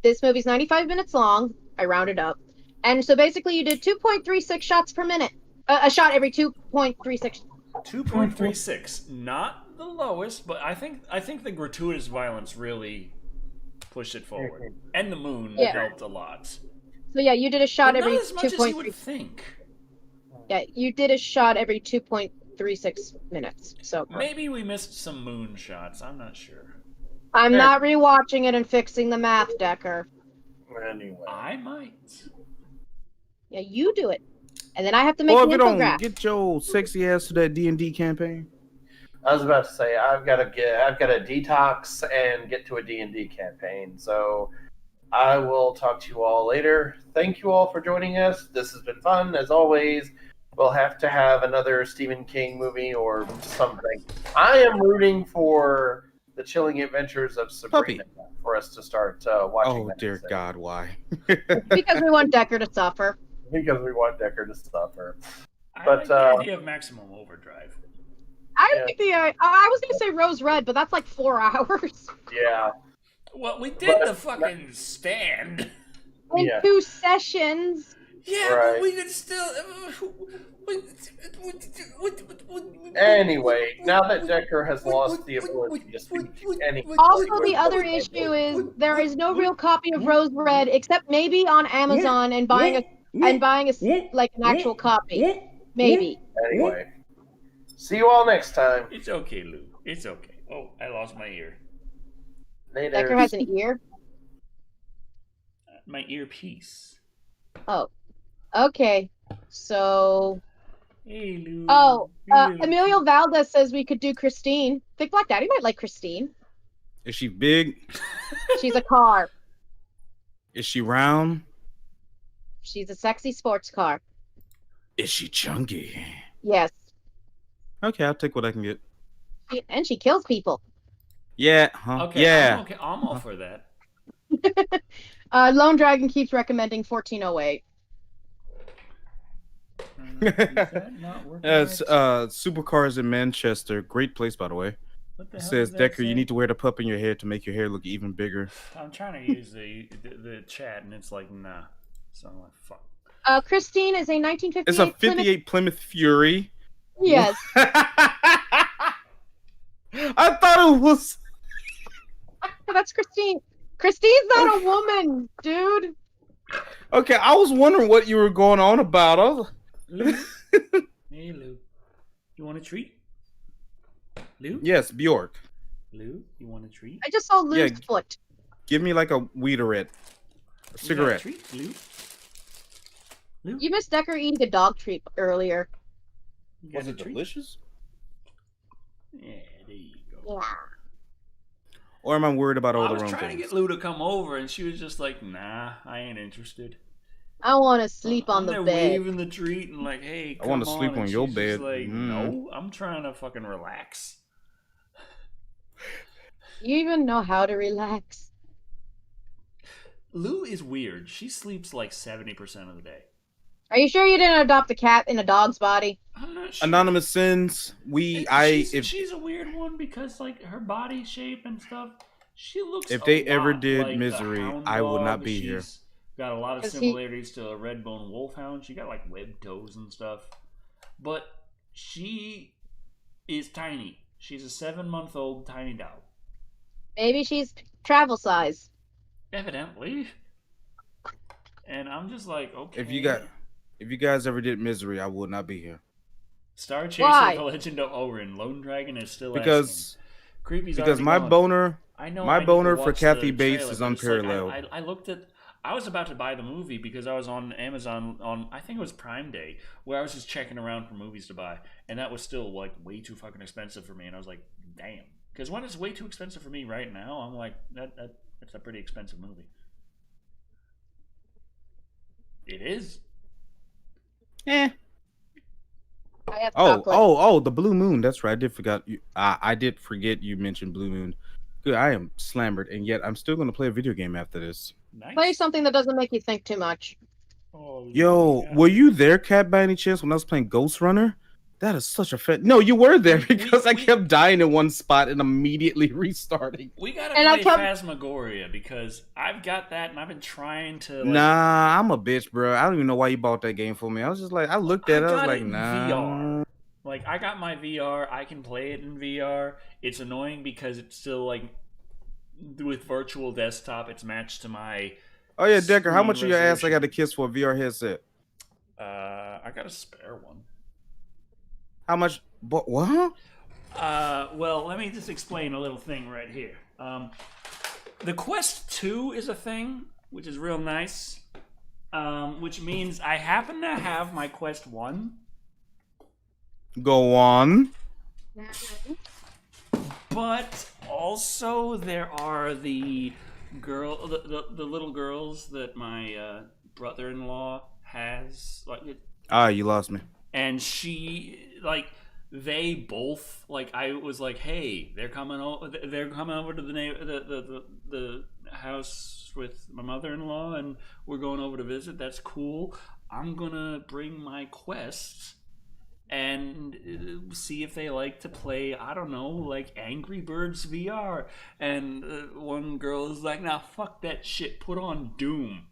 This movie's 95 minutes long. I rounded up. And so basically you did 2.36 shots per minute. A shot every 2.36. 2.36. Not the lowest, but I think the gratuitous violence really pushed it forward. And the moon helped a lot. So yeah, you did a shot But every not as much as you would 2.3. think. Yeah, you did a shot every 2.36 minutes. So Maybe we missed some moon shots. I'm not sure. I'm not rewatching it and fixing the math, Decker. Anyway. I might. Yeah, you do it. And then I have to make well, an if you don't infographic. get your sexy ass to that D&D campaign. I was about to say I've got to detox and get to a D&D campaign. So I will talk to you all later. Thank you all for joining us. This has been fun as always. We'll have to have another Stephen King movie or something. I am rooting for The Chilling Adventures of Sabrina for us to start watching. Oh dear God, why? Because we want Decker to suffer. Because we want Decker to suffer. I But like the idea of Maximum Overdrive. I like the. I was gonna say Rose Red, but that's like 4 hours. Yeah. Well, we did the fucking stand. In 2 sessions. Yeah, Right. but we could still. Anyway, now that Decker has lost the ability to speak any. Also, the other issue is there is no real copy of Rose Red except maybe on Amazon and buying like an actual copy. Maybe. Anyway, see you all next time. It's okay, Lou. It's okay. Oh, I lost my ear. Later. Decker has an ear. My earpiece. Oh. Okay. So Hey, Lou. Oh, You Emilio Valdez says we could do Christine. Think Black Daddy might like Christine. Is she big? She's a car. Is she round? She's a sexy sports car. Is she chunky? Yes. Okay, I'll take what I can get. And she kills people. Yeah, huh? Okay, Yeah. I'm all for that. Lone Dragon keeps recommending 1408. Is that not working It's right? Supercars in Manchester. Great place, by the way. What the It hell says, does that Decker, say? you need to wear the pup in your hair to make your hair look even bigger. I'm trying to use the chat, and it's like, nah. So I'm like, fuck. Christine is a 1958 It's a 58 Plymouth Fury. Yes. I thought it was... That's Christine. Christine's not a woman, dude. Okay, I was wondering what you were going on about. Lou? Hey, Lou. You want a treat? Lou? Yes, Bjork. Lou, you want a treat? I just saw Lou's Yeah. foot. Give me like a weederette. A cigarette. You got a treat, Lou? Lou? You missed Decker eating a dog treat earlier. You got Was a it treat? delicious? Yeah, there you go. Yeah. Or am I worried about all I the was wrong trying to things? get Lou to come over, and she was just like, nah, I ain't interested. I want to sleep on I'm the there bed. waving the treat and like, hey, come I want to sleep and on your she's bed. just like, Mm. no, I'm trying to fucking relax. You even know how to relax. Lou is weird. She sleeps like 70% of the day. Are you sure you didn't adopt a cat in a dog's body? I'm not sure. Anonymous sins. She's a weird one because like her body shape and stuff. She looks. If they a ever lot did like the Misery, hound I would not dog. be here. She's got a lot of Is he- similarities to a red bone wolfhound. She got like webbed toes and stuff, but she is tiny. She's a 7-month-old tiny dog. Maybe she's travel size. Evidently. And I'm just like, okay. If you guys ever did Misery, I would not be here. Star Chaser: Why? The Legend of Orin, Lone Dragon is still Because asking. Creepy's because already my gone. boner I know. my I need boner to for watch Kathy the Bates trailer, is but it's like, unparalleled. I looked at. I was about to buy the movie because I was on Amazon on I think it was Prime Day where I was just checking around for movies to buy, and that was still like way too fucking expensive for me. And I was like, damn, because when it's way too expensive for me right now, I'm like that's a pretty expensive movie. It is. Eh. I have Oh, chocolate. the Blue Moon. That's right. I did forget you mentioned Blue Moon. Good. I am slammered, and yet I'm still going to play a video game after this. Nice. Play something that doesn't make you think too much. Oh, Yo, yeah. were you there, Cat, by any chance, when I was playing Ghost Runner? That is such a No, you were there because I kept dying in one spot and immediately restarting. We gotta And I play kept- Phasmagoria because I've got that and I've been trying to. Like, Nah, I'm a bitch, bro. I don't even know why you bought that game for me. I was just like, I looked at it, I was got like, in nah. VR. Like I got my VR, I can play it in VR. It's annoying because it's still like with virtual desktop. It's matched to my. Oh yeah, Decker, how screen much of your ass I resolution. got to kiss for a VR headset? I got a spare one. How much? What? Well, let me just explain a little thing right here. The Quest 2 is a thing, which is real nice. Which means I happen to have my Quest 1. Go on. But also there are the little girls that my brother-in-law has, like, Ah, you lost me. and she like they both like I was like, hey, they're coming over to the house with my mother-in-law, and we're going over to visit. That's cool. I'm gonna bring my Quest and see if they like to play, I don't know, like Angry Birds VR. And one girl is like, nah, fuck that shit, put on Doom.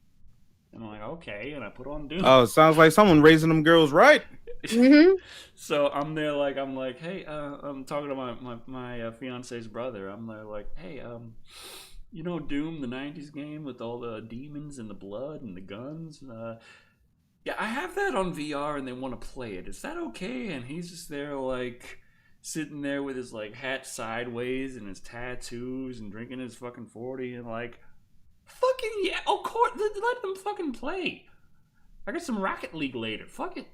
And I'm like, okay, and I put on Doom. Oh, sounds like someone raising them girls right. Mm-hmm. So I'm there like, I'm like, hey, I'm talking to my fiance's brother. I'm there like, hey, you know Doom, the 90s game with all the demons and the blood and the guns? Yeah, I have that on VR and they want to play it. Is that okay? And he's just there like sitting there with his like hat sideways and his tattoos and drinking his fucking 40 and like, fucking yeah, of course, let them fucking play. I got some Rocket League later. Fuck it.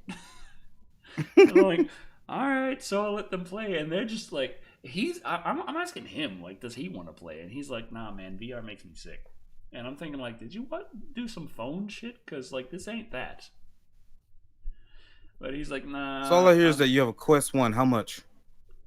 And I'm like, all right, so I'll let them play, and they're just like, I'm asking him, like, does he want to play? And he's like, nah, man, VR makes me sick. And I'm thinking, like, did you do some phone shit? Because, like, this ain't that. But he's like, nah. So all I hear is that you have a Quest 1. How much?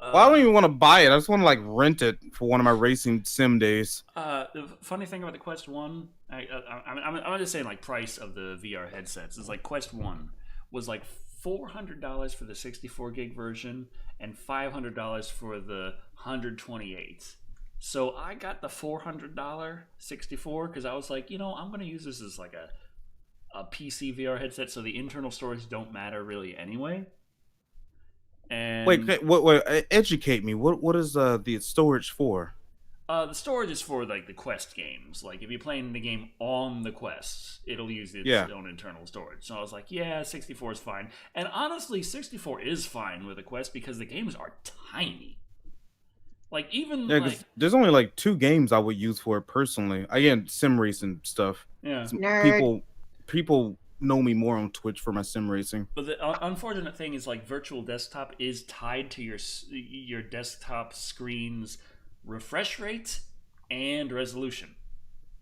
Well, I don't even want to buy it. I just want to, like, rent it for one of my racing sim days. The funny thing about the Quest 1, I'm just saying, like, price of the VR headsets is, like, Quest 1 was, like, $400 for the 64 gig version and $500 for the 128. So I got the $400 64 because I was like, I'm going to use this as like a PC VR headset, so the internal storage don't matter really anyway. And wait, educate me. What is the storage for? The storage is for like the Quest games. Like if you're playing the game on the Quest, it'll use its own internal storage. So I was like, yeah, 64 is fine. And honestly, 64 is fine with the Quest because the games are tiny. Like even there's only like 2 games I would use for it personally. Again, sim racing stuff. Yeah, people know me more on Twitch for my sim racing. But the unfortunate thing is like virtual desktop is tied to your desktop screen's refresh rate and resolution.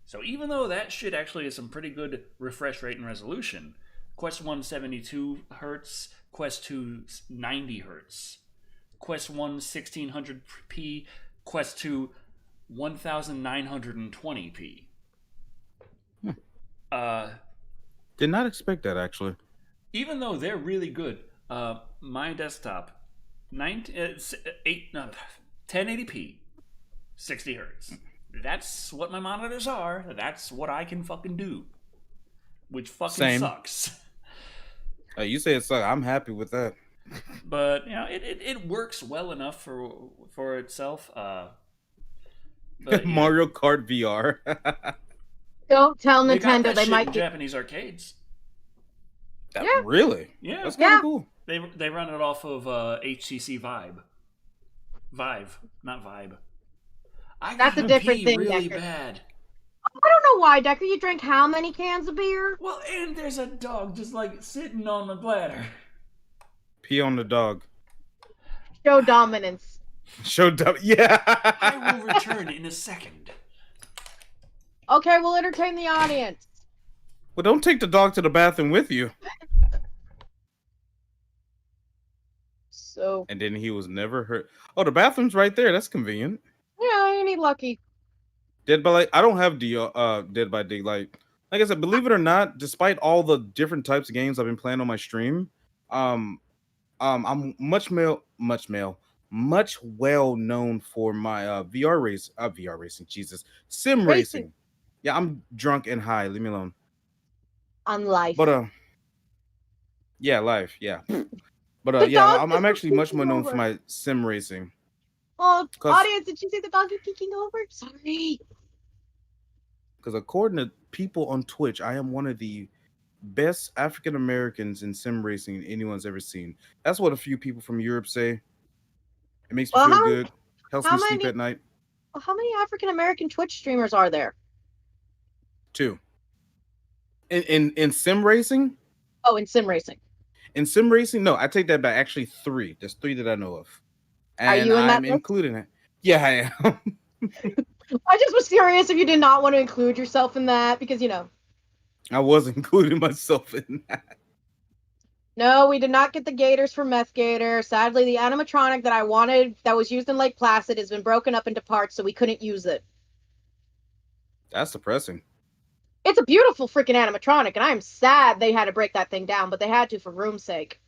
So even though that shit actually is some pretty good refresh rate and resolution, Quest 1 72 hertz, Quest 2 90 hertz, Quest 1 1600p, Quest 2 1920p. Did not expect that actually. Even though they're really good, my desktop 1080p, 60 hertz. That's what my monitors are. That's what I can fucking do. Which fucking sucks. You say it sucks. I'm happy with that. But it works well enough for itself. But, Mario Kart VR. Don't tell Nintendo they might in Japanese arcades. Really? Yeah, that's kind of cool. They run it off of HTC Vive, not Vibe. That's a different thing. Really Decker. Bad. I don't know why, Decker. You drank how many cans of beer? Well, and there's a dog just like sitting on the bladder. Pee on the dog. Show dominance. Yeah. I will return in a second. Okay, we'll entertain the audience. Well, don't take the dog to the bathroom with you. So. And then he was never hurt. Oh, the bathroom's right there. That's convenient. Yeah, ain't he lucky? Dead by Light. I don't have Dead by Daylight. Like I said, believe it or not, despite all the different types of games I've been playing on my stream, I'm much well known for my VR racing. Jesus, sim racing. Yeah, I'm drunk and high. Leave me alone. On life. But yeah, life. Yeah. But yeah, I'm actually much more known for my sim racing. Oh, audience, did you see the dog kicking over? Sorry. Because according to people on Twitch, I am one of the best African Americans in sim racing anyone's ever seen. That's what a few people from Europe say. It makes me feel good. Helps me sleep at night. How many African American Twitch streamers are there? 2. In sim racing? Oh, in sim racing. In sim racing? No, I take that back. Actually, 3. There's 3 that I know of. And are you in that I'm including it. Yeah, I am. I just was curious if you did not want to include yourself in that because, I was including myself in that. No, we did not get the gators from Meth Gator. Sadly, the animatronic that I wanted that was used in Lake Placid has been broken up into parts, so we couldn't use it. That's depressing. It's a beautiful freaking animatronic, and I'm sad they had to break that thing down, but they had to for room's sake.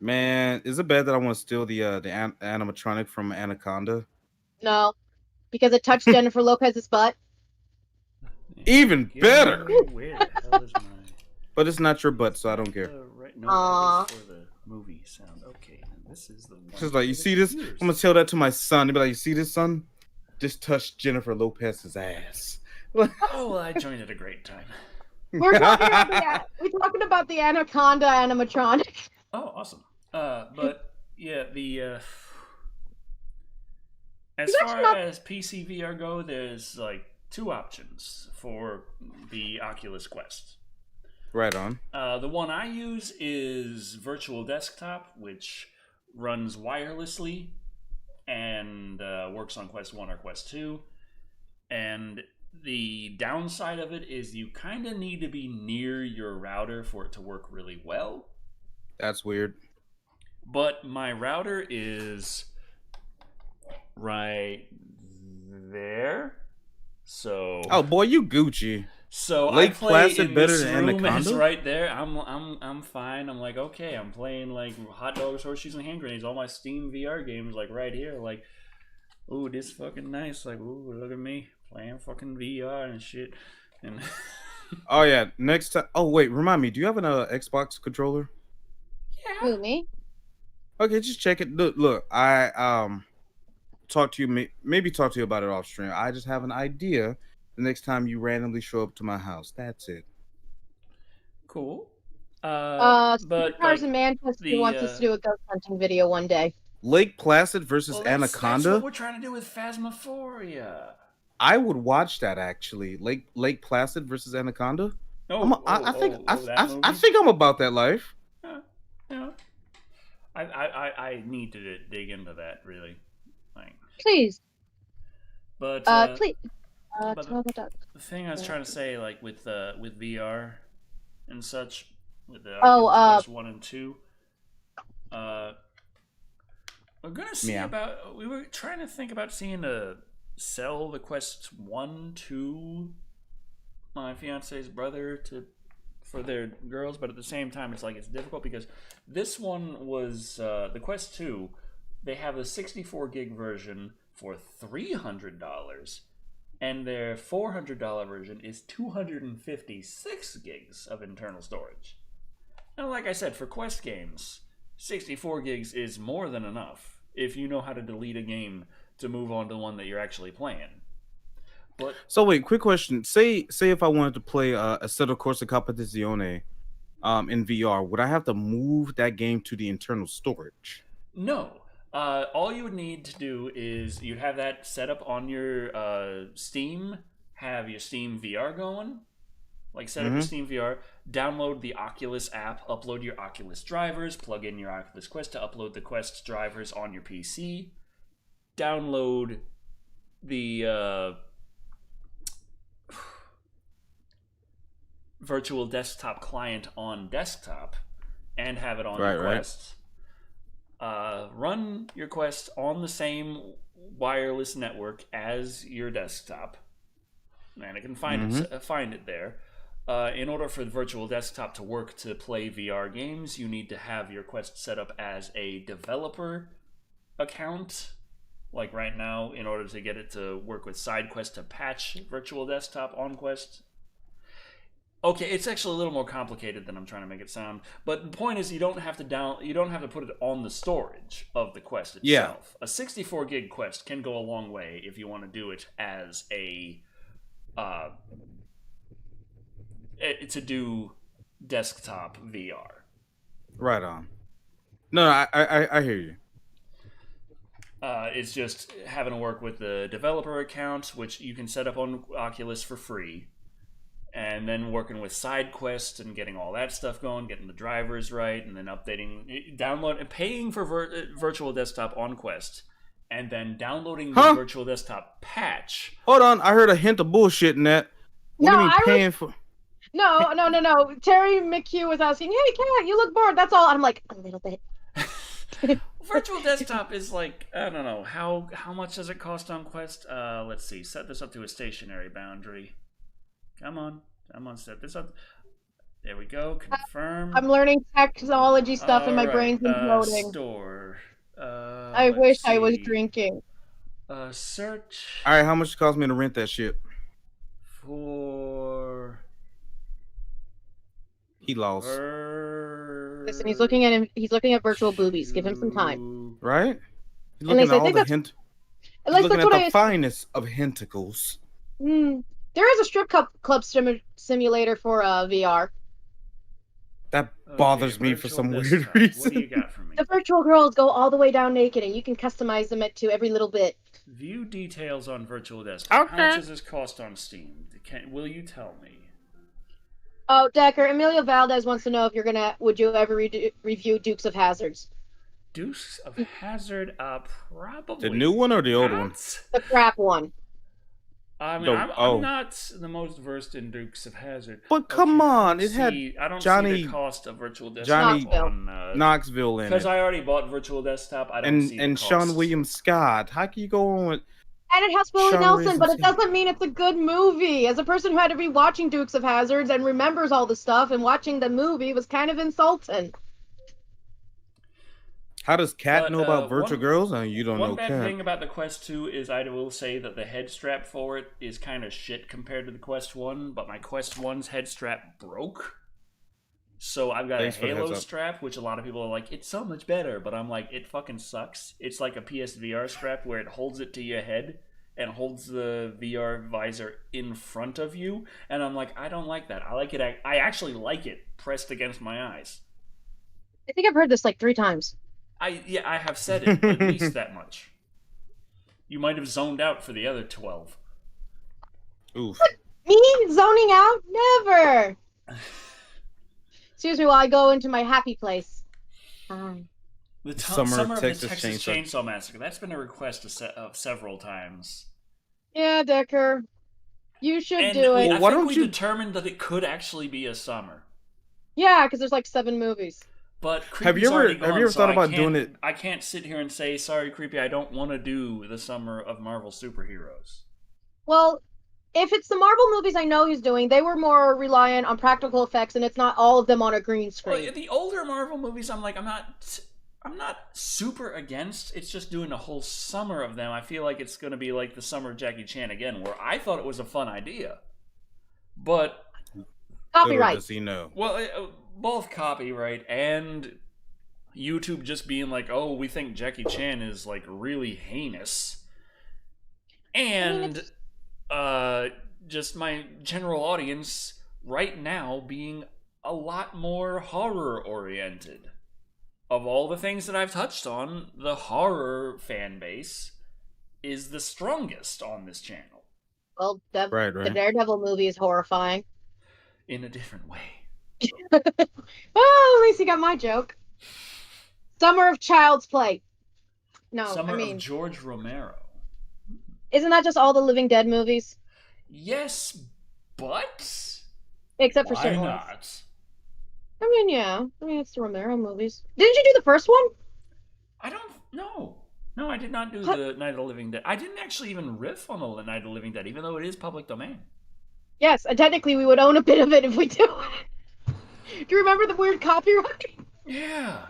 Man, is it bad that I want to steal the animatronic from Anaconda? No, because it touched Jennifer Lopez's butt. Even better. Where the hell is my... But it's not your butt, so I don't care. No, for the movie sound. Okay, this is the one. She's like, you see this? I'm gonna tell that to my son. He'll be like, you see this, son? Just touched Jennifer Lopez's ass. Oh, well, I joined at a great time. We're talking about the Anaconda animatronic. Oh, awesome. But yeah, as far as PC VR go, there's like 2 options for the Oculus Quest. Right on. The one I use is Virtual Desktop, which runs wirelessly and works on Quest 1 or Quest 2. And the downside of it is you kind of need to be near your router for it to work really well. That's weird. But my router is right there. So oh boy, you Gucci. So Lake I play Placid in better this than room. Anaconda? It's right there. I'm fine. I'm like, okay, I'm playing like hot dogs, horseshoes, and hand grenades. All my Steam VR games like right here. Like, ooh, this fucking nice. Like, ooh, look at me playing fucking VR and shit. And oh yeah, next time. Oh wait, remind me. Do you have an Xbox controller? yeah. Who, me? Okay, just check it. Look, I talk to you. Maybe talk to you about it off stream. I just have an idea. The next time you randomly show up to my house, that's it. Cool. But like, in Manchester wants us to do a ghost hunting video one day. Lake Placid versus Anaconda. That's what we're trying to do with Phasmophoria. I would watch that actually. Lake Placid versus Anaconda. I think I'm about that life. Yeah. I need to dig into that really. Like, please. But please. But the thing I was trying to say, like with VR and such, with the Quest 1 and 2, we're gonna see about. We were trying to think about seeing sell the Quest 1 to my fiance's brother for their girls, but at the same time, it's like it's difficult because this one was the Quest 2. They have the 64 gig version for $300. And their $400 version is 256 gigs of internal storage. Now, like I said, for Quest games, 64 gigs is more than enough if you know how to delete a game to move on to one that you're actually playing. But so wait, quick question. Say if I wanted to play Assetto Corsa Competizione in VR, would I have to move that game to the internal storage? No. All you would need to do is you'd have that set up on your Steam, have your Steam VR going, like set up your Steam VR, download the Oculus app, upload your Oculus drivers, plug in your Oculus Quest to upload the Quest drivers on your PC, download the virtual desktop client on desktop, and have it on your Quest. Run your Quest on the same wireless network as your desktop, and it can find it there. In order for the virtual desktop to work to play VR games, you need to have your Quest set up as a developer account. Like right now, in order to get it to work with SideQuest to patch virtual desktop on Quest. Okay, it's actually a little more complicated than I'm trying to make it sound. But the point is, you don't have to put it on the storage of the Quest itself. Yeah. A 64 gig Quest can go a long way if you want to do it as a to do desktop VR. Right on. No, I hear you. It's just having to work with the developer account, which you can set up on Oculus for free. And then working with SideQuest and getting all that stuff going, getting the drivers right, and then paying for virtual desktop on Quest, and then downloading the virtual desktop patch. Hold on, I heard a hint of bullshit in that. What do you mean paying for? No. Terry McHugh was asking, "Hey, Kat, you look bored." That's all. I'm like, a little bit. Virtual desktop is like, I don't know how much does it cost on Quest? Let's see. Set this up to a stationary boundary. Come on, set this up. There we go, confirm. I'm learning technology stuff and my brain's imploding. Store. I wish I was drinking. Search. Alright, how much it cost me to rent that shit? He lost. Listen, he's looking at virtual boobies. Give him some time. Right? He's looking at all the finest of hentacles. There is a strip club simulator for VR. That bothers me for some weird reason. What do you got for me? The virtual girls go all the way down naked, and you can customize them to every little bit. View details on virtual desktop. Okay. How much does this cost on Steam? Will you tell me? Oh, Decker, Emilio Valdez wants to know if would you ever review Dukes of Hazzards? Dukes of Hazzard, probably. The new one or the old one? The crap one. I mean, I'm not the most versed in Dukes of Hazzard. But come on, it had I don't Johnny, see the cost of Virtual Desktop on Knoxville in it. Because I already bought Virtual Desktop. I don't see the and cost. Sean William Scott. How can you go on with? And it has Willie Nelson, but it doesn't mean it's a good movie. As a person who had to be watching Dukes of Hazzards and remembers all the stuff, and watching the movie was kind of insulting. How does Kat know about Virtual Girls? And you don't know Kat. One bad thing about the Quest 2 is I will say that the head strap for it is kind of shit compared to the Quest 1, but my Quest 1's head strap broke. So I've got a Halo strap, which a lot of people are like, it's so much better, but I'm like, it fucking sucks. It's like a PSVR strap where it holds it to your head and holds the VR visor in front of you, and I'm like, I don't like that. I actually like it pressed against my eyes. I think I've heard this like 3 times. I have said it at least that much. You might have zoned out for the other 12. Oof. What? Me zoning out? Never. Excuse me while I go into my happy place. The Summer of the Texas Chainsaw Massacre. That's been a request of several times. Yeah, Decker. You should do it. I think we determined that it could actually be a summer. Yeah, because there's like 7 movies. But have you ever thought about doing it? I can't sit here and say, sorry, Creepy, I don't want to do the summer of Marvel superheroes. Well, if it's the Marvel movies I know he's doing, they were more reliant on practical effects, and it's not all of them on a green screen. Well, the older Marvel movies, I'm not super against. It's just doing a whole summer of them. I feel like it's going to be like the summer of Jackie Chan again, where I thought it was a fun idea. But copyright. Does he know? Well, both copyright and YouTube just being like, oh, we think Jackie Chan is like really heinous. And just my general audience right now being a lot more horror oriented. Of all the things that I've touched on, the horror fan base is the strongest on this channel. Well, the Daredevil movie is horrifying. In a different way. Well, at least you got my joke. Summer of Child's Play. No, Summer of George Romero. Isn't that just all the Living Dead movies? Yes, but except for certain ones. Why not? I mean, yeah. I mean, it's the Romero movies. Didn't you do the first one? I don't know. No, I did not do the Night of the Living Dead. I didn't actually even riff on the Night of the Living Dead, even though it is public domain. Yes, and technically we would own a bit of it if we do it. Do you remember the weird copyright? Yeah.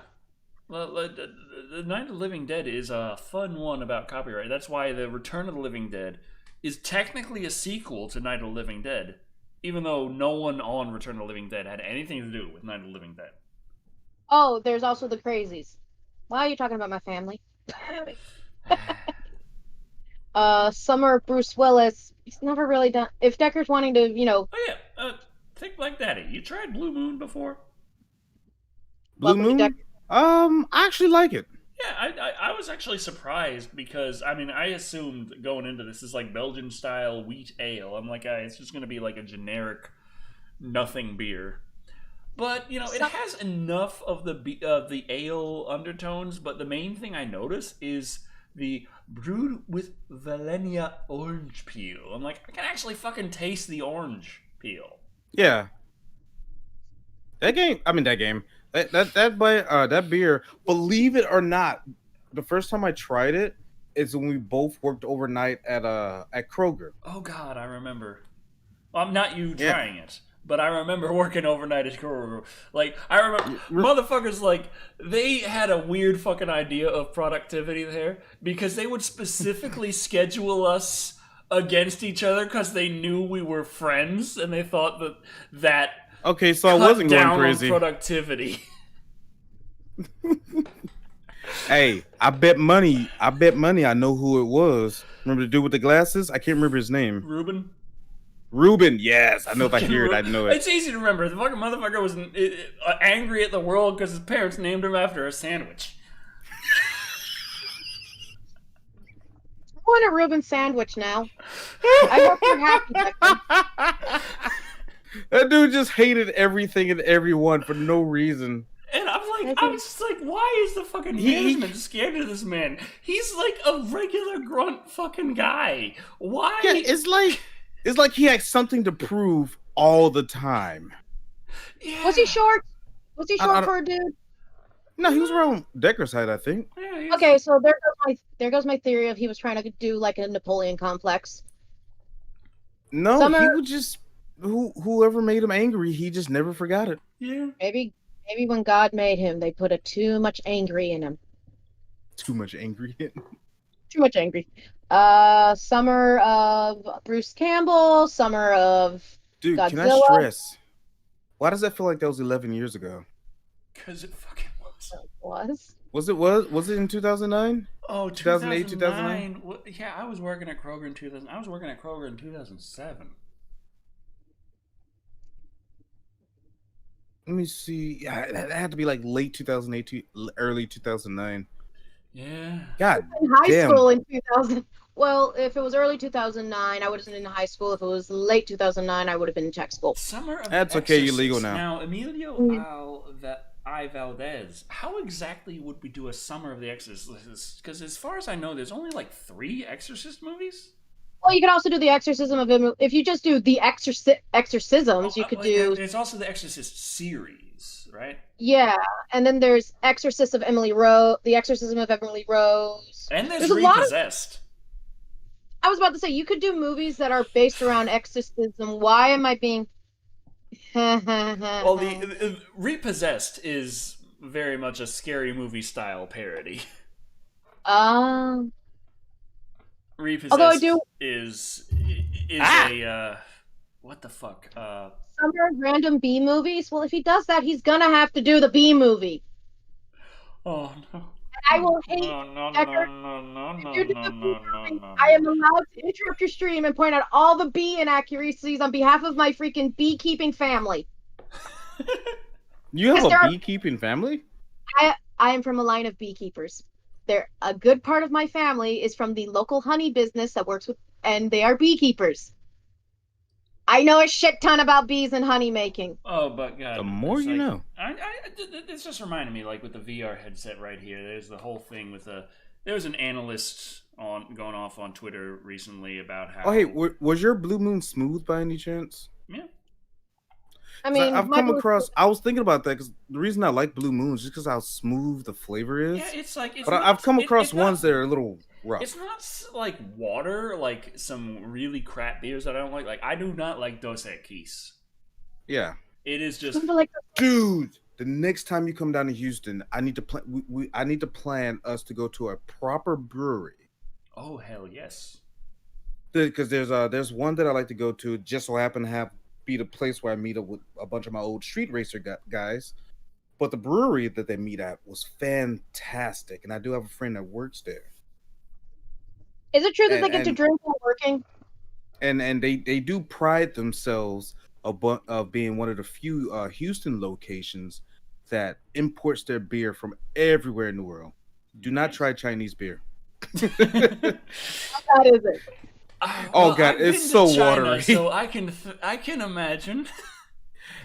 The Night of the Living Dead is a fun one about copyright. That's why the Return of the Living Dead is technically a sequel to Night of the Living Dead, even though no one on Return of the Living Dead had anything to do with Night of the Living Dead. Oh, there's also the Crazies. Why are you talking about my family? Summer of Bruce Willis. He's never really done. If Decker's wanting to, Oh yeah. Think Like Daddy. You tried Blue Moon before? Blue Moon? I actually like it. Yeah, I was actually surprised because, I mean, I assumed going into this is like Belgian-style wheat ale. I'm like, it's just going to be like a generic nothing beer. But, it has enough of the ale undertones, but the main thing I notice is the brewed with Valenia orange peel. I'm like, I can actually fucking taste the orange peel. Yeah. That beer, believe it or not, the first time I tried it is when we both worked overnight at Kroger. Oh God, I remember. Well, not you trying it, but I remember working overnight at Kroger. Like, I remember motherfuckers, like, they had a weird fucking idea of productivity there because they would specifically schedule us against each other because they knew we were friends and they thought that okay, so I wasn't going crazy. On productivity. Hey, I bet money. I know who it was. Remember the dude with the glasses? I can't remember his name. Ruben, yes. I know if I hear it, I know it. It's easy to remember. The fucking motherfucker was angry at the world because his parents named him after a sandwich. I want a Reuben sandwich now. I hope you're happy, Declan. That dude just hated everything and everyone for no reason. And I was just like, why is the fucking management scared of this man? He's like a regular grunt fucking guy. Why? Yeah, it's like he had something to prove all the time. Yeah. Was he short? Was he short for a dude? No, he was around Decker's height, I think. Yeah, okay, so there goes my theory of he was trying to do like a Napoleon complex. No, he would just whoever made him angry, he just never forgot it. Yeah. Maybe when God made him, they put too much angry in him. Too much angry in him. Too much angry. Summer of Bruce Campbell, summer of Dude, Godzilla. Can I stress? Why does that feel like that was 11 years ago? Because it fucking was. Was it in 2009? Oh, 2008, 2009. Yeah, I was working at Kroger in 2000. I was working at Kroger in 2007. Let me see. Yeah, that had to be like late 2008, early 2009. Yeah. God in high school in 2000. Well, if it was early 2009, I would have been in high school. If it was late 2009, I would have been in tech school. Summer of That's Exorcist. Okay, you're legal now. Now, Emilio I. Valdez, how exactly would we do a Summer of the Exorcist? Because as far as I know, there's only like 3 Exorcist movies. Well, you could also do the Exorcism of Emily. If you just do the exorcisms, you could do. There's also the Exorcist series, right? Yeah, and then there's Exorcist of Emily Rose, the Exorcism of Emily Rose, and there's Repossessed. I was about to say you could do movies that are based around exorcism. Why am I being? Well, the Repossessed is very much a scary movie style parody. Repossessed although I do is a what the fuck? Summer random B movies. Well, if he does that, he's gonna have to do the B movie. Oh no! I will hate. No! I am allowed to interrupt your stream and point out all the bee inaccuracies on behalf of my freaking beekeeping family. You have a beekeeping family? I am from a line of beekeepers. A good part of my family is from the local honey business that works with, and they are beekeepers. I know a shit ton about bees and honey making. Oh, but God, the more you know. It's just reminded me, like with the VR headset right here. There's the whole thing with there was an analyst going off on Twitter recently about how. Oh, hey, was your Blue Moon smooth by any chance? Yeah. I mean, I've come across. I was thinking about that because the reason I like Blue Moon is just because how smooth the flavor is. Yeah, it's like. But I've come across ones that are a little rough. It's not like water, like some really crap beers that I don't like. Like I do not like Dos Equis. Yeah. It is just. Dude, the next time you come down to Houston, I need to plan. I need to plan us to go to a proper brewery. Oh hell yes. Because there's one that I like to go to. Just so happen to be the place where I meet up with a bunch of my old street racer guys. But the brewery that they meet at was fantastic, and I do have a friend that works there. Is it true that they get to drink while working? And they do pride themselves of being one of the few Houston locations that imports their beer from everywhere in the world. Do not try Chinese beer. What is it? Oh God, it's so watery. So I can imagine.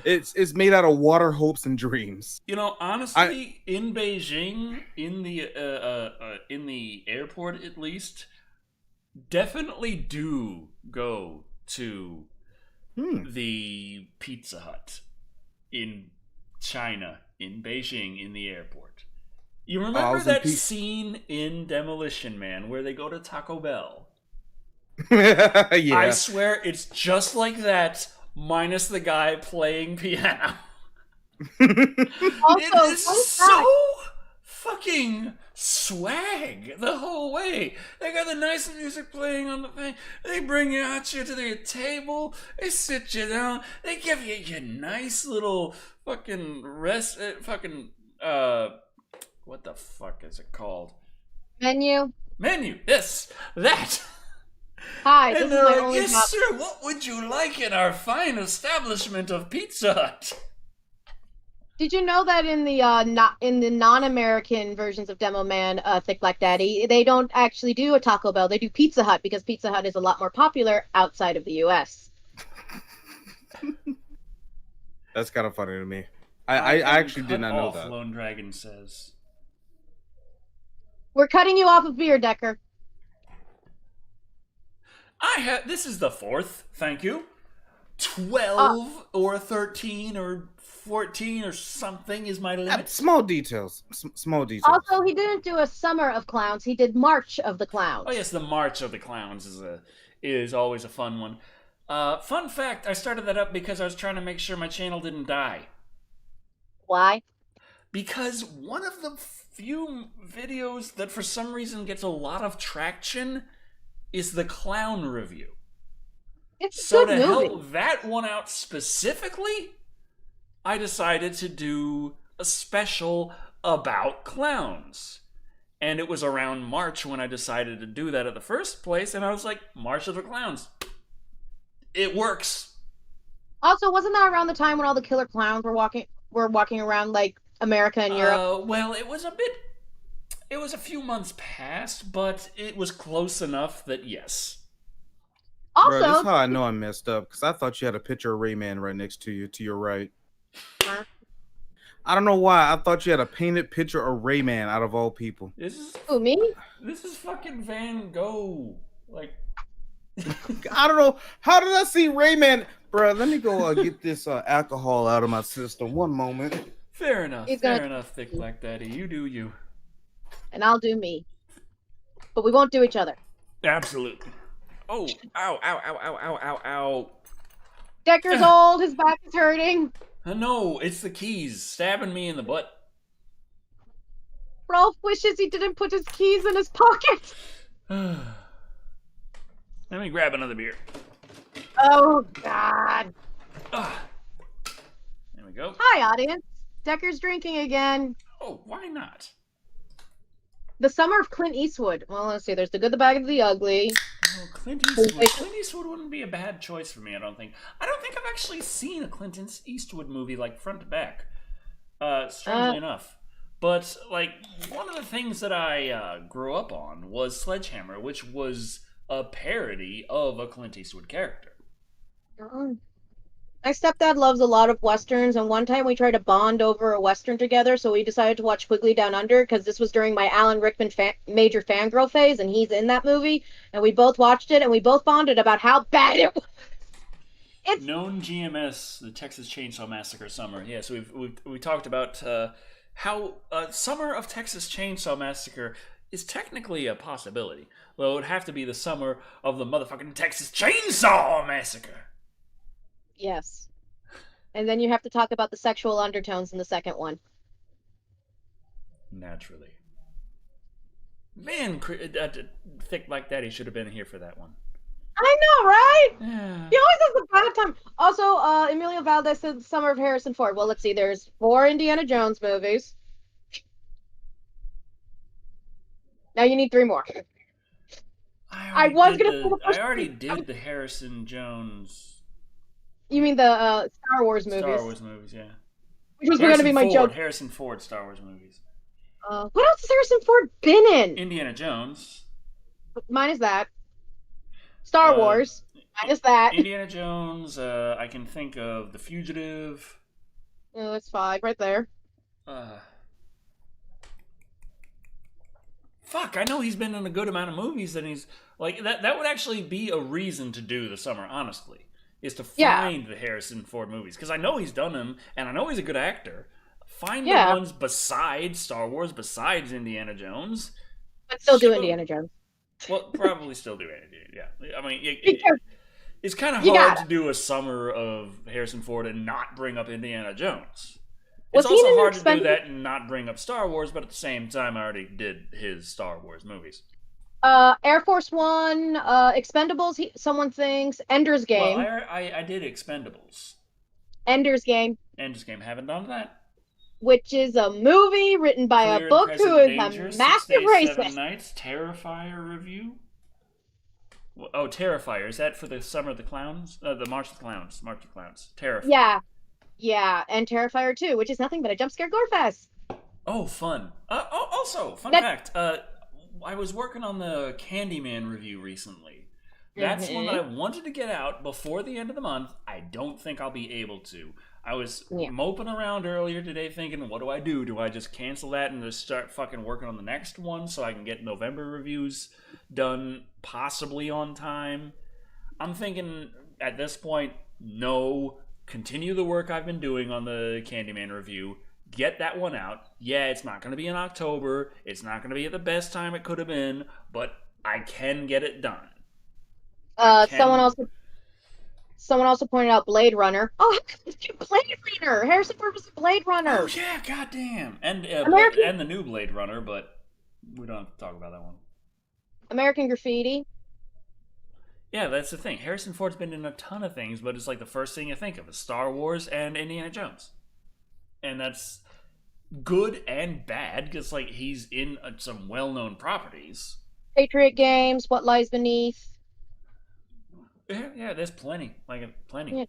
It's made out of water, hopes, and dreams. You know, honestly, in Beijing, in the airport at least, definitely do go to the Pizza Hut in China, in Beijing, in the airport. You remember that scene in Demolition Man where they go to Taco Bell? Yeah. I swear it's just like that, minus the guy playing piano. It is so fucking swag the whole way. They got the nice music playing on the thing. They bring you out to their table. They sit you down. They give you your nice little fucking what the fuck is it called? Menu. Yes, that. Hi, and they're like, yes, sir, what would you like in our fine establishment of Pizza Hut? Did you know that in the non-American versions of Demo Man, Thick Black Daddy, they don't actually do a Taco Bell, they do Pizza Hut because Pizza Hut is a lot more popular outside of the U.S. That's kind of funny to me. I actually did not know that. Lone Dragon says. We're cutting you off of beer, Decker. This is the 4th. Thank you. 12 or 13 or 14 or something is my limit. Small details. Small details. Also, he didn't do a Summer of Clowns. He did March of the Clowns. Oh yes, the March of the Clowns is always a fun one. Fun fact, I started that up because I was trying to make sure my channel didn't die. Why? Because one of the few videos that for some reason gets a lot of traction is the clown review. It's a good movie. Help that one out specifically, I decided to do a special about clowns. And it was around March when I decided to do that at the first place, and I was like, March of the Clowns. It works. Also, wasn't that around the time when all the killer clowns were walking around like America and Europe? Well, it was a few months past, but it was close enough that yes. Also, bro, this is how I know I messed up, because I thought you had a picture of Rayman right next to you, to your right. I don't know why. I thought you had a painted picture of Rayman out of all people. Who, me? This is fucking Van Gogh. Like, I don't know. How did I see Rayman? Bro, let me go get this alcohol out of my system. One moment. Fair enough. Fair enough, Thick Black Daddy. You do you. And I'll do me. But we won't do each other. Absolutely. Oh, ow, ow, ow, ow, ow, ow, ow. Decker's old. His back is hurting. No, it's the keys stabbing me in the butt. Rolf wishes he didn't put his keys in his pocket. Let me grab another beer. Oh, God. There we go. Hi, audience. Decker's drinking again. Oh, why not? The Summer of Clint Eastwood. Well, let's see. There's The Good, the Bad, and the Ugly. Oh, Clint Eastwood. Clint Eastwood wouldn't be a bad choice for me, I don't think. I don't think I've actually seen a Clint Eastwood movie, like, front to back. Strangely enough. But, like, one of the things that I grew up on was Sledgehammer, which was a parody of a Clint Eastwood character. My stepdad loves a lot of Westerns, and one time we tried to bond over a Western together, so we decided to watch Quigley Down Under, because this was during my Alan Rickman major fangirl phase, and he's in that movie, and we both watched it, and we both bonded about how bad it was. It's... Known GMS, the Texas Chainsaw Massacre Summer. Yes, we talked about how Summer of Texas Chainsaw Massacre is technically a possibility. Well, it would have to be the summer of the motherfucking Texas Chainsaw Massacre. Yes. And then you have to talk about the sexual undertones in the second one. Naturally. Man, Thick Like Daddy should have been here for that one. I know, right? Yeah. He always has a bad time. Also, Emilio Valdez said Summer of Harrison Ford. Well, let's see. There's 4 Indiana Jones movies. Now you need 3 more. I already did the Harrison Jones. You mean the Star Wars movies? Star Wars movies, yeah. Which was going to be my joke. Harrison Ford Star Wars movies. What else has Harrison Ford been in? Indiana Jones. Minus that. Star Wars. Minus that. Indiana Jones. I can think of The Fugitive. Oh, that's 5 right there. Fuck, I know he's been in a good amount of movies, and he's like that would actually be a reason to do the summer, honestly, is to find the Harrison Ford movies, because I know he's done them, and I know he's a good actor. Find the ones besides Star Wars, besides Indiana Jones. But still do Indiana Jones. Well, probably still do Indiana. Yeah, I mean, it's kind of hard to do a summer of Harrison Ford and not bring up Indiana Jones. It's also hard to do that and not bring up Star Wars, but at the same time, I already did his Star Wars movies. Air Force One, Expendables, someone thinks, Ender's Game. Well, I did Expendables. Ender's Game. Ender's Game, haven't done that. Which is a movie written by a book who is a massive racist. 7 Nights, Terrifier review. Oh, Terrifier, is that for the Summer of the Clowns? The March of the Clowns. March of the Clowns. Terrifier. Yeah, and Terrifier 2, which is nothing but a jump scare gore fest. Oh, fun. Also, fun fact, I was working on the Candyman review recently. That's one that I wanted to get out before the end of the month. I don't think I'll be able to. I was moping around earlier today thinking, what do I do? Do I just cancel that and just start fucking working on the next one so I can get November reviews done possibly on time? I'm thinking at this point, no, continue the work I've been doing on the Candyman review. Get that one out. Yeah, it's not going to be in October. It's not going to be at the best time it could have been, but I can get it done. Someone also pointed out Blade Runner. Oh, Blade Runner! Harrison Ford was a Blade Runner. Oh yeah, goddamn! And the new Blade Runner, but we don't have to talk about that one. American Graffiti. Yeah, that's the thing. Harrison Ford's been in a ton of things, but it's like the first thing you think of is Star Wars and Indiana Jones, and that's good and bad because like he's in some well-known properties. Patriot Games, What Lies Beneath. Yeah, there's plenty. Plenty. Yeah.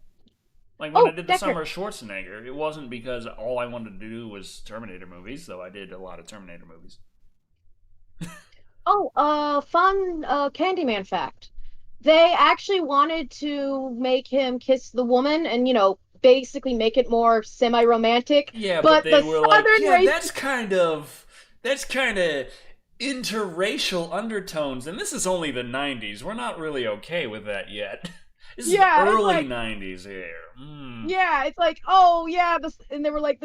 Like when I did the Summer Schwarzenegger, it wasn't because all I wanted to do was Terminator movies, though I did a lot of Terminator movies. Fun Candyman fact. They actually wanted to make him kiss the woman and, basically make it more semi-romantic. Yeah, but they were like, that's kind of interracial undertones, and this is only the 90s. We're not really okay with that yet. This is the early 90s here. Yeah, it's like, and they were like,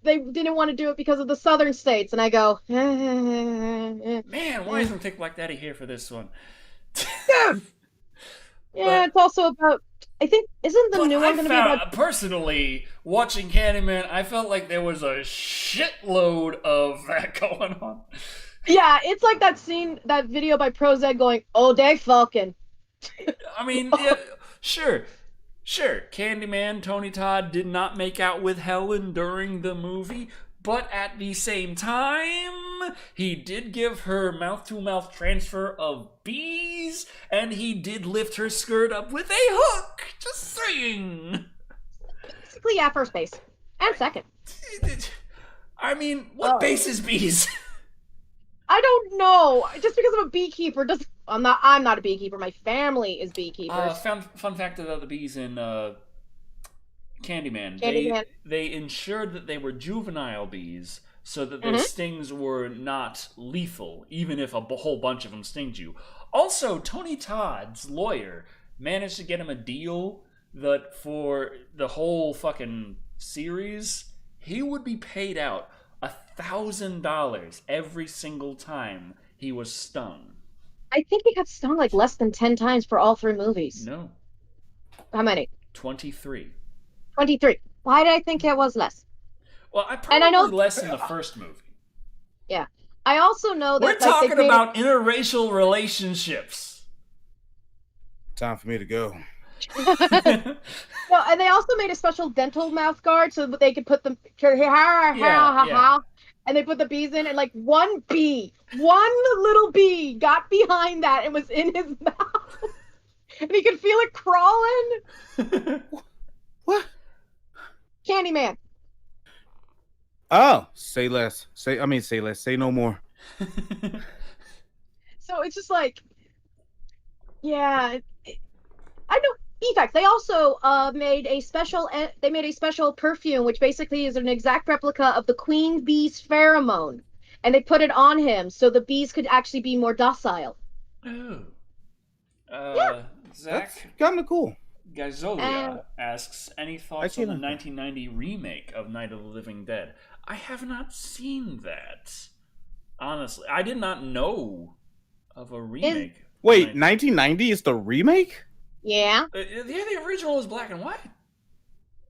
they didn't want to do it because of the southern states, and I go, man, why isn't Thick Black Daddy here for this one? It's also about, I think, isn't the new one going to be about... Personally, watching Candyman, I felt like there was a shitload of that going on. Yeah, it's like that video by Prozed going, oh, they fucking. I mean, yeah, sure. Candyman, Tony Todd did not make out with Helen during the movie, but at the same time, he did give her mouth-to-mouth transfer of bees, and he did lift her skirt up with a hook. Just saying. Basically, first base. And second. I mean, what base is bees? I don't know. Just because I'm a beekeeper doesn't. I'm not a beekeeper. My family is beekeepers. Fun fact about the bees in Candyman. They ensured that they were juvenile bees so that their stings were not lethal, even if a whole bunch of them stings you. Also, Tony Todd's lawyer managed to get him a deal that for the whole fucking series, he would be paid out $1,000 every single time he was stung. I think he got stung like less than 10 times for all 3 movies. No. How many? 23. 23. Why did I think it was less? Well, I know less in the first movie. Yeah. I also know that... We're talking about interracial relationships. Time for me to go. Well, and they also made a special dental mouth guard so that they could put them... And they put the bees in, and like one little bee got behind that and was in his mouth. And he could feel it crawling. What? Candyman. Oh, say less. Say less. Say no more. So it's just like, yeah, I know. In fact, they also made a special perfume, which basically is an exact replica of the queen bee's pheromone, and they put it on him so the bees could actually be more docile. Ooh. Yeah. Zach, that's kind of cool. Gaizolia asks, any thoughts on the 1990 remake of Night of the Living Dead? I have not seen that. Honestly, I did not know of a remake. Wait, 1990 is the remake? Yeah. The original was black and white.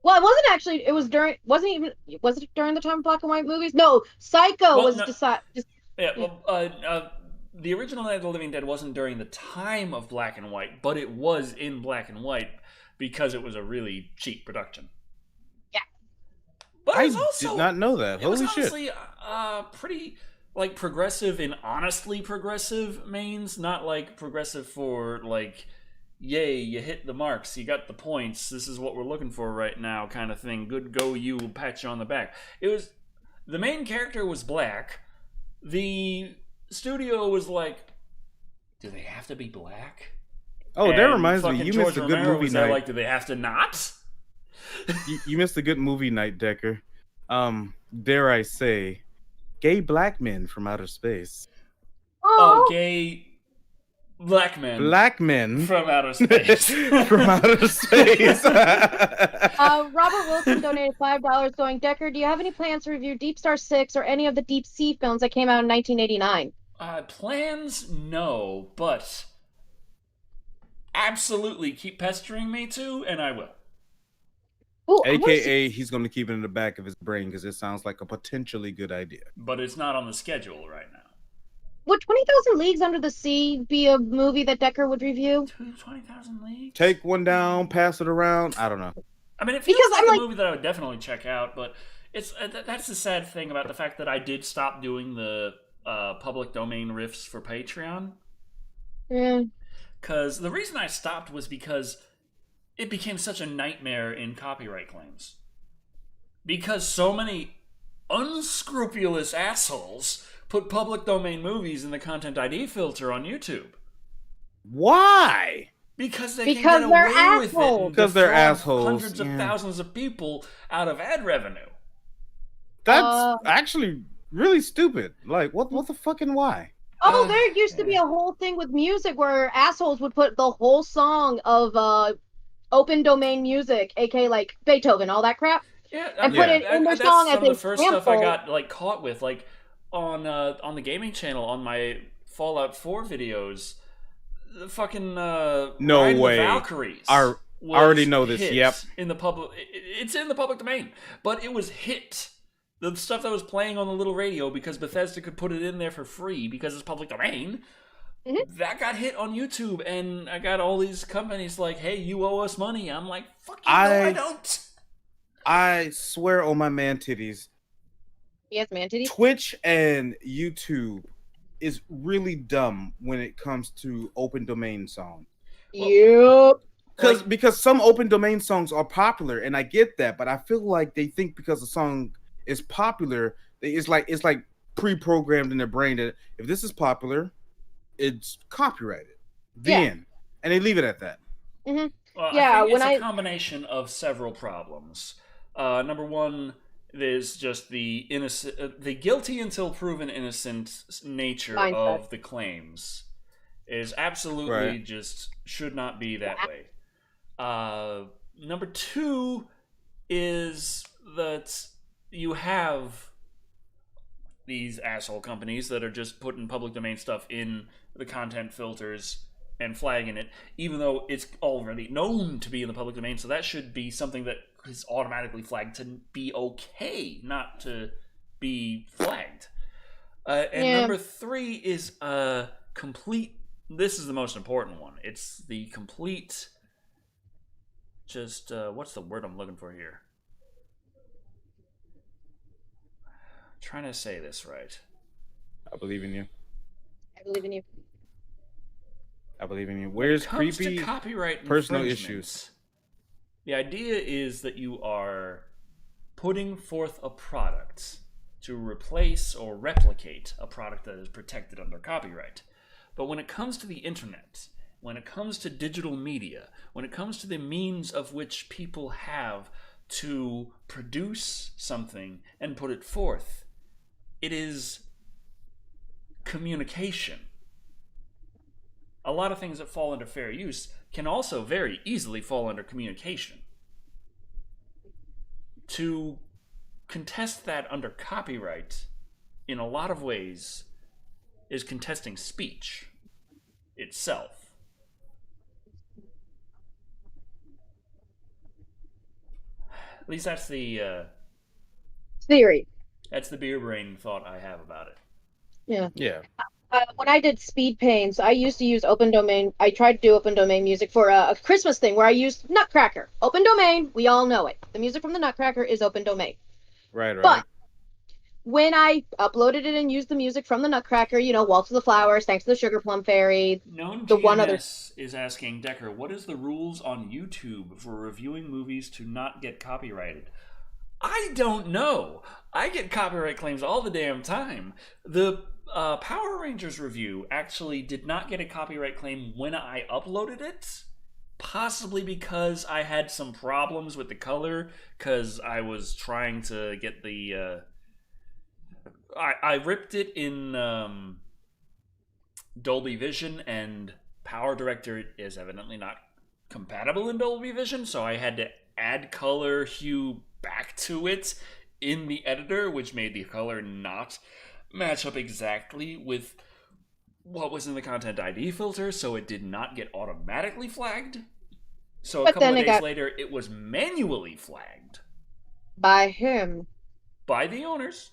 Well, it wasn't actually. It was during. Was it during the time of black and white movies? No, Psycho was decided. The original Night of the Living Dead wasn't during the time of black and white, but it was in black and white because it was a really cheap production. Yeah. But I did not know that. Holy shit! Honestly, pretty like progressive in honestly progressive means, not like progressive for like, yay, you hit the marks, you got the points, this is what we're looking for right now kind of thing. Good go you, pat you on the back. It was, the main character was black. The studio was like, do they have to be black? Oh, and that reminds me, you missed a good movie night. Like, do they have to not? You missed a good movie night, Decker. Dare I say, gay black men from outer space. Oh, gay black men from outer space. From outer space. Robert Wilson donated $5 going, Decker, do you have any plans to review Deep Star 6 or any of the Deep Sea films that came out in 1989? Plans? No, but absolutely keep pestering me to, and I will. Ooh, AKA, he's going to keep it in the back of his brain because it sounds like a potentially good idea. But it's not on the schedule right now. Would 20,000 Leagues Under the Sea be a movie that Decker would review? 20,000 Leagues? Take one down, pass it around. I don't know. I mean, it feels like a movie that I would definitely check out, but it's that's the sad thing about the fact that I did stop doing the public domain riffs for Patreon. Yeah. Because the reason I stopped was because it became such a nightmare in copyright claims. Because so many unscrupulous assholes put public domain movies in the Content ID filter on YouTube. Why? Because they can get away with it. Because they're assholes. Hundreds of thousands of people out of ad revenue. That's actually really stupid. Like, what the fucking why? Oh, there used to be a whole thing with music where assholes would put the whole song of open domain music, aka like Beethoven, all that crap, and put it in their song as a sample. That's some of the first stuff I got caught with, on the gaming channel on my Fallout 4 videos. The fucking no The way. Valkyries. I already know this. Yep. In the public, it's in the public domain, but it was hit. The stuff that was playing on the little radio because Bethesda could put it in there for free because it's public domain. Mm-hmm. That got hit on YouTube, and I got all these companies like, "Hey, you owe us money." I'm like, "Fuck you, no, I don't." I swear on my man titties. He has man titties. Twitch and YouTube is really dumb when it comes to open domain songs. Yep. Because some open domain songs are popular, and I get that, but I feel like they think because a song is popular, it's like pre-programmed in their brain that if this is popular, it's copyrighted. And they leave it at that. Mm-hmm. Well, I think it's a combination of several problems. Number one, there's just the guilty until proven innocent nature of the claims is absolutely just should not be that way. Number two is that you have these asshole companies that are just putting public domain stuff in the content filters and flagging it, even though it's already known to be in the public domain. So that should be something that is automatically flagged to be okay, not to be flagged. Number three is complete. This is the most important one. It's the complete. Just what's the word I'm looking for here? Trying to say this right. I believe in you. I believe in you. I believe in you. Where's creepy to copyright personal issues? The idea is that you are putting forth a product to replace or replicate a product that is protected under copyright. But when it comes to the internet, when it comes to digital media, when it comes to the means of which people have to produce something and put it forth, it is communication. A lot of things that fall under fair use can also very easily fall under communication. To contest that under copyright, in a lot of ways, is contesting speech itself. At least that's the theory. That's the beer brain thought I have about it. Yeah. Yeah. When I did Speed Pains, I used to use open domain. I tried to do open domain music for a Christmas thing where I used Nutcracker. Open domain, we all know it. The music from the Nutcracker is open domain. Right. But when I uploaded it and used the music from the Nutcracker, Waltz of the Flowers, Thanks to the Sugar Plum Fairy, Known GMS is asking, Decker, what is the rules on YouTube for reviewing movies to not get copyrighted? I don't know. I get copyright claims all the damn time. The Power Rangers review actually did not get a copyright claim when I uploaded it, possibly because I had some problems with the color, because I was trying to get the... I ripped it in Dolby Vision, and Power Director is evidently not compatible in Dolby Vision, so I had to add color hue back to it in the editor, which made the color not match up exactly with what was in the Content ID filter, so it did not get automatically flagged. So a couple of days later, it was manually flagged. By whom? By the owners.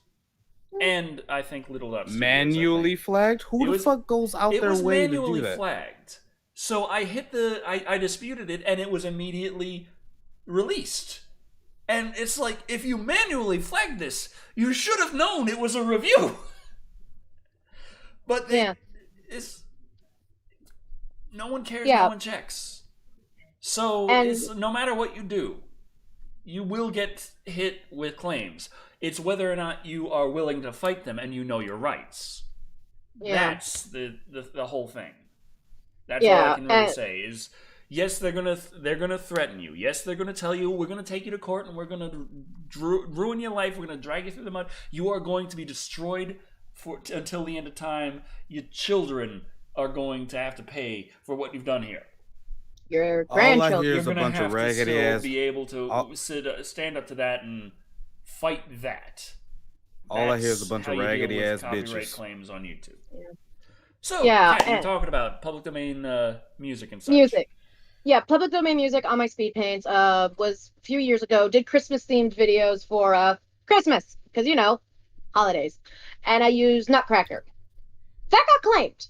And I think Little Dot Studios. Manually flagged? Who the fuck goes out their way to do that? It was manually flagged. So I I disputed it, and it was immediately released. And it's like, if you manually flagged this, you should have known it was a review. But no one cares, no one checks. So no matter what you do, you will get hit with claims. It's whether or not you are willing to fight them and you know your rights. Yeah. That's the whole thing. That's all I can really say is, yes, they're gonna threaten you. Yes, they're gonna tell you, we're gonna take you to court and we're gonna ruin your life. We're gonna drag you through the mud. You are going to be destroyed until the end of time. Your children are going to have to pay for what you've done here. Your grandchildren. All I hear is you're a bunch of raggedy ass. Be able to stand up to that and fight that. All I hear is a bunch of raggedy ass copyright bitches. Claims on YouTube. Yeah. So, Kat, you're talking about public domain music and such. Music. Yeah, public domain music on my speed paints was a few years ago. Did Christmas themed videos for Christmas, because holidays, and I used Nutcracker. That got claimed.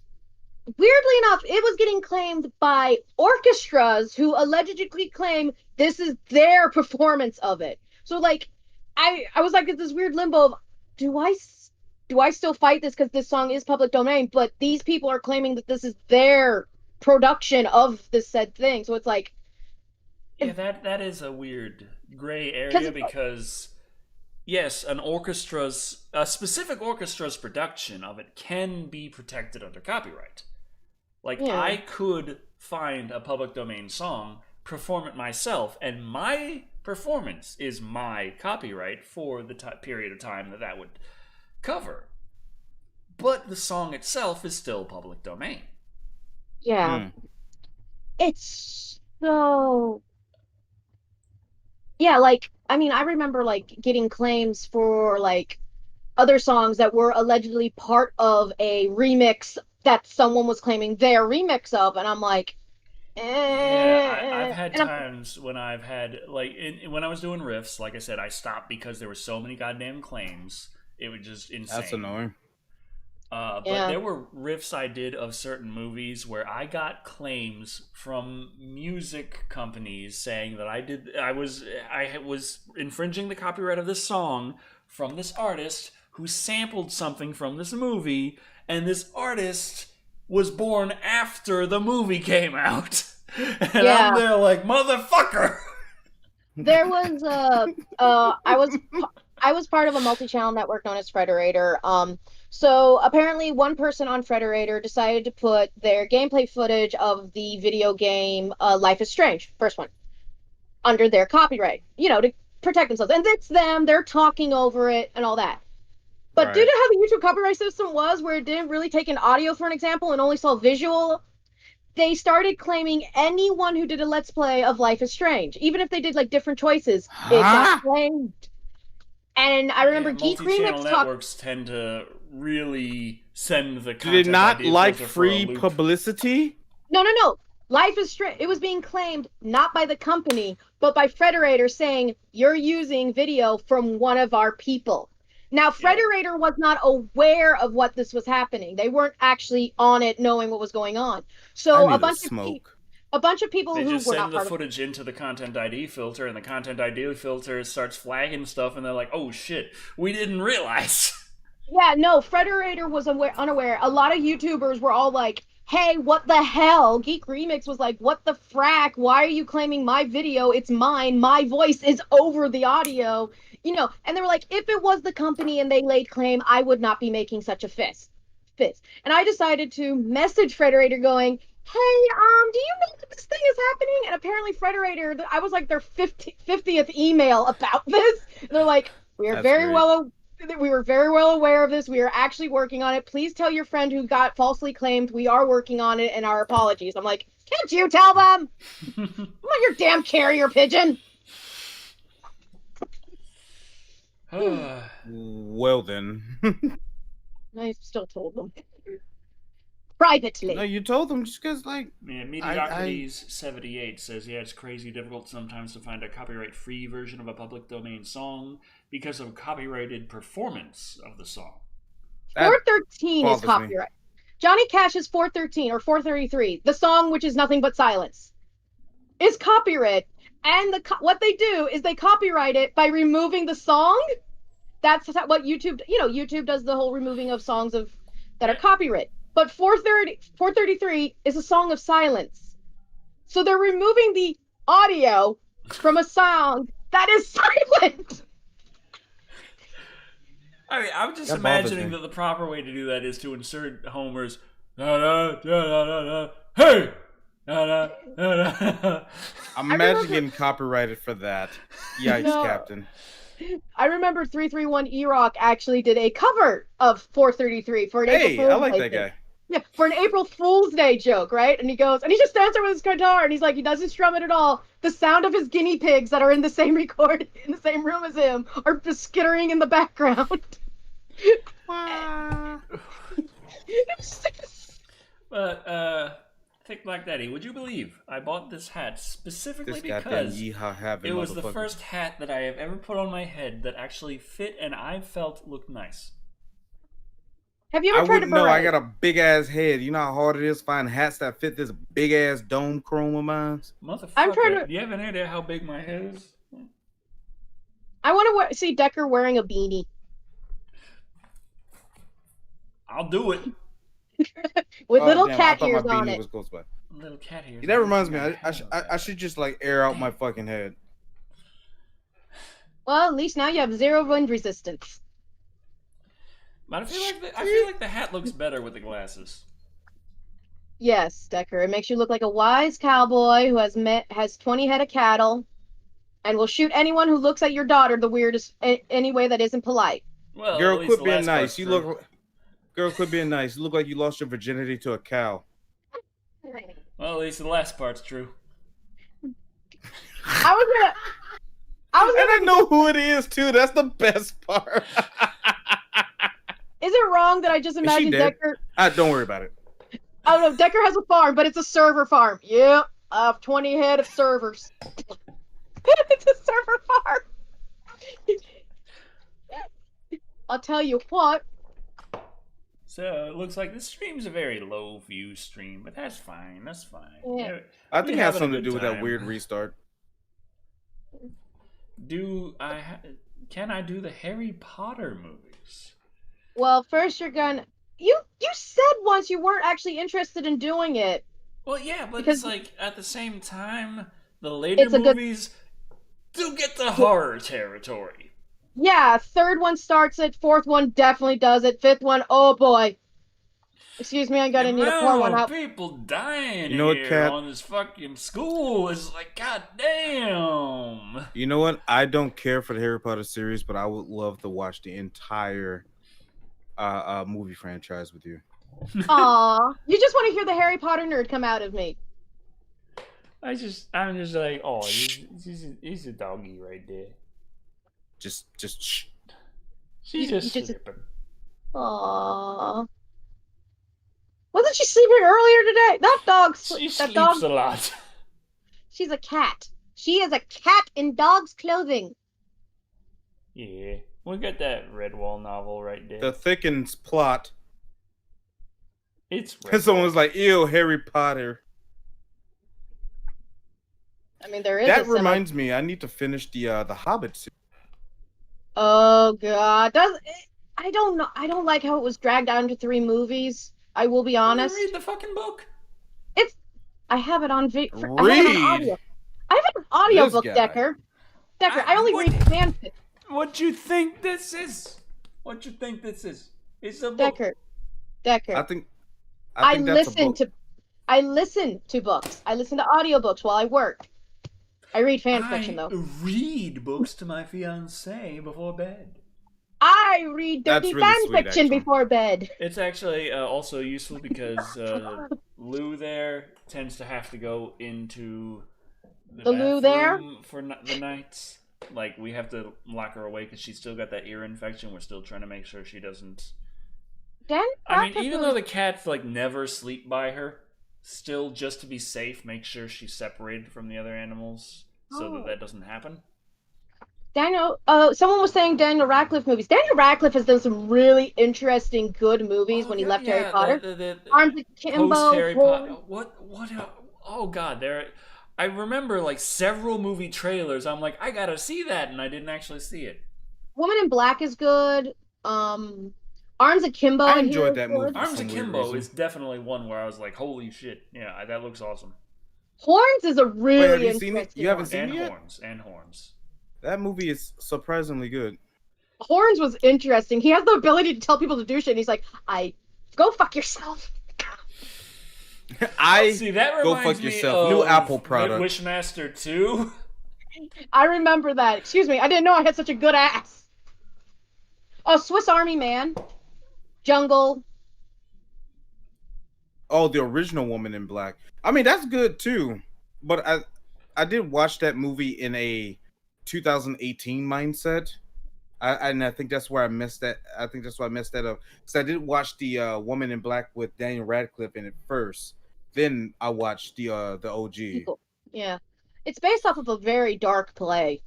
Weirdly enough, it was getting claimed by orchestras who allegedly claim this is their performance of it. So I was like, it's this weird limbo of, do I still fight this because this song is public domain, but these people are claiming that this is their production of this said thing. So it's like, yeah, that is a weird gray area, because yes, a specific orchestra's production of it can be protected under copyright. I could find a public domain song, perform it myself, and my performance is my copyright for the period of time that would cover. But the song itself is still public domain. Yeah. It's so... Yeah, I remember, getting claims for, other songs that were allegedly part of a remix that someone was claiming their remix of, and I'm like, Yeah, I've had times when I've had, when I was doing riffs, like I said, I stopped because there were so many goddamn claims. It was just insane. That's annoying. But there were riffs I did of certain movies where I got claims from music companies saying that I was infringing the copyright of this song from this artist who sampled something from this movie, and this artist was born after the movie came out. And I'm there like, motherfucker! There was I was part of a multi-channel network known as Frederator. So apparently one person on Frederator decided to put their gameplay footage of the video game Life is Strange, first one, under their copyright, to protect themselves. And it's them, they're talking over it and all that. But due to how the YouTube copyright system was, where it didn't really take an audio, for an example, and only saw visual, they started claiming anyone who did a Let's Play of Life is Strange. Even if they did different choices, it got claimed. And I remember Geek Remix networks tend to really send the content. Did it not like free publicity? No. Life is Strange. It was being claimed not by the company, but by Frederator, saying you're using video from one of our people. Now, Frederator was not aware of what this was happening. They weren't actually on it, knowing what was going on. So a bunch of people they who just were send not the footage into the Content ID filter, and the Content ID filter starts flagging stuff, and they're like, "Oh shit, we didn't realize." Yeah, no, Frederator was unaware. A lot of YouTubers were all like, "Hey, what the hell?" Geek Remix was like, "What the frack? Why are you claiming my video? It's mine. My voice is over the audio." And they were like, if it was the company and they laid claim, I would not be making such a fist. And I decided to message Frederator going, do you know that this thing is happening? And apparently Frederator, I was like their 50th email about this. And they're like, we were very well aware of this. We are actually working on it. Please tell your friend who got falsely claimed we are working on it and our apologies. I'm like, can't you tell them? I'm not your damn carrier pigeon. Well then. I still told them. Privately. No, you told them just because, like... Yeah, Mediocrities78 says, yeah, it's crazy difficult sometimes to find a copyright-free version of a public domain song because of copyrighted performance of the song. 413 is copyright. Johnny Cash's 413 or 433, the song which is nothing but silence, is copyright. And what they do is they copyright it by removing the song. That's what YouTube, YouTube does the whole removing of songs that are copyright. But 433 is a song of silence. So they're removing the audio from a song that is silent. I mean, I'm just imagining that the proper way to do that is to insert Homer's da da da da da da hey da da da da. I'm imagining getting copyrighted for that. Yikes, no. Captain. I remember 331 E-Rock actually did a cover of 433 for an April Fool's Day. I like that guy. Yeah, for an April Fool's Day joke, right? And he goes, and he just stands there with his guitar, and he's like, he doesn't strum it at all. The sound of his guinea pigs that are in the same in the same room as him are just skittering in the background. But Thick Black Daddy, would you believe I bought this hat specifically because it was the first hat that I have ever put on my head that actually fit and I felt looked nice. Have you ever tried a beret? No, I got a big ass head. You know how hard it is to find hats that fit this big ass dome chrome of mine? Motherfucker, do you have any idea how big my head is? I want to see Decker wearing a beanie. I'll do it. With little cat ears on it. Little cat ears. That reminds me, I should just like air out my fucking head. Well, at least now you have 0 wind resistance. But I feel like the hat looks better with the glasses. Yes, Decker. It makes you look like a wise cowboy who has 20 head of cattle and will shoot anyone who looks at your daughter the weirdest any way that isn't polite. Well, girl, quit being nice. Girl, quit being nice. You look like you lost your virginity to a cow. Well, at least the last part's true. I know who it is too. That's the best part. Is it wrong that I just imagined Decker? Don't worry about it. Oh no, Decker has a farm, but it's a server farm. Yep, I have 20 head of servers. It's a server farm. I'll tell you what. So it looks like this stream's a very low view stream, but that's fine. That's fine. Yeah. I think it has something to do with that weird restart. Can I do the Harry Potter movies? Well, first you're gonna. You said once you weren't actually interested in doing it. Well, yeah, but it's like at the same time, the later movies do get the horror territory. Yeah, 3rd one starts it, 4th one definitely does it, 5th one, oh boy. Excuse me, I'm gonna need to pour one out. People dying here on this fucking school. It's like, god damn. You know what? I don't care for the Harry Potter series, but I would love to watch the entire movie franchise with you. Aw, you just want to hear the Harry Potter nerd come out of me. I'm just like, oh, he's a doggy right there. Just shh. She's just sleeping. Aww. Wasn't she sleeping earlier today? That dog sleeps a lot. She's a cat. She is a cat in dog's clothing. Yeah. We got that Redwall novel right there. The thickens plot. It's because someone's like, ew, Harry Potter. I mean, there is that reminds me, I need to finish the Hobbit series. Oh god, I don't know. I don't like how it was dragged down to 3 movies. I will be honest. Read the fucking book. I have it on video. I have an audio book, Decker. I only read fanfic. What you think this is? It's a book. Decker. I think that's listen to. I listen to books. I listen to audiobooks while I work. I read fan fiction, though. I read books to my fiancée before bed. I read dirty really fan sweet, fiction actually. before bed. It's actually also useful because Lou there tends to have to go into the Lou there for the nights. Like, we have to lock her away because she's still got that ear infection. We're still trying to make sure she doesn't. I mean, even though the cats like never sleep by her, still just to be safe, make sure she's separated from the other animals so that doesn't happen. Daniel, someone was saying Daniel Radcliffe movies. Daniel Radcliffe has done some really interesting, good movies when he left Harry Potter. The Arms Akimbo. Post Harry Potter. What? Oh God, I remember like several movie trailers. I'm like, I gotta see that, and I didn't actually see it. Woman in Black is good. Arms Akimbo. I enjoyed that movie. Arms Akimbo is definitely one where I was like, holy shit, yeah, that looks awesome. Horns is a really Wait, have you interesting seen it? You haven't seen it yet? And Horns. That movie is surprisingly good. Horns was interesting. He has the ability to tell people to do shit, and he's like, go fuck yourself. See, that go reminds fuck me yourself. of New Apple product. Wishmaster 2. I remember that. Excuse me, I didn't know I had such a good ass. Oh, Swiss Army Man. Jungle. Oh, the original Woman in Black. I mean, that's good too. But I did watch that movie in a 2018 mindset. And I think that's where I messed that. I think that's why I messed that up. Because I did watch the Woman in Black with Daniel Radcliffe in it first. Then I watched the OG. Yeah, it's based off of a very dark play.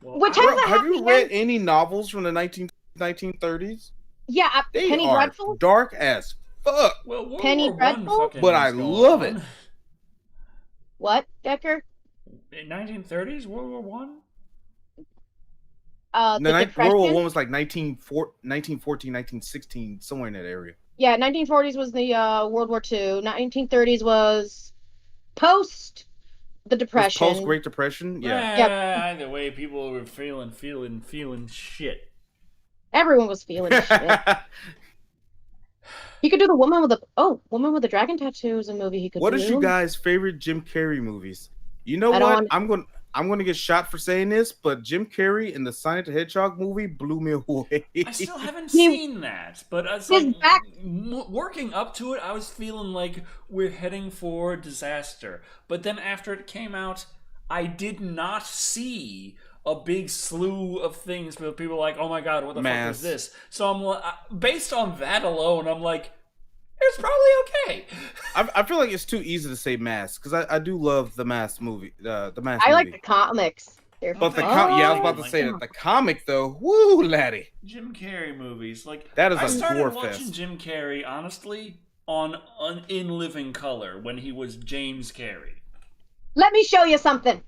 Well, Which has a Have happy you read end. any novels from the 1930s? Yeah, They Penny are Dreadful. dark as fuck. Well, World Penny War I Dreadful? fucking But was I going love on. it. What, Decker? In 1930s, World War One. The Depression. World War One was like 1914, 1916, somewhere in that area. Yeah, 1940s was the World War II. 1930s was post the Depression. Post Great Depression, yeah. Yep. Either way, people were feeling shit. Everyone was feeling shit. He could do the Woman with the Dragon Tattoo is a movie he could do. What is you guys' favorite Jim Carrey movies? You know what? I'm going to get shot for saying this, but Jim Carrey in the Sonic the Hedgehog movie blew me away. I still haven't seen that, but it's like working up to it, I was feeling like we're heading for disaster. But then after it came out, I did not see a big slew of things where people were like, "Oh my god, what the fuck is this?" So I'm like, based on that alone, I'm like, it's probably okay. I feel like it's too easy to say Mask because I do love the Mask movie. The Mask. I movie. like the comics. But I was about to say that the comic though, woo, laddie. Jim Carrey movies, like that is I started gore watching fest. Jim Carrey honestly on In Living Color when he was James Carrey. Let me show you something.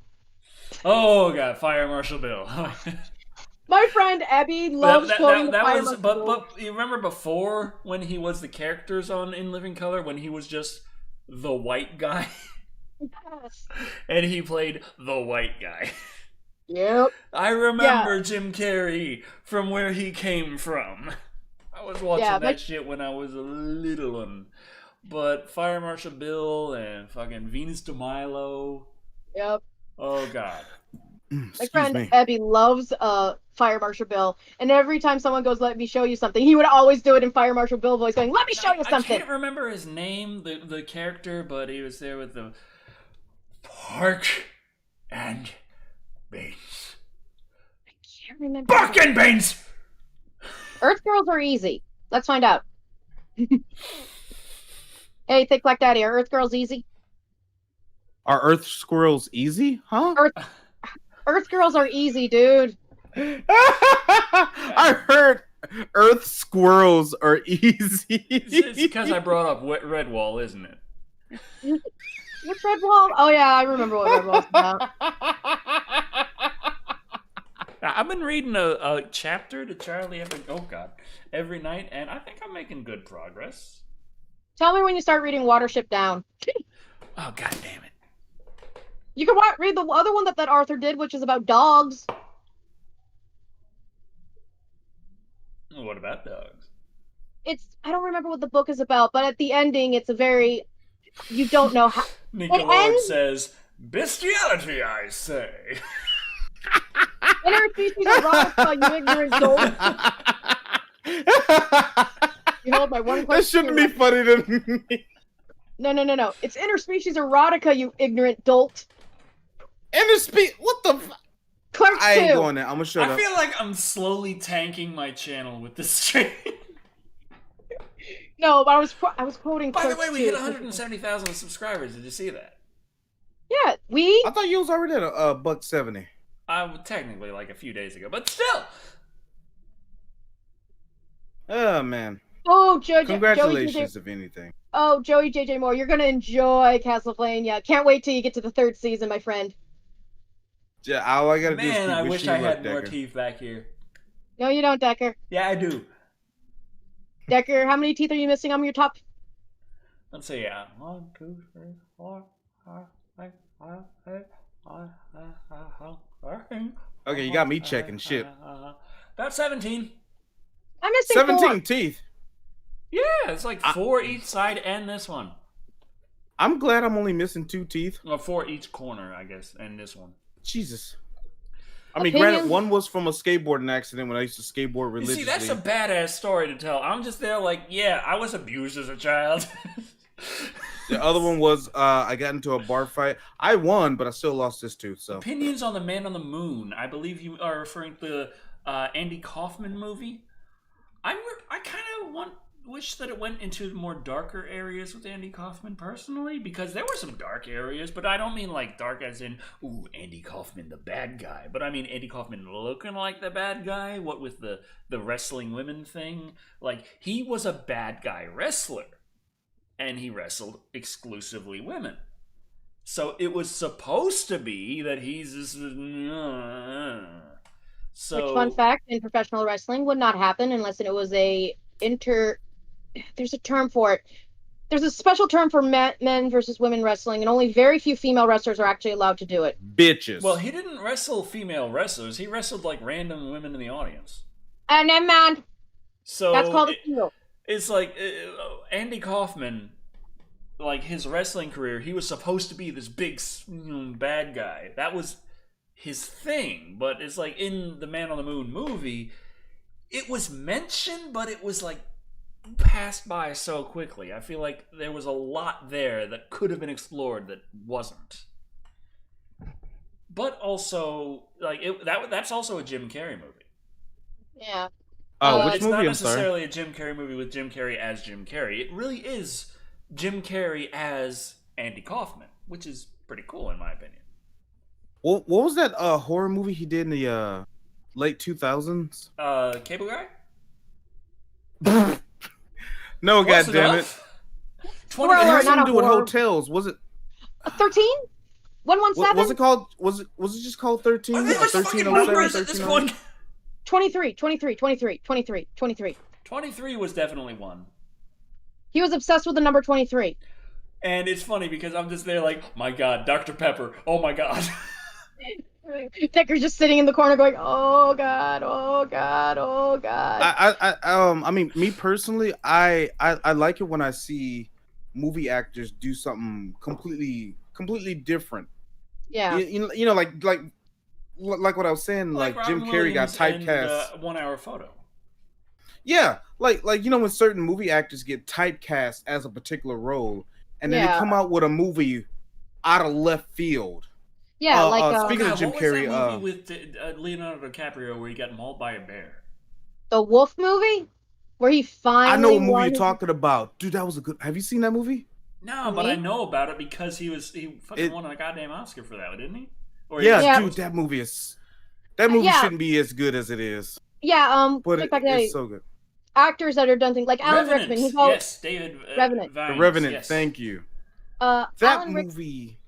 Oh god, Fire Marshal Bill. My friend Abby loves quoting Fire Marshal Bill. But you remember before when he was the characters on In Living Color when he was just the white guy? Yes. And he played the white guy. Yep. I remember Jim Carrey from where he came from. I was watching that shit when I was a little one. But Fire Marshal Bill and fucking Venus de Milo. Yep. Oh god. My friend Abby loves Fire Marshal Bill, and every time someone goes, "Let me show you something," he would always do it in Fire Marshal Bill voice, going, "Let me show you something." I can't remember his name, the character, but he was there with the Park and Baines. I can't remember. Park and Baines. Earth girls are easy. Let's find out. Hey, Thick Black Daddy, are Earth girls easy? Are Earth squirrels easy? Huh? Earth girls are easy, dude. I heard Earth squirrels are easy. It's because I brought up Redwall, isn't it? Which Redwall? Oh yeah, I remember what Redwall's about. I've been reading a chapter to Charlie every night, and I think I'm making good progress. Tell me when you start reading Watership Down. Oh god damn it! You can read the other one that Arthur did, which is about dogs. What about dogs? I don't remember what the book is about, but at the ending, it's a very, you don't know how. Nico Lord says, bestiality, I say. Interspecies erotica, you ignorant dolt. You hold my one question. That shouldn't be funny to me. No. It's interspecies erotica, you ignorant dolt. What the fuck? Clerks I ain't 2. going there. I'm gonna shut up. I feel like I'm slowly tanking my channel with this stream. No, but I was quoting. By the Clerks way, we 2. hit 170,000 subscribers. Did you see that? Yeah, I thought you was already at a $1.70. Technically, like a few days ago, but still. Oh man. Oh, Congratulations, if anything. Oh, Joey JJ Moore, you're gonna enjoy Castlevania. Can't wait till you get to the 3rd season, my friend. Yeah, all I gotta do is keep Man, I wish wishing I you luck, had more Decker. teeth back here. No, you don't, Decker. Yeah, I do. Decker, how many teeth are you missing on your top? Let's see. 1, 2, 3, 4, 5, 6, 7, 8, 9, 10. Okay, you got me checking shit. About 17. I'm missing 17 4. teeth. Yeah, it's like 4 each side and this one. I'm glad I'm only missing 2 teeth. Well, 4 each corner, I guess, and this one. Jesus. I mean, granted, one was from a skateboarding accident when I used to skateboard religiously. You see, that's a badass story to tell. I'm just there like, yeah, I was abused as a child. The other one was I got into a bar fight. I won, but I still lost this tooth. So Opinions on the Man on the Moon. I believe you are referring to the Andy Kaufman movie. I kind of wish that it went into more darker areas with Andy Kaufman personally, because there were some dark areas, but I don't mean like dark as in, ooh, Andy Kaufman the bad guy, but I mean Andy Kaufman looking like the bad guy, what with the wrestling women thing. Like, he was a bad guy wrestler, and he wrestled exclusively women. So it was supposed to be that he's this... So, which, fun fact, in professional wrestling would not happen unless it was there's a term for it. There's a special term for men versus women wrestling, and only very few female wrestlers are actually allowed to do it. Bitches. Well, he didn't wrestle female wrestlers. He wrestled like random women in the audience. And then, man, so that's called a heel. It's like Andy Kaufman, like his wrestling career, he was supposed to be this big bad guy. That was his thing. But it's like in the Man on the Moon movie, it was mentioned, but it was like passed by so quickly. I feel like there was a lot there that could have been explored that wasn't. But also, like that's also a Jim Carrey movie. Yeah. Oh, which it's movie? not I'm sorry. necessarily a Jim Carrey movie with Jim Carrey as Jim Carrey. It really is Jim Carrey as Andy Kaufman, which is pretty cool in my opinion. What was that horror movie he did in the late 2000s? Cable Guy? No, goddammit. 20 It has not something a to do with horror. hotels. Was it 13? 117? Was it called? Was it just called 13? Are there 13 fucking numbers at this point? 23. 23 was definitely one. He was obsessed with the number 23. And it's funny because I'm just there like, my God, Dr. Pepper. Oh my God. Decker's just sitting in the corner going, oh God, oh God, oh God. I mean, me personally, I like it when I see movie actors do something completely different. Yeah. You know, like what I was saying, like Jim Robin Carrey got Williams typecast. And, 1 Hour Photo. Yeah, like you know when certain movie actors get typecast as a particular role, and then they come out with a movie out of left field. Yeah, speaking of Jim Carrey, what was that movie with Leonardo DiCaprio where he got mauled by a bear? the Wolf movie, where he finally. I know what movie you're talking about, dude. That was a good. Have you seen that movie? No, but I know about it because he fucking won a goddamn Oscar for that, didn't he? Or Yeah. Dude, that movie shouldn't be as good as it is. Yeah, But it's so good. Actors that are done things like Alan Revenant. Rickman. He's all Yes, David Revenant. Vines, The Revenant. yes. Thank you. That Alan movie.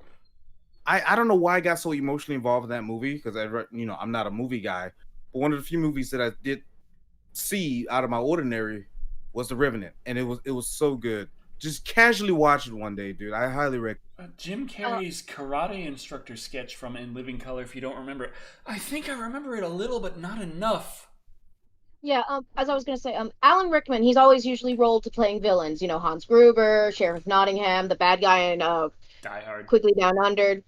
I don't know why I got so emotionally involved in that movie because I'm not a movie guy, but one of the few movies that I did see out of my ordinary was The Revenant, and it was so good. Just casually watch it one day, dude. I highly recommend. Jim Carrey's karate instructor sketch from In Living Color. If you don't remember it, I think I remember it a little, but not enough. Yeah, as I was gonna say, Alan Rickman, he's always usually rolled to playing villains. You know, Hans Gruber, Sheriff Nottingham, the bad guy in Die Hard. Quickly Down Under.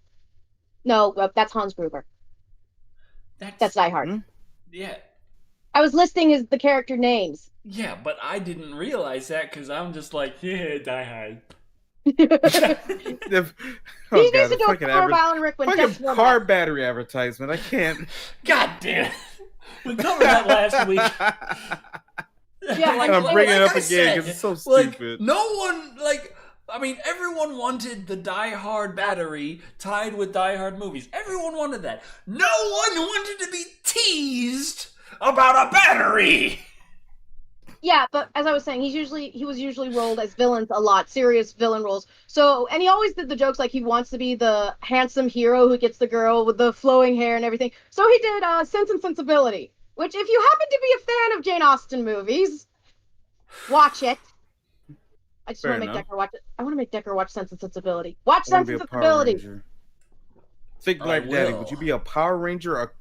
No, that's Hans Gruber. That's Die Hard. Hmm? Yeah. I was listing the character names. Yeah, but I didn't realize that because I'm just like, yeah, Die Hard. He needs to do a car of Alan Rickman. Fucking car battery advertisement. I can't. God damn it. We covered that last week. Yeah, I'm bringing it up again because it's so stupid. No one, everyone wanted the Die Hard battery tied with Die Hard movies. Everyone wanted that. No one wanted to be teased about a battery. Yeah, but as I was saying, he was usually rolled as villains a lot, serious villain roles. So, and he always did the jokes like he wants to be the handsome hero who gets the girl with the flowing hair and everything. So he did Sense and Sensibility, which if you happen to be a fan of Jane Austen movies, watch it. I just want to make Decker watch it. I want to make Decker watch Sense and Sensibility. Watch Sense and Sensibility. Think like Daddy. Would you be a Power Ranger, or a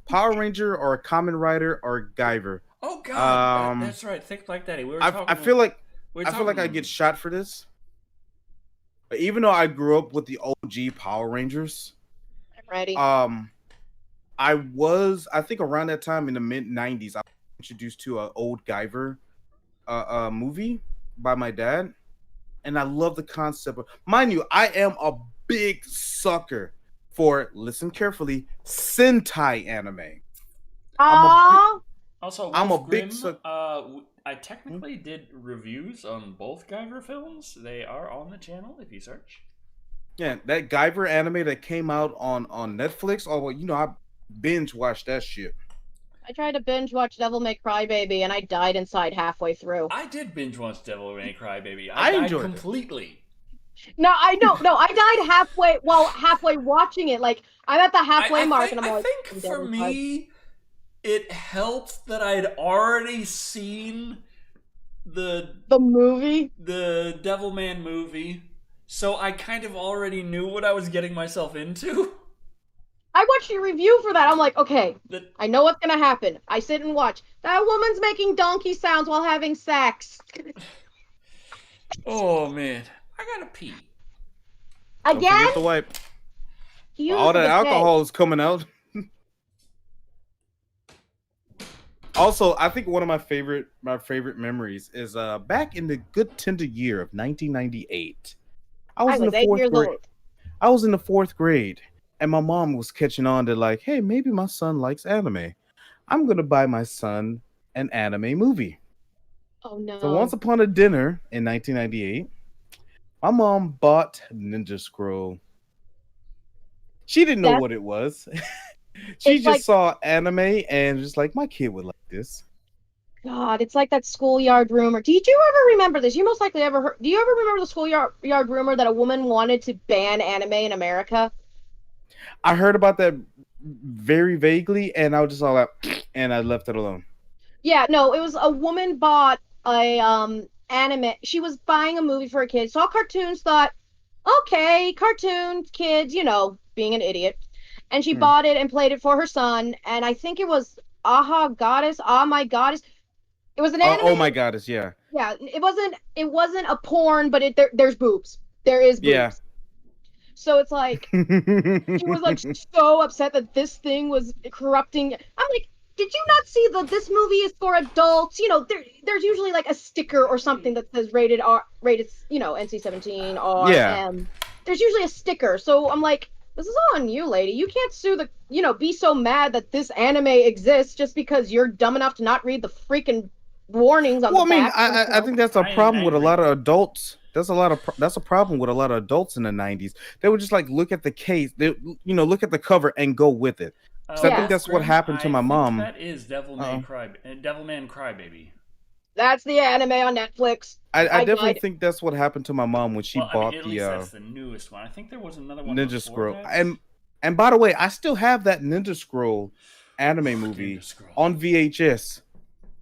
Kamen Rider, or a Guyver? Oh God, that's right. Think like Daddy. I feel like I get shot for this. But even though I grew up with the OG Power Rangers, I'm ready. I think around that time in the mid '90s, I was introduced to an old Guyver movie by my dad, and I love the concept of. Mind you, I am a big sucker for, listen carefully, Sentai anime. Also, I'm a Grimm, big sucker. I technically did reviews on both Guyver films. They are on the channel if you search. Yeah, that Guyver anime that came out on Netflix. Oh, well, I binge watched that shit. I tried to binge watch Devil May Cry Baby, and I died inside halfway through. I did binge watch Devil May Cry Baby. I died enjoyed completely. No, I died halfway watching it. Like, I'm at the halfway mark, and I'm like, I think for me, it helped that I'd already seen the movie, the Devilman movie, so I kind of already knew what I was getting myself into. I watched your review for that. I'm like, okay, I know what's gonna happen. I sit and watch. That woman's making donkey sounds while having sex. Oh man, I gotta pee. Again? Don't forget the wipe. All that alcohol is coming out. Also, I think one of my favorite memories is back in the good tender year of 1998. I was in the 4th grade. I was in the 4th grade, and my mom was catching on to like, hey, maybe my son likes anime. I'm gonna buy my son an anime movie. Oh no! So once upon a dinner in 1998, my mom bought Ninja Scroll. She didn't know what it was. She just saw anime and just like, my kid would like this. God, it's like that schoolyard rumor. Did you ever remember this? You most likely ever heard. Do you ever remember the schoolyard rumor that a woman wanted to ban anime in America? I heard about that very vaguely, and I was just all like, and I left it alone. Yeah, no, it was a woman bought a anime. She was buying a movie for a kid, saw cartoons, thought, okay, cartoons, kids, being an idiot. And she bought it and played it for her son, and I think it was Aha Goddess, Ah My Goddess. It was an anime. Oh My Goddess, yeah. Yeah, it wasn't a porn, but there's boobs. There is boobs. Yeah. So it's like she was like so upset that this thing was corrupting. I'm like, did you not see that this movie is for adults? There's usually like a sticker or something that says rated R, rated, NC-17 or M. There's usually a sticker. So I'm like, this is all on you, lady. You can't sue be so mad that this anime exists just because you're dumb enough to not read the freaking warnings on the back. I think that's a problem with a lot of adults. That's a problem with a lot of adults in the 90s. They would just like look at the case, look at the cover and go with it. I think that's what happened to my mom. That is Devilman Crybaby. That's the anime on Netflix. I definitely think that's what hapned to my mom when she bought that's the newest one. I think there was another one. Ninja Scroll. And by the way, I still have that Ninja Scroll anime movie on VHS.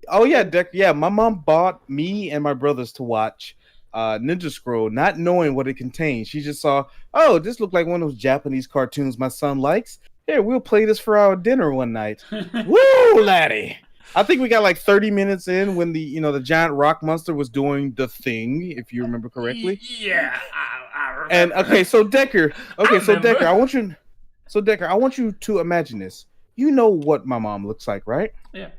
Oh yeah, my mom bought me and my brothers to watch Ninja Scroll, not knowing what it contained. She just saw, oh, this looked like one of those Japanese cartoons my son likes. Here, we'll play this for our dinner one night. Woo, laddie! I think we got like 30 minutes in when the giant rock monster was doing the thing, if you remember correctly. Yeah, I remember. And okay, so Decker, I want you to imagine this. You know what my mom looks like, right? Yeah.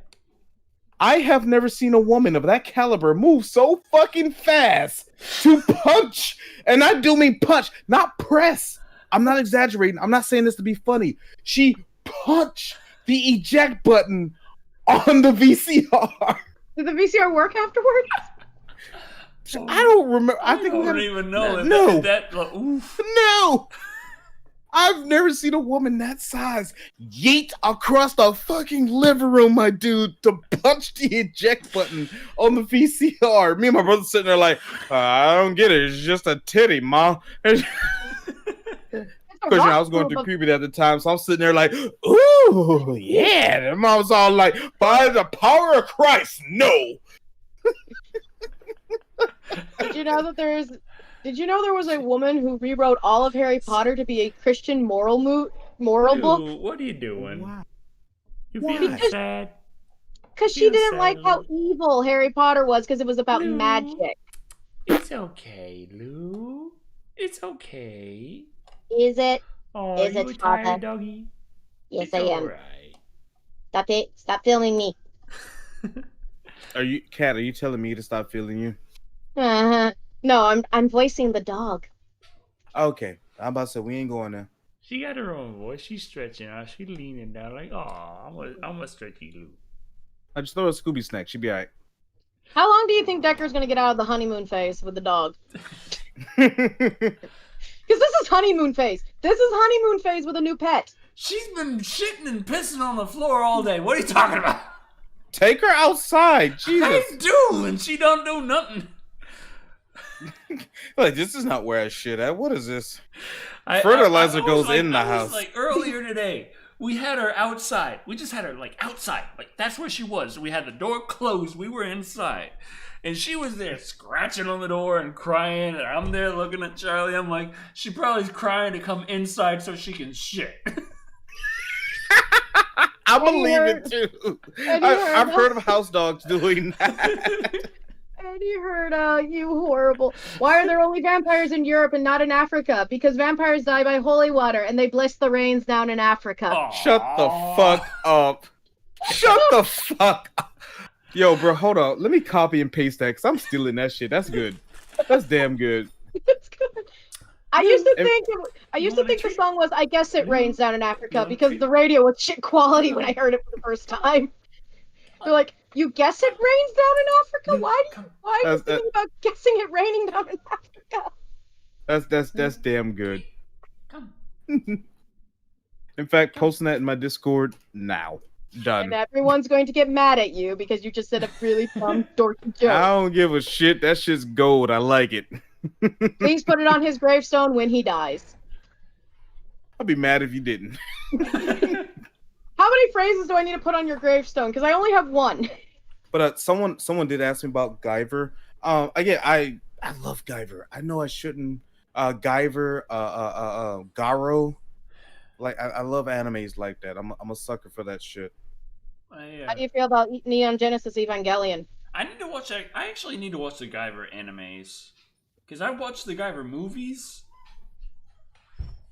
I have never seen a woman of that caliber move so fucking fast to punch. And I do mean punch, not press. I'm not exaggerating. I'm not saying this to be funny. She punched the eject button on the VCR. Did the VCR work afterwards? I don't remember. I don't even know. No. Oof. No. I've never seen a woman that size yeet across the fucking living room, my dude, to punch the eject button on the VCR. Me and my brother sitting there like, I don't get it. It's just a titty, ma. Because I was going through puberty at the time, so I'm sitting there like, ooh, yeah. And mom was all like, by the power of Christ, no. Did you know there was a woman who rewrote all of Harry Potter to be a Christian moral book? What are you doing? Wow. You feeling sad? Because she didn't like how evil Harry Potter was because it was about Lou. magic. It's okay, Lou. It's okay. Is it? Oh, Is you it, tired, Father? doggy? Yes, It's I am. Right. Stop it. Stop filming me. Kat, are you telling me to stop feeling you? Uh-huh. No, I'm voicing the dog. Okay. I'm about to say, we ain't going there. She got her own voice. She's stretching out. She's leaning down like, oh, I'm a stretchy Lou. I just throw a Scooby snack. She'd be all right. How long do you think Decker's gonna get out of the honeymoon phase with the dog? Because this is honeymoon phase. This is honeymoon phase with a new pet. She's been shitting and pissing on the floor all day. What are you talking about? Take her outside. Jesus. I do, and she don't do nothing. Like, this is not where I shit at. What is this? Fertilizer goes in the house. Like earlier today, we had her outside. We just had her like outside. Like that's where she was. We had the door closed. We were inside. And she was there scratching on the door and crying. And I'm there looking at Charlie. I'm like, she probably's crying to come inside so she can shit. I believe it too. I've heard of house dogs doing that. Eddie heard, you horrible. Why are there only vampires in Europe and not in Africa? Because vampires die by holy water and they bless the rains down in Africa. Aww. Shut the fuck up. Shut the fuck up. Yo, bro, hold on. Let me copy and paste that because I'm stealing that shit. That's good. That's damn good. It's good. I used to think the song was "I Guess It Rains Down in Africa" because the radio was shit quality when I heard it for the first time. They're like, "You guess it rains down in Africa? Why are you thinking about guessing it raining down in Africa?" That's damn good. In fact, posting that in my Discord now. Done. And everyone's going to get mad at you because you just said a really dumb, dorky joke. I don't give a shit. That shit's gold. I like it. Please put it on his gravestone when he dies. I'd be mad if you didn't. How many phrases do I need to put on your gravestone? Because I only have one. But someone did ask me about Guyver. Again, I love Guyver. I know I shouldn't. Guyver, Garo. Like I love animes like that. I'm a sucker for that shit. How do you feel about Neon Genesis Evangelion? I actually need to watch the Guyver animes because I watched the Guyver movies,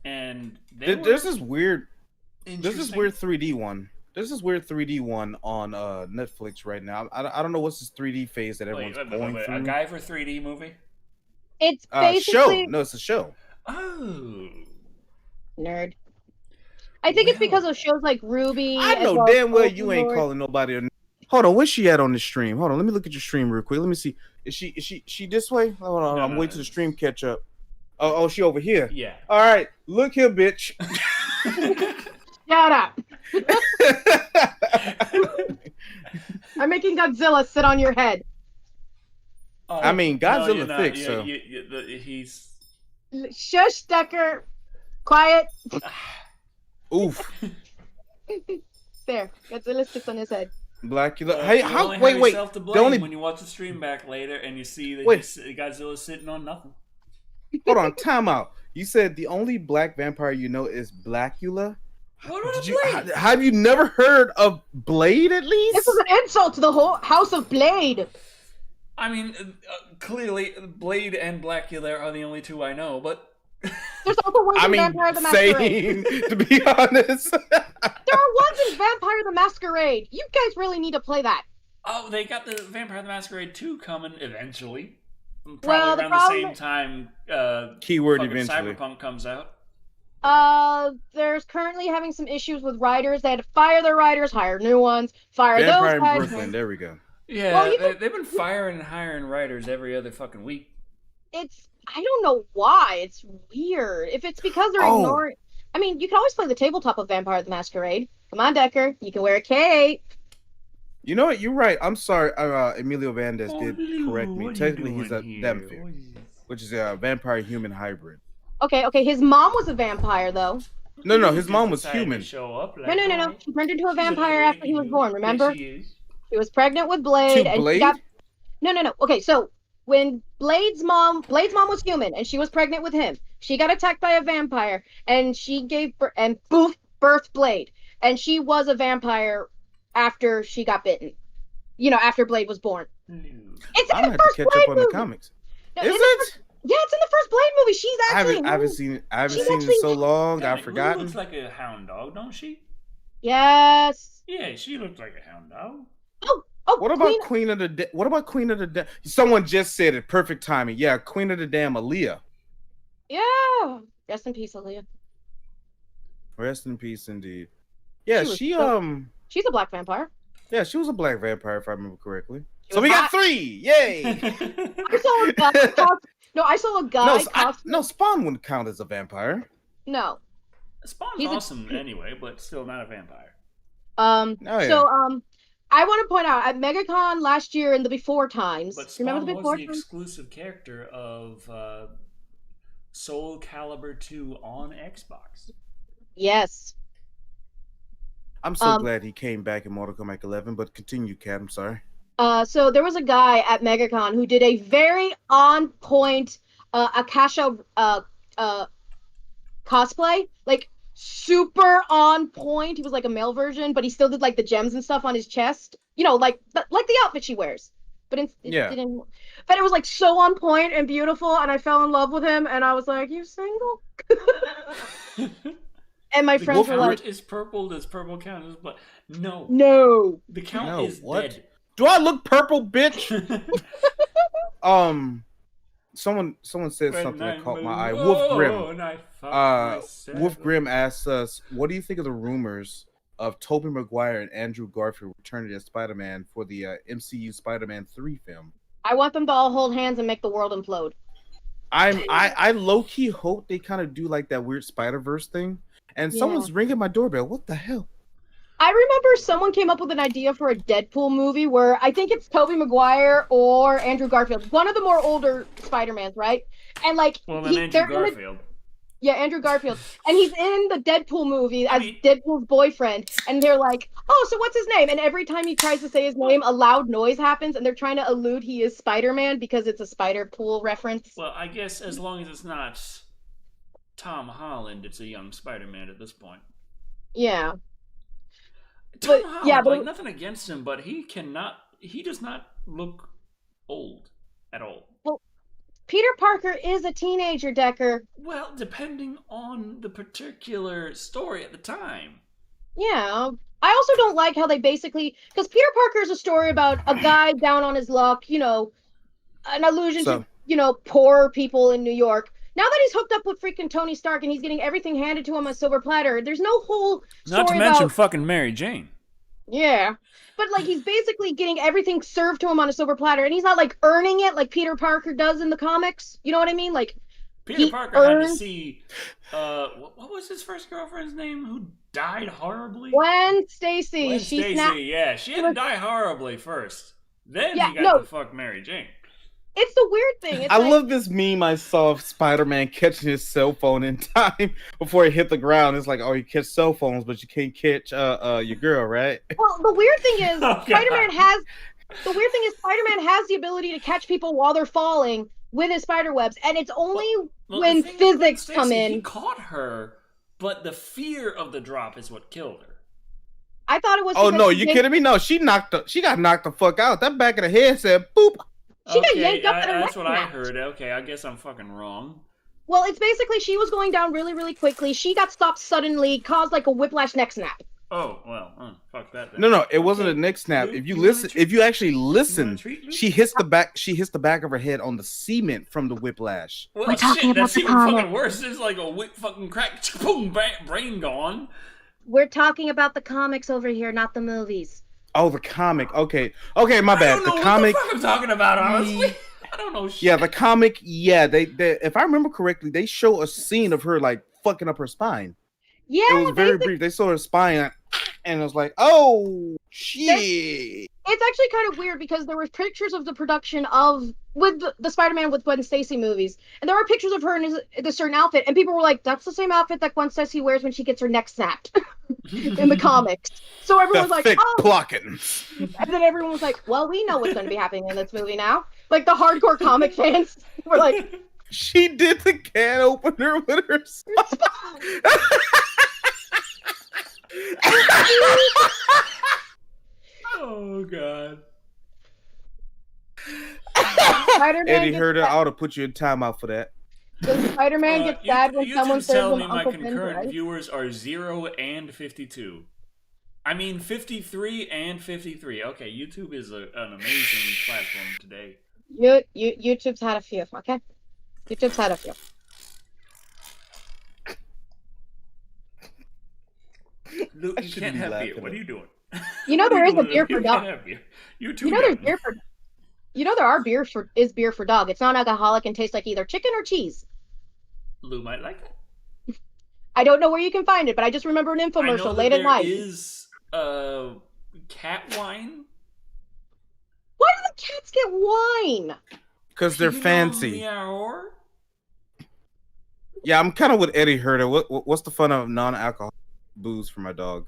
and there's this weird 3D one. There's this weird 3D one on Netflix right now. I don't know what's this 3D phase that everyone's going through. A Guyver 3D movie? It's basically show. No, it's a show. Oh, nerd. I think it's because of shows like Ruby. I know damn well you ain't calling nobody a nerd. Hold on, where's she at on the stream? Hold on, let me look at your stream real quick. Let me see. Is she this way? Hold on, I'm waiting till the stream catch up. Oh, she over here. Yeah. All right, look here, bitch. Shut up. I'm making Godzilla sit on your head. I mean, Godzilla thick, so he's. Shush, Decker. Quiet. Oof. There, Godzilla sits on his head. Blackula. Hey, wait. The only when you watch the stream back later and you see that Godzilla's sitting on nothing. Hold on, time out. You said the only black vampire you know is Blackula. What was Blade? Have you never heard of Blade? At least this is an insult to the whole House of Blade. I mean, clearly, Blade and Blackula are the only two I know, but. There's also ones in Vampire the Masquerade. To be honest. There are ones in Vampire the Masquerade. You guys really need to play that. Oh, they got the Vampire the Masquerade 2 coming eventually. Probably Well, around the same time Keyword eventually. Cyberpunk comes out. There's currently having some issues with writers. They had to fire their writers, hire new ones, fire Vampire those guys. in Brooklyn, there we go. Yeah, Well, they've been firing and hiring writers every other fucking week. I don't know why. It's weird. If it's because they're ignoring... I mean, you can always play the tabletop of Vampire the Masquerade. Come on, Decker. You can wear a cape. You know what? You're right. I'm sorry. Emilio Vandes did correct me. Technically, he's a Demphier, which is a vampire-human hybrid. Okay. His mom was a vampire, though. No. His mom was human. No. She turned into a vampire after he was born, remember? She was pregnant with Blade. To and Blade? She got... No. Okay, so when Blade's mom was human, and she was pregnant with him. She got attacked by a vampire, and she gave birth, and poof, birthed Blade. And she was a vampire after she got bitten. You know, after Blade was born. It's in the first Blade movie. On the comics. No, Is it? Yeah, it's in the first Blade movie. She's actually... I haven't seen it. I haven't seen it in so long. I've forgotten. She looks like a hound dog, don't she? Yes. Yeah, she looks like a hound dog. What about Queen of the Dead? What about Queen of the Dead? Someone just said it. Perfect timing. Yeah, Queen of the Damn Aaliyah. Yeah. Rest in peace, Aaliyah. Rest in peace, indeed. Yeah, she's a black vampire. Yeah, she was a black vampire, if I remember correctly. So we got 3. Yay! I saw a guy. I saw a guy. No, Spawn wouldn't count as a vampire. No. Spawn's awesome anyway, but still not a vampire. I want to point out at MegaCon last year in the Before Times. But Spawn remember the Before was the exclusive character of Soul Calibur 2 on Xbox. Yes. I'm so glad he came back in Mortal Kombat 11, but continue, Kat. I'm sorry. So there was a guy at MegaCon who did a very on-point Akasha cosplay, like super on point. He was like a male version, but he still did like the gems and stuff on his chest. You know, like the outfit she wears. But it didn't. But it was like so on point and beautiful, and I fell in love with him. And I was like, "You single?" And my friends were like, "Is purple? Does purple count as blood?" No. No. The count is dead. Do I look purple, bitch? Someone said something that caught my eye. Wolf Grimm. Wolf Grimm asked us, "What do you think of the rumors of Tobey Maguire and Andrew Garfield returning as Spider-Man for the MCU Spider-Man 3 film?" I want them to all hold hands and make the world implode. I low-key hope they kind of do like that weird Spider-Verse thing. And someone's ringing my doorbell. What the hell? I remember someone came up with an idea for a Deadpool movie where I think it's Tobey Maguire or Andrew Garfield, one of the more older Spider-Mans, right? And like, Andrew Garfield. Yeah, Andrew Garfield. And he's in the Deadpool movie as Deadpool's boyfriend. And they're like, "Oh, so what's his name?" And every time he tries to say his name, a loud noise happens, and they're trying to allude he is Spider-Man because it's a Spider-Pool reference. Well, I guess as long as it's not Tom Holland, it's a young Spider-Man at this point. Yeah. Tom Holland, nothing against him, but he does not look old at all. Well, Peter Parker is a teenager, Decker. Well, depending on the particular story at the time. Yeah. I also don't like how they basically... Because Peter Parker is a story about a guy down on his luck, you know, an allusion to, you know, poor people in New York. Now that he's hooked up with freaking Tony Stark and he's getting everything handed to him on a silver platter, there's no whole story Not to mention fucking Mary Jane. Yeah. But, like, he's basically getting everything served to him on a silver platter, and he's not, like, earning it like Peter Parker does in the comics. You know what I mean? Like, Peter Parker had to see, what was his first girlfriend's name who died horribly? Gwen Stacy. Yeah. She had to die horribly first. Then he got to fuck Mary Jane. It's the weird thing. I love this meme I saw of Spider-Man catching his cell phone in time before he hit the ground. It's like, oh, you catch cell phones, but you can't catch your girl, right? Well, the weird thing is Spider-Man has the ability to catch people while they're falling with his spider webs, and it's only when physics come in. He caught her but the fear of the drop is what killed her. I thought it was. Oh no, you kidding me? No, she got knocked the fuck out. That back of the head said boop. She got yanked up and that's what I heard. Okay, I guess I'm fucking wrong. Well, it's basically she was going down really, really quickly. She got stopped suddenly, caused like a whiplash neck snap. Oh well, fuck that. Then. No, it wasn't a neck snap. If you actually listen, she hits the back. She hits the back of her head on the cement from the whiplash. Well, we're talking about the comic. Fucking worse. It's like a whip fucking crack, boom, brain gone. We're talking about the comics over here, not the movies. Oh, the comic. Okay, my bad. I don't know the comic. What the fuck I'm talking about, honestly. I don't know shit. Yeah, the comic. Yeah, they if I remember correctly, they show a scene of her like fucking up her spine. Yeah, it was very brief. They saw her spine, and it was like, oh shit. It's actually kind of weird because there were pictures of the production with the Spider-Man with Gwen Stacy movies, and there were pictures of her in a certain outfit, and people were like, "That's the same outfit that Gwen Stacy wears when she gets her neck snapped in the comics." So everyone was like, "Oh, plucking." And then everyone was like, "Well, we know what's going to be happening in this movie now." Like the hardcore comic fans were like, "She did the can opener with her spine." Oh god. Eddie heard it. I ought to put you in timeout for that. Does Spider-Man get sad when someone says him my Uncle concurrent Ben's, right? viewers are 0 and 52. I mean 53 and 53. Okay, YouTube is an amazing platform today. YouTube's had a few, okay? YouTube's had a few. Luke, you can't have beer. What are you doing? You know there is a beer for dog. You know there's beer for. You know there are beer for dog. It's non-alcoholic and tastes like either chicken or cheese. Lou might like it. I don't know where you can find it, but I just remember an infomercial late at night. There is cat wine. Why do the cats get wine? Because they're fancy. Yeah, I'm kind of with Eddie Herder. What's the fun of non-alcoholic booze for my dog?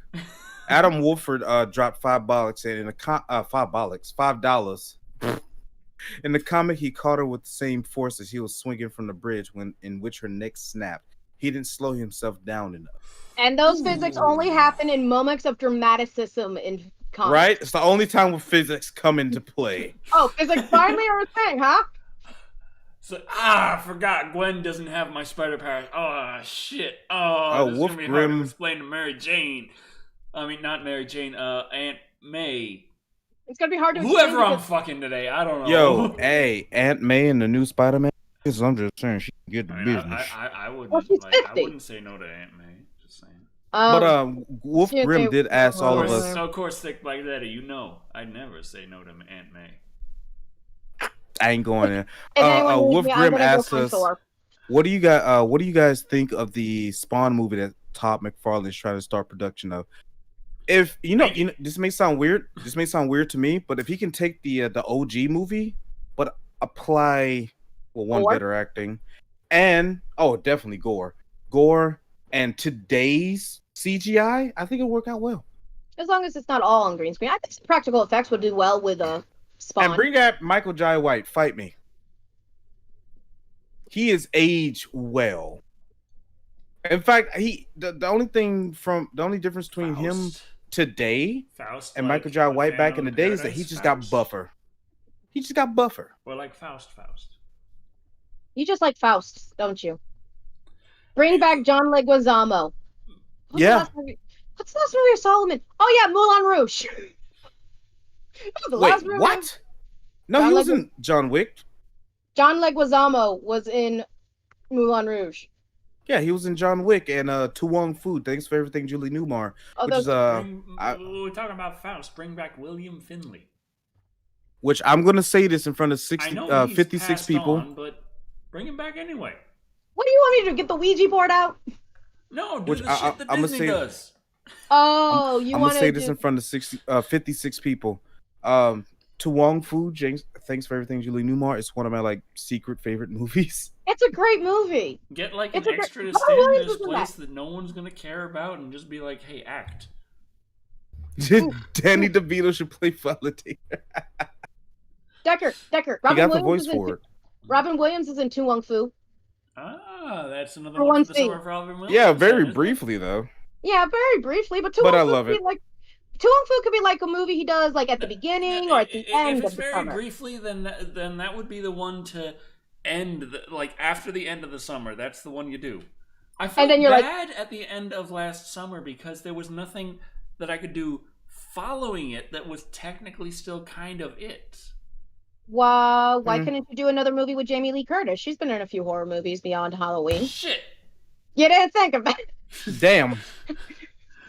Adam Wolford dropped $5 in a $5. In the comic, he caught her with the same force as he was swinging from the bridge in which her neck snapped. He didn't slow himself down enough. And those physics only happen in moments of dramaticism in comics. Right? It's the only time where physics come into play. Oh, physics finally are a thing, huh? So, I forgot Gwen doesn't have my spider powers. Oh, shit. Oh, this is going to be hard to explain to Mary Jane. I mean, not Mary Jane, Aunt May. It's going to be hard to explain. Whoever I'm fucking today, I don't know. Yo, hey, Aunt May in the new Spider-Man. I'm just saying she can get the business. I wouldn't, well, I wouldn't say no to Aunt May. Just saying. But Wolf Grimm did ask all of us. Of course, thick like that, you know, I'd never say no to Aunt May. I ain't going there. Wolf Grimm asked us, what do you guys think of the Spawn movie that Todd McFarlane is trying to start production of? If you know, this may sound weird. This may sound weird to me, but if he can take the OG movie, but apply better acting, and definitely gore, and today's CGI, I think it'll work out well. As long as it's not all on green screen, I think practical effects would do well with Spawn. And bring out Michael Jai White. Fight me. He is aged well. In fact, the only difference between him today and Michael Jai White back in the day is that he just got buffer. He just got buffer. Or like Faust. You just like Faust, don't you? Bring back John Leguizamo. What's the last movie of Solomon? Oh yeah, Moulin Rouge. Wait, what? No, he was in John Wick. John Leguizamo was in Moulin Rouge. Yeah, he was in John Wick and To Wong Fu. Thanks for everything, Julie Newmar. We're talking about Faust. Bring back William Finley. Which I'm gonna say this in front of 56 people. But bring him back anyway. What do you want me to do? Get the Ouija board out? No, do the shit that Disney does. Oh, you want to say this in front of 56 people. To Wong Fu, James, thanks for everything, Julie Newmar. It's one of my secret favorite movies. It's a great movie. Get an extra to stand in this place that no one's gonna care about, and just be like, "Hey, act." Danny DeVito should play Validator. Decker. He got the voice for it. Robin Williams is in To Wong Fu. Ah, that's another For one one for the scene. summer for Robin Williams. Yeah, very isn't it? briefly though. Yeah, very briefly, but But I love it. Tu Wong Fu could be like a movie he does like at the beginning or at the end If it's of the very summer. briefly, then that would be the one to end, like after the end of the summer. That's the one you do. I felt then you're bad at the end of last summer because there was nothing that I could do following it that was technically still kind of it. Why couldn't you do another movie with Jamie Lee Curtis? She's been in a few horror movies beyond Halloween. Shit. You didn't think of it. Damn.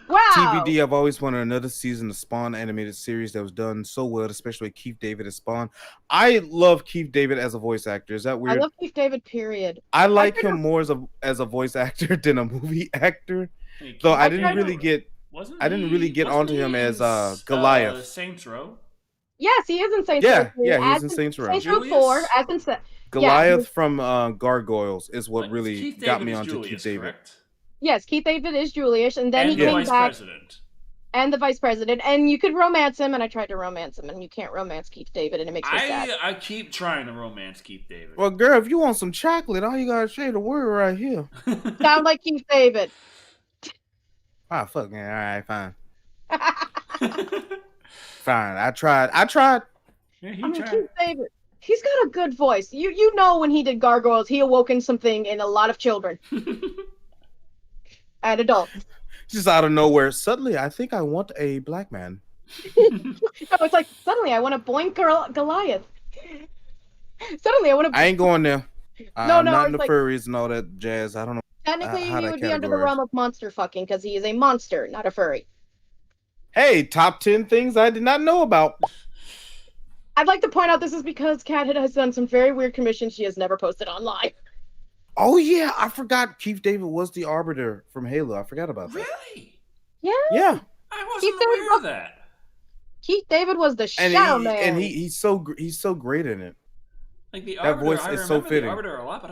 Wow. TBD, I've always wanted another season of Spawn animated series that was done so well, especially with Keith David as Spawn. I love Keith David as a voice actor. Is that weird? I love Keith David, period. I like him more as a voice actor than a movie actor. Though I didn't really get onto him as Goliath. Saints Row. Yes, he is in Saints Row. Yeah, he's in Saints Row. Saints Row 4, as in Goliath from Gargoyles is what really Keith got David me is onto Julius, Keith David. correct? Yes, Keith David is Julius, and then he the came vice back. President. And the vice president, and you could romance him, and I tried to romance him, and you can't romance Keith David, and it makes me sad. I keep trying to romance Keith David. Well, girl, if you want some chocolate, all you gotta say the word right here. Sound like Keith David. Ah, fuck, man. All right, fine. Fine. I tried. Yeah, Keith David. He's got a good voice. You know when he did Gargoyles, he awoken something in a lot of children. And adults. Just out of nowhere, suddenly I think I want a black man. It's like, suddenly I want to boink Goliath. Suddenly I want to... I ain't going there. No, I'm not into like, furries and all that jazz. I don't know. Technically, how he that would be under the realm of monster fucking, because he is a monster, not a furry. Hey, top 10 things I did not know about. I'd like to point out this is because Kat has done some very weird commissions she has never posted online. Oh, yeah. I forgot Keith David was the Arbiter from Halo. I forgot about that. Really? Yeah. Yeah. I wasn't aware of that. Keith David was the Shadow Man. And he's so great in it. Like the that Arbiter, voice I is remember so fitting. The Arbiter a lot, but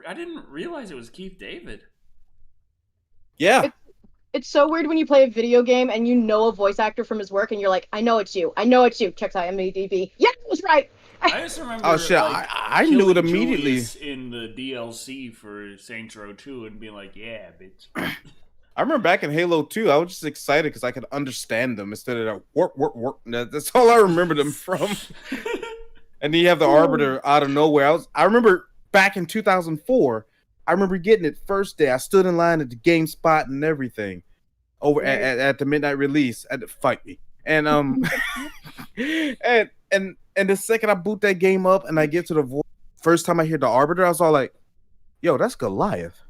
I didn't realize it was Keith David. Yeah. It's so weird when you play a video game and you know a voice actor from his work and you're like, I know it's you. Checks out IMDb. Yeah, it was right. I just remember. Oh shit! Like, I knew it immediately Julius in the DLC for Saints Row 2 and being like, "Yeah, bitch." I remember back in Halo 2, I was just excited because I could understand them instead of that work. That's all I remember them from. And then you have the Arbiter out of nowhere. I remember back in 2004. I remember getting it first day. I stood in line at the GameSpot and everything over at the midnight release. Had to fight me, and and the second I boot that game up and I get to the voice, first time I hear the Arbiter, I was all like, "Yo, that's Goliath."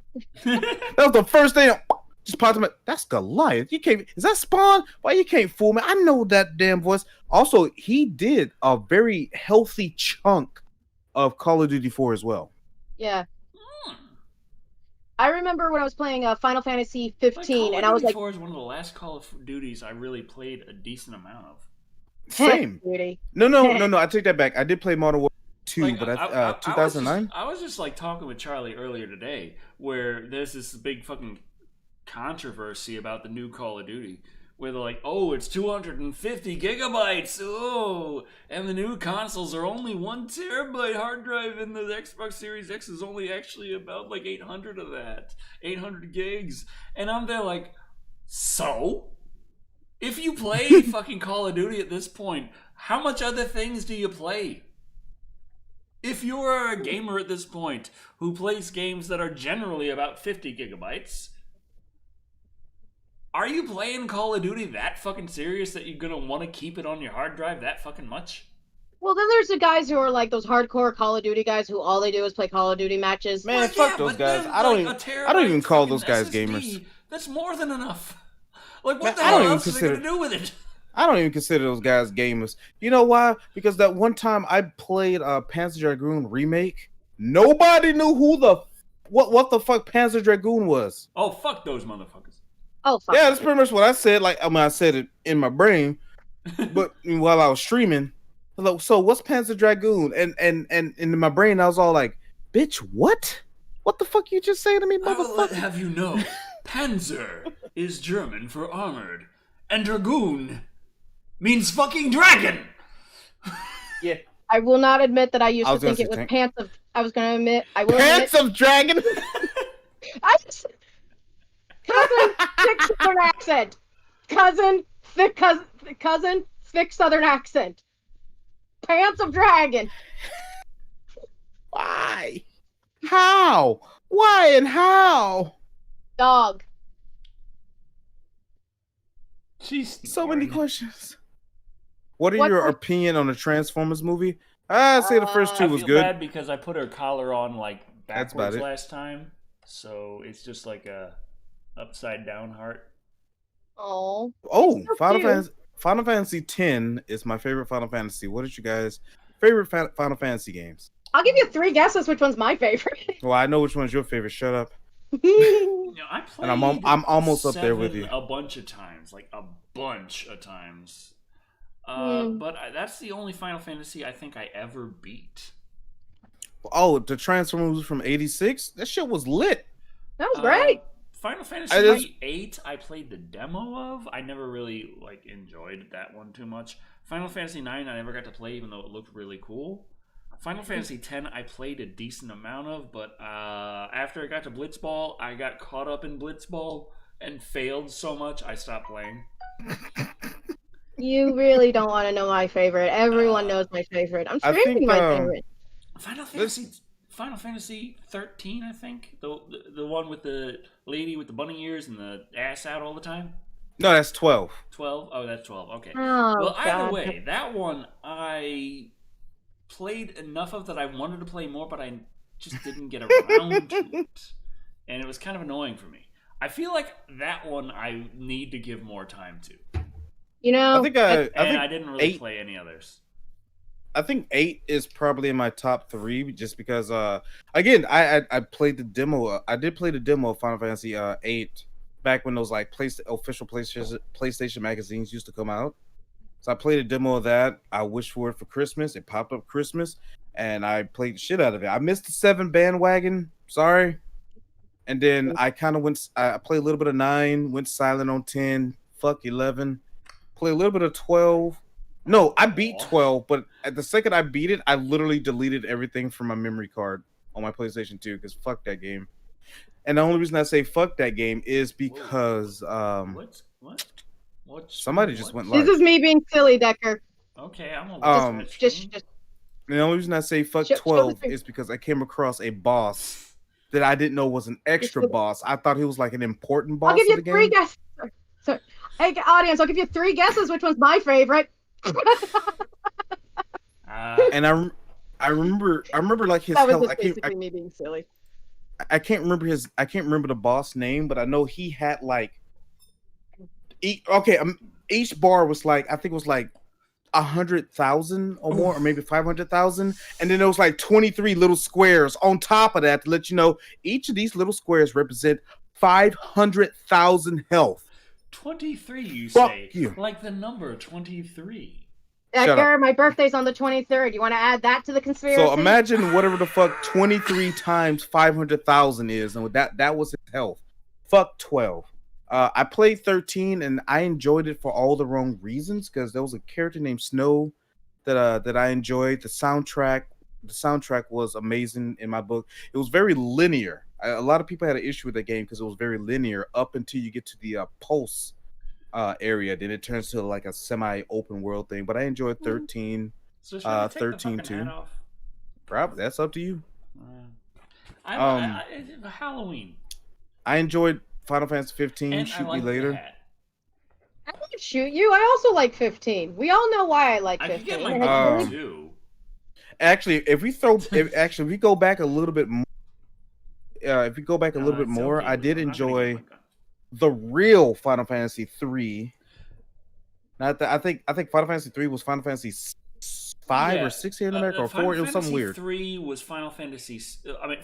That was the first thing that just popped in my. That's Goliath. You can't. Is that Spawn? Why you can't fool me? I know that damn voice. Also, he did a very healthy chunk of Call of Duty 4 as well. Yeah. I remember when I was playing Final Fantasy 15, and I was like, Call of Duty 4 is one of the last Call of Duties I really played a decent amount of. Same. No. I take that back. I did play Modern Warfare 2, but 2009. I was just like talking with Charlie earlier today, where there's this big fucking controversy about the new Call of Duty, where they're like, "Oh, it's 250 gigabytes. Oh, and the new consoles are only 1 terabyte hard drive, and the Xbox Series X is only actually about like 800 of that, 800 gigs." And I'm there like, so. If you play fucking Call of Duty at this point, how much other things do you play? If you are a gamer at this point who plays games that are generally about 50 gigabytes, are you playing Call of Duty that fucking serious that you're gonna want to keep it on your hard drive that fucking much? Well, then there's the guys who are like those hardcore Call of Duty guys who all they do is play Call of Duty matches. Man, fuck those guys. I don't even call those guys SSD, gamers. That's more than enough. Like, what the hell else are they gonna do with it? I don't even consider those guys gamers. You know why? Because that one time I played Panzer Dragoon Remake, nobody knew what the fuck Panzer Dragoon was. Oh, fuck those motherfuckers. Oh, fuck. Yeah, that's pretty much what I said. Like, I mean, I said it in my brain, but while I was streaming, I was like, so what's Panzer Dragoon? And in my brain, I was all like, bitch, what? What the fuck you just say to me, motherfucker? I will have you know, Panzer is German for armored, and Dragoon means fucking dragon. Yeah. I will not admit that I used to think it was I was gonna admit. I will Pants admit. of Dragon. I just, cousin, thick Southern accent. Cousin, thick Southern accent. Pants of Dragon. Why? How? Why and how? Dog. She's So many snoring. questions. What are What your que- opinion on the Transformers movie? I'd say the first two I was feel good. bad because I put her collar on like That's about backwards it. last time, so it's just like a upside down heart. Oh. Oh, It's so Final cute. Fantasy, Final Fantasy X is my favorite Final Fantasy. What is you guys' favorite Final Fantasy games? I'll give you 3 guesses which one's my favorite. Well, I know which one's your favorite. Shut up. You know, I played. And I'm almost up there with 7 you. a bunch of times, like a bunch of times. But that's the only Final Fantasy I think I ever beat. Oh, the Transformers from '86. That shit was lit. That was great. Final I Fantasy just- VIII, I played the demo of. I never really like enjoyed that one too much. Final Fantasy IX, I never got to play, even though it looked really cool. Final Fantasy X, I played a decent amount of, but after I got to Blitzball, I got caught up in Blitzball and failed so much, I stopped playing. You really don't want to know my favorite. Everyone knows my favorite. I'm I streaming think, my favorite. Final Fantasy 13, I think, the one with the lady with the bunny ears and the ass out all the time. No, that's 12. 12. Oh, that's 12. Okay. Oh, Well, either God. way, that one I played enough of that I wanted to play more, but I just didn't get around to it, and it was kind of annoying for me. I feel like that one I need to give more time to, You know, I think I didn't really 8 play any others. I think 8 is probably in my top 3 just because again I played the demo. I did play the demo of Final Fantasy 8 back when those like official PlayStation magazines used to come out. So I played a demo of that. I wished for it for Christmas. It popped up Christmas, and I played the shit out of it. I missed the 7 bandwagon. Sorry. And then I kind of went. I played a little bit of 9. Went silent on 10. Fuck 11. Play a little bit of 12. No, I beat 12, but at the second I beat it, I literally deleted everything from my memory card on my PlayStation 2 because fuck that game. And the only reason I say fuck that game is because What? somebody just What? went live. this is me being silly, Decker. Okay, I'm Um, Just And the only reason I say fuck Show the 12 screen. is because I came across a boss that I didn't know was an extra boss. I thought he was like an important boss I'll give of you the 3 game. guesses. So, hey, audience, I'll give you 3 guesses which one's my favorite. And I remember like his That was health. just basically me being silly. I can't remember the boss name, but I know he had like each bar was like, I think it was like 100,000 or more, or maybe 500,000, and then there was like 23 little squares on top of that to let you know each of these little squares represent 500,000 health. 23, you Fuck say? you. Like the number 23. Shut Decker, my birthday's on the 23rd. You want to add that to the conspiracy? So imagine whatever the fuck 23 times 500,000 is, and that was his health. Fuck 12. I played 13 and I enjoyed it for all the wrong reasons because there was a character named Snow that I enjoyed. The soundtrack was amazing in my book. It was very linear. A lot of people had an issue with the game because it was very linear up until you get to the Pulse area. Then it turns to like a semi-open world thing. But I enjoyed 13. So should I take 13 the fucking too. hat off? Probably that's up to you. Halloween. I enjoyed Final Fantasy 15. And I Shoot like me the later. hat. I would shoot you. I also like 15. We all know why I like I 15. could get like Um, 2. Actually, if we go back a little bit more, if we go back a little bit It's more, okay, I Lou. did I'm not gonna enjoy get my gun. the real Final Fantasy 3. Not that I think Final Fantasy 3 was Final Fantasy 5 Yeah, or 6 here in America, or 4. Final It was something Fantasy weird. 3 was Final Fantasy.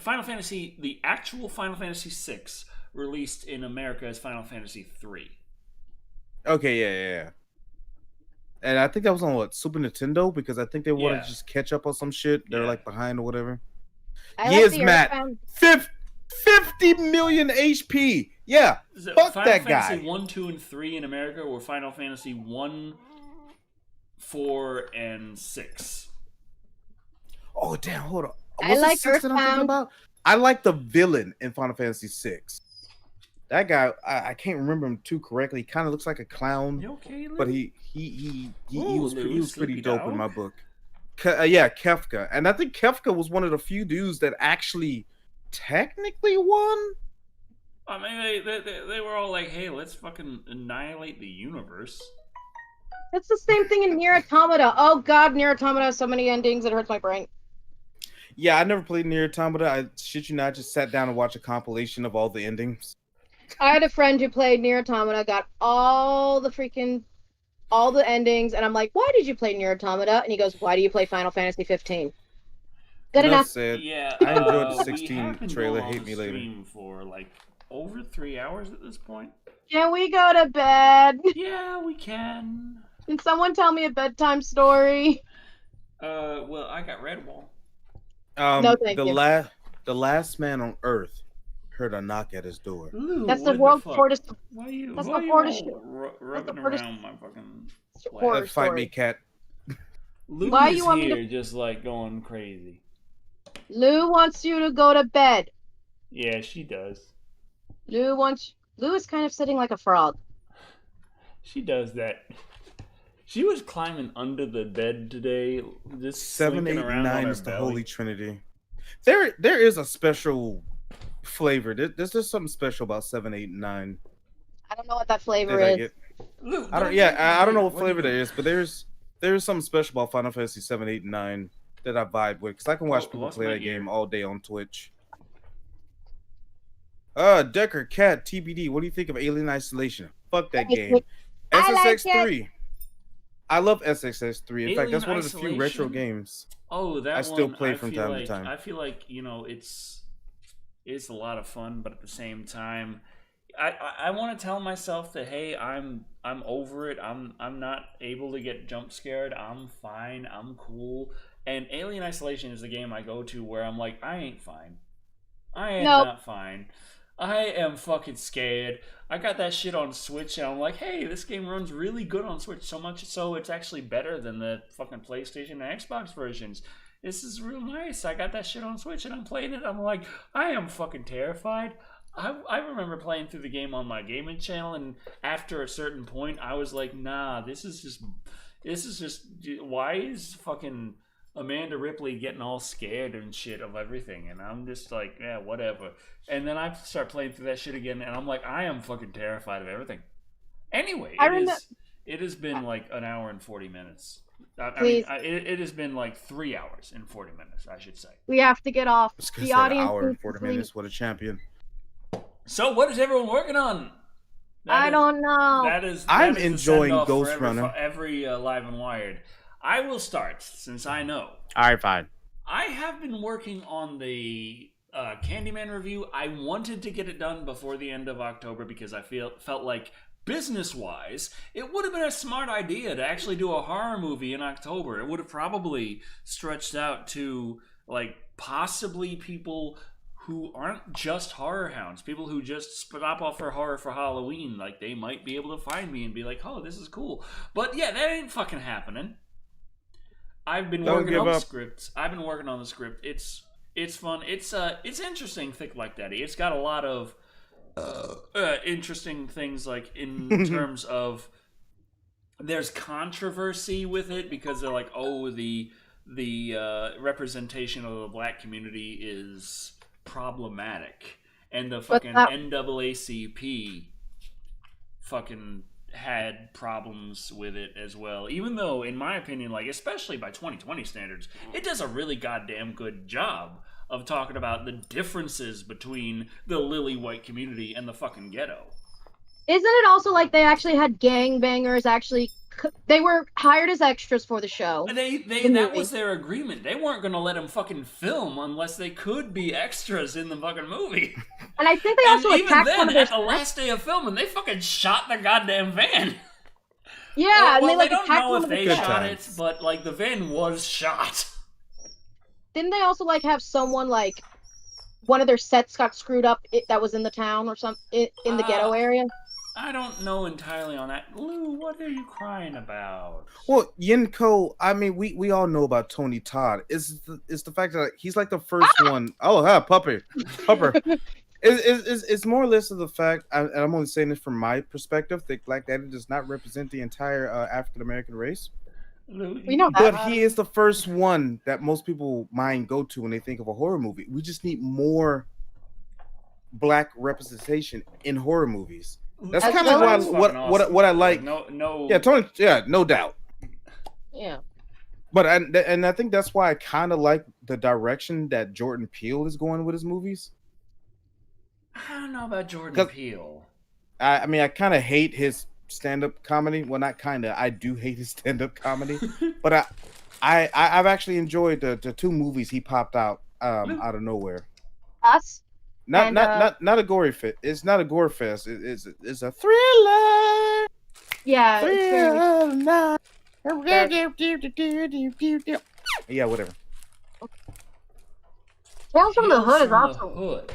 Final Fantasy. The actual Final Fantasy 6 released in America as Final Fantasy 3. Okay, yeah. And I think that was on what, Super Nintendo, because I think they wanted Yeah. to just catch up on some shit. They're Yeah. like behind or whatever. I Yes, like the Matt. Earthbound. 50 million HP. Yeah. So Fuck Final that Fantasy guy. 1, 2, and 3 in America were Final Fantasy 1, 4, and 6. Oh damn! Hold on. I like that I'm thinking Earthbound. about? I like the villain in Final Fantasy VI. That guy, I can't remember him too correctly. He kind of looks like a clown, You okay, Lou? but he was Lou, pretty dope in dog. my book. Yeah, Kefka, and I think Kefka was one of the few dudes that actually technically won. I mean, they were all like, "Hey, let's fucking annihilate the universe." It's the same thing in Nier Automata. Oh god, Nier Automata has so many endings, it hurts my brain. Yeah, I never played Nier Automata. I shit you not, just sat down and watched a compilation of all the endings. I had a friend who played Nier Automata, got all the endings, and I'm like, why did you play Nier Automata? And he goes, why do you play Final Fantasy 15? Good enough. Said. Yeah, I enjoyed the we 16 have been trailer. going on Hate the me later. stream for like over 3 hours at this point. Can we go to bed? Yeah, we can. Can someone tell me a bedtime story? Well, I got Redwall. No, thank you. The last man on Earth heard a knock at his door. Ooh, That's the world's shortest. Why are you? That's why the you shortest. all rubbing shortest around my fucking? horror Fight story. me, cat. Lou Why is you want me here, just like going crazy. Lou wants you to go to bed. Yeah, she does. Lou is kind of sitting like a frog. She does that. She was climbing under the bed today, just 7, 8, slinking around on 9 her is the belly. Holy Trinity. There is a special flavor. There's just something special about 7, 8, and 9. I don't know what that flavor is. Lou, I don't know what flavor there is, but there's something special about Final Fantasy 7, 8, and 9 that I vibe with, because I can watch people play that game all day on Twitch. Decker, Cat, TBD, what do you think of Alien Isolation? Fuck that game. SSX3. I love SSX3. In fact, that's one of the few retro games I still play from time to time. I feel like, it's a lot of fun, but at the same time, I want to tell myself that, hey, I'm over it. I'm not able to get jump scared. I'm fine. I'm cool. And Alien Isolation is the game I go to where I'm like, I ain't fine. I am not fine. I am fucking scared. I got that shit on Switch, and I'm like, hey, this game runs really good on Switch, so much so it's actually better than the fucking PlayStation and Xbox versions. This is real nice. I got that shit on Switch, and I'm playing it. I'm like, I am fucking terrified. I remember playing through the game on my gaming channel, and after a certain point, I was like, nah, this is just, why is fucking Amanda Ripley getting all scared and shit of everything? And I'm just like, yeah, whatever. And then I start playing through that shit again, and I'm like, I am fucking terrified of everything. Anyway, it has been like an hour and 40 minutes. It has been like 3 hours and 40 minutes, I should say. We have to get off. The audience. An hour and 40 minutes. What a champion. So, what is everyone working on? I don't know. I'm enjoying Ghost Runner. Every Live and Wired. I will start, since I know. All right, fine. I have been working on the Candyman review. I wanted to get it done before the end of October because I felt like, business-wise, it would have been a smart idea to actually do a horror movie in October. It would have probably stretched out to, like, possibly people who aren't just horror hounds, people who just stop off for horror for Halloween. Like, they might be able to find me and be like, oh, this is cool. But yeah, that ain't fucking happening. I've been working on the script. It's fun. It's interesting, Thick Like Daddy. It's got a lot of interesting things, like in terms of there's controversy with it because they're like, oh, the representation of the black community is problematic, and the fucking NAACP fucking had problems with it as well, even though, in my opinion, like, especially by 2020 standards, it does a really goddamn good job of talking about the differences between the lily white community and the fucking ghetto. Isn't it also like they actually had gangbangers they were hired as extras for the show? That was their agreement. They weren't going to let them fucking film unless they could be extras in the fucking movie. And I think they also attacked one of their... at the last day of filming, they fucking shot the goddamn van. Yeah, well, and they don't know if they shot times. it, but like the van was shot. Didn't they also like have someone like one of their sets got screwed up that was in the town or something in the ghetto area? I don't know entirely on that. Lou, what are you crying about? Well, Yinko, I mean, we all know about Tony Todd. It's the fact that he's like the first one. Oh, pupper. It's more or less of the fact, and I'm only saying this from my perspective, that Black Daddy does not represent the entire African American race. Lou, We know But that. he is the first one that most people mind go to when they think of a horror movie. We just need more black representation in horror movies. That's kind of what I like. No. Yeah, Tony. Yeah, no doubt. Yeah. But I think that's why I kind of like the direction that Jordan Peele is going with his movies. I don't know about Jordan Peele. I mean, I kind of hate his stand-up comedy. Well, not kind of. I do hate his stand-up comedy. But I've actually enjoyed the 2 movies he popped out out of nowhere. Us. Not a gory fit. It's not a gore fest. It's a thriller. Yeah. It's Yeah, whatever. Tales from the Hood is From the awesome. Hood.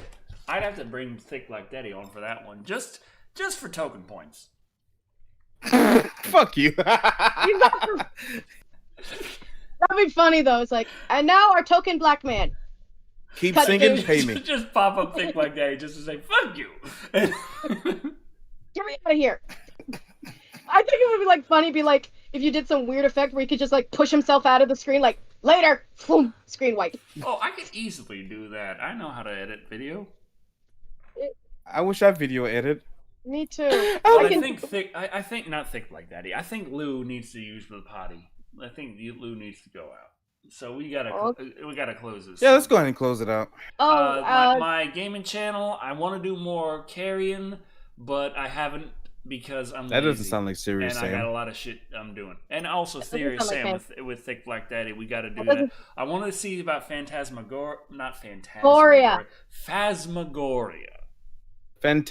I'd have to bring Thick Like Daddy on for that one, just for token points. Fuck you. That'd be funny though. It's like, and now our token black man. Keep Cut singing, it. pay me. Just pop up Thick Like Daddy just to say fuck you. Get me out of here. I think it would be like funny, be like if you did some weird effect where he could just like push himself out of the screen, like later, boom, screen white. Oh, I could easily do that. I know how to edit video. I wish I video edit. Me too. But I think not Thick Like Daddy. I think Lou needs to use the potty. I think Lou needs to go out. So we gotta close this. Yeah, let's go ahead and close it out. My gaming channel. I want to do more carrying, but I haven't because I'm. That lazy, doesn't sound like serious, and Sam. I got a lot of shit I'm doing. And also Serious sound like Sam with Thick Black Daddy. We got to do doesn't- that. I want to see about Phantasmagoria. What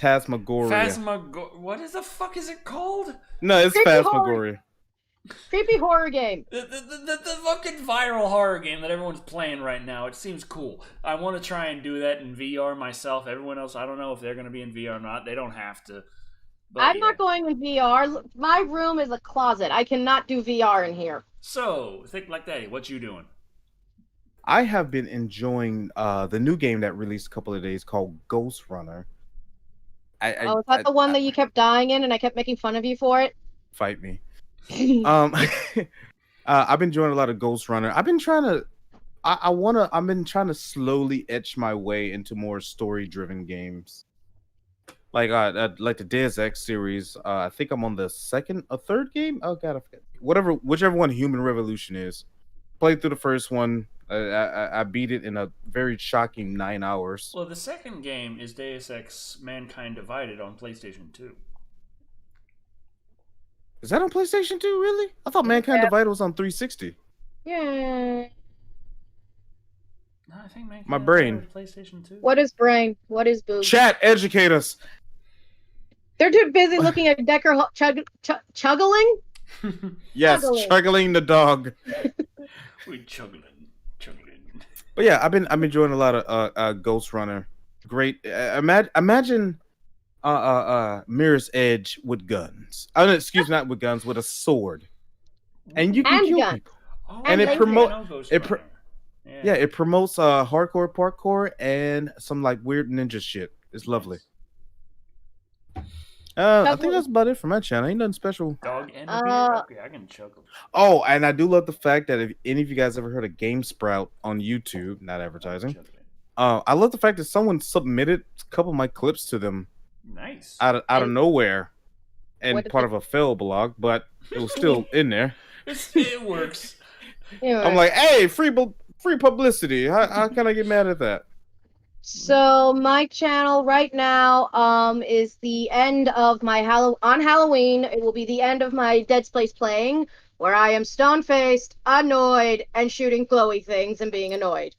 is the fuck is it called? No, it's Creepy Phasmagoria. Creepy horror game. The fucking viral horror game that everyone's playing right now. It seems cool. I want to try and do that in VR myself. Everyone else, I don't know if they're going to be in VR or not. They don't have to. But I'm not going in VR. My room is a closet. I cannot do VR in here. So, Think Like Daddy, what you doing? I have been enjoying the new game that released a couple of days called Ghost Runner. Is that the one that you kept dying in and I kept making fun of you for it? Fight me. I've been enjoying a lot of Ghost Runner. I've been trying to I've been trying to slowly etch my way into more story-driven games. Like the Deus Ex series. I think I'm on the third game. Oh god, I forget. Whichever one Human Revolution is. Played through the first one. I beat it in a very shocking 9 hours. Well, the second game is Deus Ex Mankind Divided on PlayStation 2. Is that on PlayStation 2, really? I thought Mankind Divided was on 360. Yeah. No, I think Mankind My brain. Divided was PlayStation 2. What is brain? What is boob? Chat, educate us. They're too busy looking at Decker chuggling. Yes, Chuggling. chuggling the dog. We chuggling. But yeah, I'm enjoying a lot of Ghost Runner. Great. Imagine Mirror's Edge with guns. Excuse me, not with guns, with a sword, and you can kill guns. people. Oh, And I it know it Ghost Runner. Yeah, it promotes hardcore parkour and some like weird ninja shit. It's lovely. I think that's about it for my channel. Ain't nothing special. Dog and a beer? Okay, I can chug them. Oh, and I do love the fact that if any of you guys ever heard of Game Sprout on YouTube, not advertising. I love the fact that someone submitted a couple of my clips to them. Nice. Out of nowhere, and What is part of a fail blog, but it was still in there. It works. I'm like, hey, free publicity. How can I get mad at that? So my channel right now is the end of my on Halloween. It will be the end of my Dead Space playing, where I am stone-faced, annoyed, and shooting glowy things and being annoyed.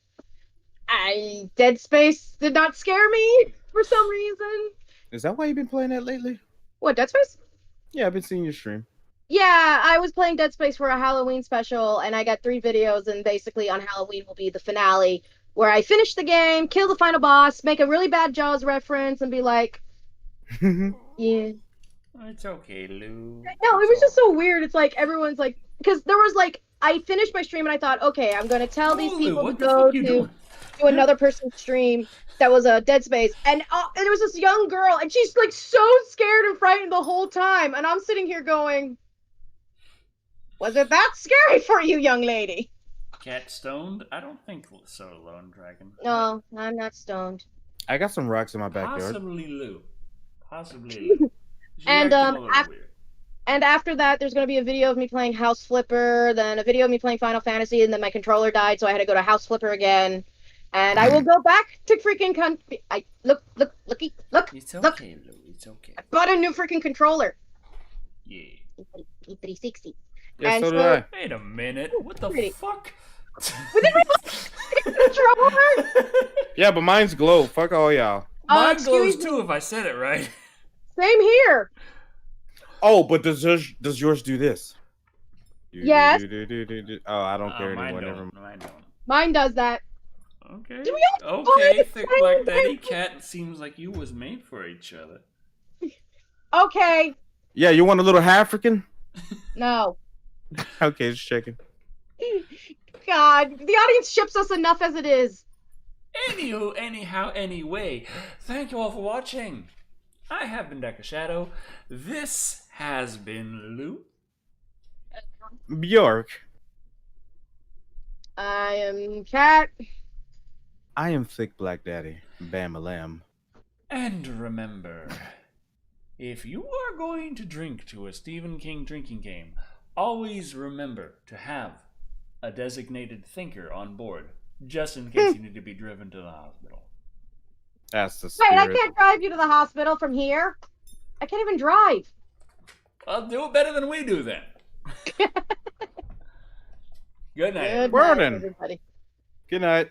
Dead Space did not scare me for some reason. Is that why you've been playing that lately? What, Dead Space? Yeah, I've been seeing your stream. Yeah, I was playing Dead Space for a Halloween special, and I got 3 videos, and basically on Halloween will be the finale, where I finish the game, kill the final boss, make a really bad Jaws reference, and be like, yeah. It's okay, Lou. No, it was just so weird. It's like everyone's like, because there was like, I finished my stream and I thought, okay, I'm gonna tell these people to go to another person's stream that was a Dead Space, and there was this young girl, and she's like so scared and frightened the whole time, and I'm sitting here going, was it that scary for you, young lady? Cat stoned? I don't think so, Lone Dragon. No, I'm not stoned. I got some rocks in my backyard. Possibly Lou. Possibly Lou. And after that, there's going to be a video of me playing House Flipper, then a video of me playing Final Fantasy, and then my controller died, so I had to go to House Flipper again. And I will go back to freaking look. It's okay, Lou. It's okay. I bought a new freaking controller. Yeah. E360. Yeah, and so did I. Wait a minute. What the fuck? Controller? Yeah, but mine's glow. Fuck all y'all. Mine glows too if I said it right. Same here. Oh, but does yours do this? Yes. Oh, I don't care Mine anymore. don't. Never mind. Mine don't. Mine does that. Okay. Do we all Okay, Thick Black Daddy Cat seems like you was made for each other. Okay. Yeah, you want a little African? No. Okay, just checking. God, the audience ships us enough as it is. Anywho, anyhow, anyway, thank you all for watching. I have been Decker Shadow. This has been Lou. Bjork. I am Cat. I am Thick Black Daddy. Bam-a-lam. And remember, if you are going to drink to a Stephen King drinking game, always remember to have a designated thinker on board, just in case you need to be driven to the hospital. That's the spirit. Wait, I can't drive you to the hospital from here. I can't even drive. Well, do it better than we do then. Good night. Good Word night, in. everybody. Good night.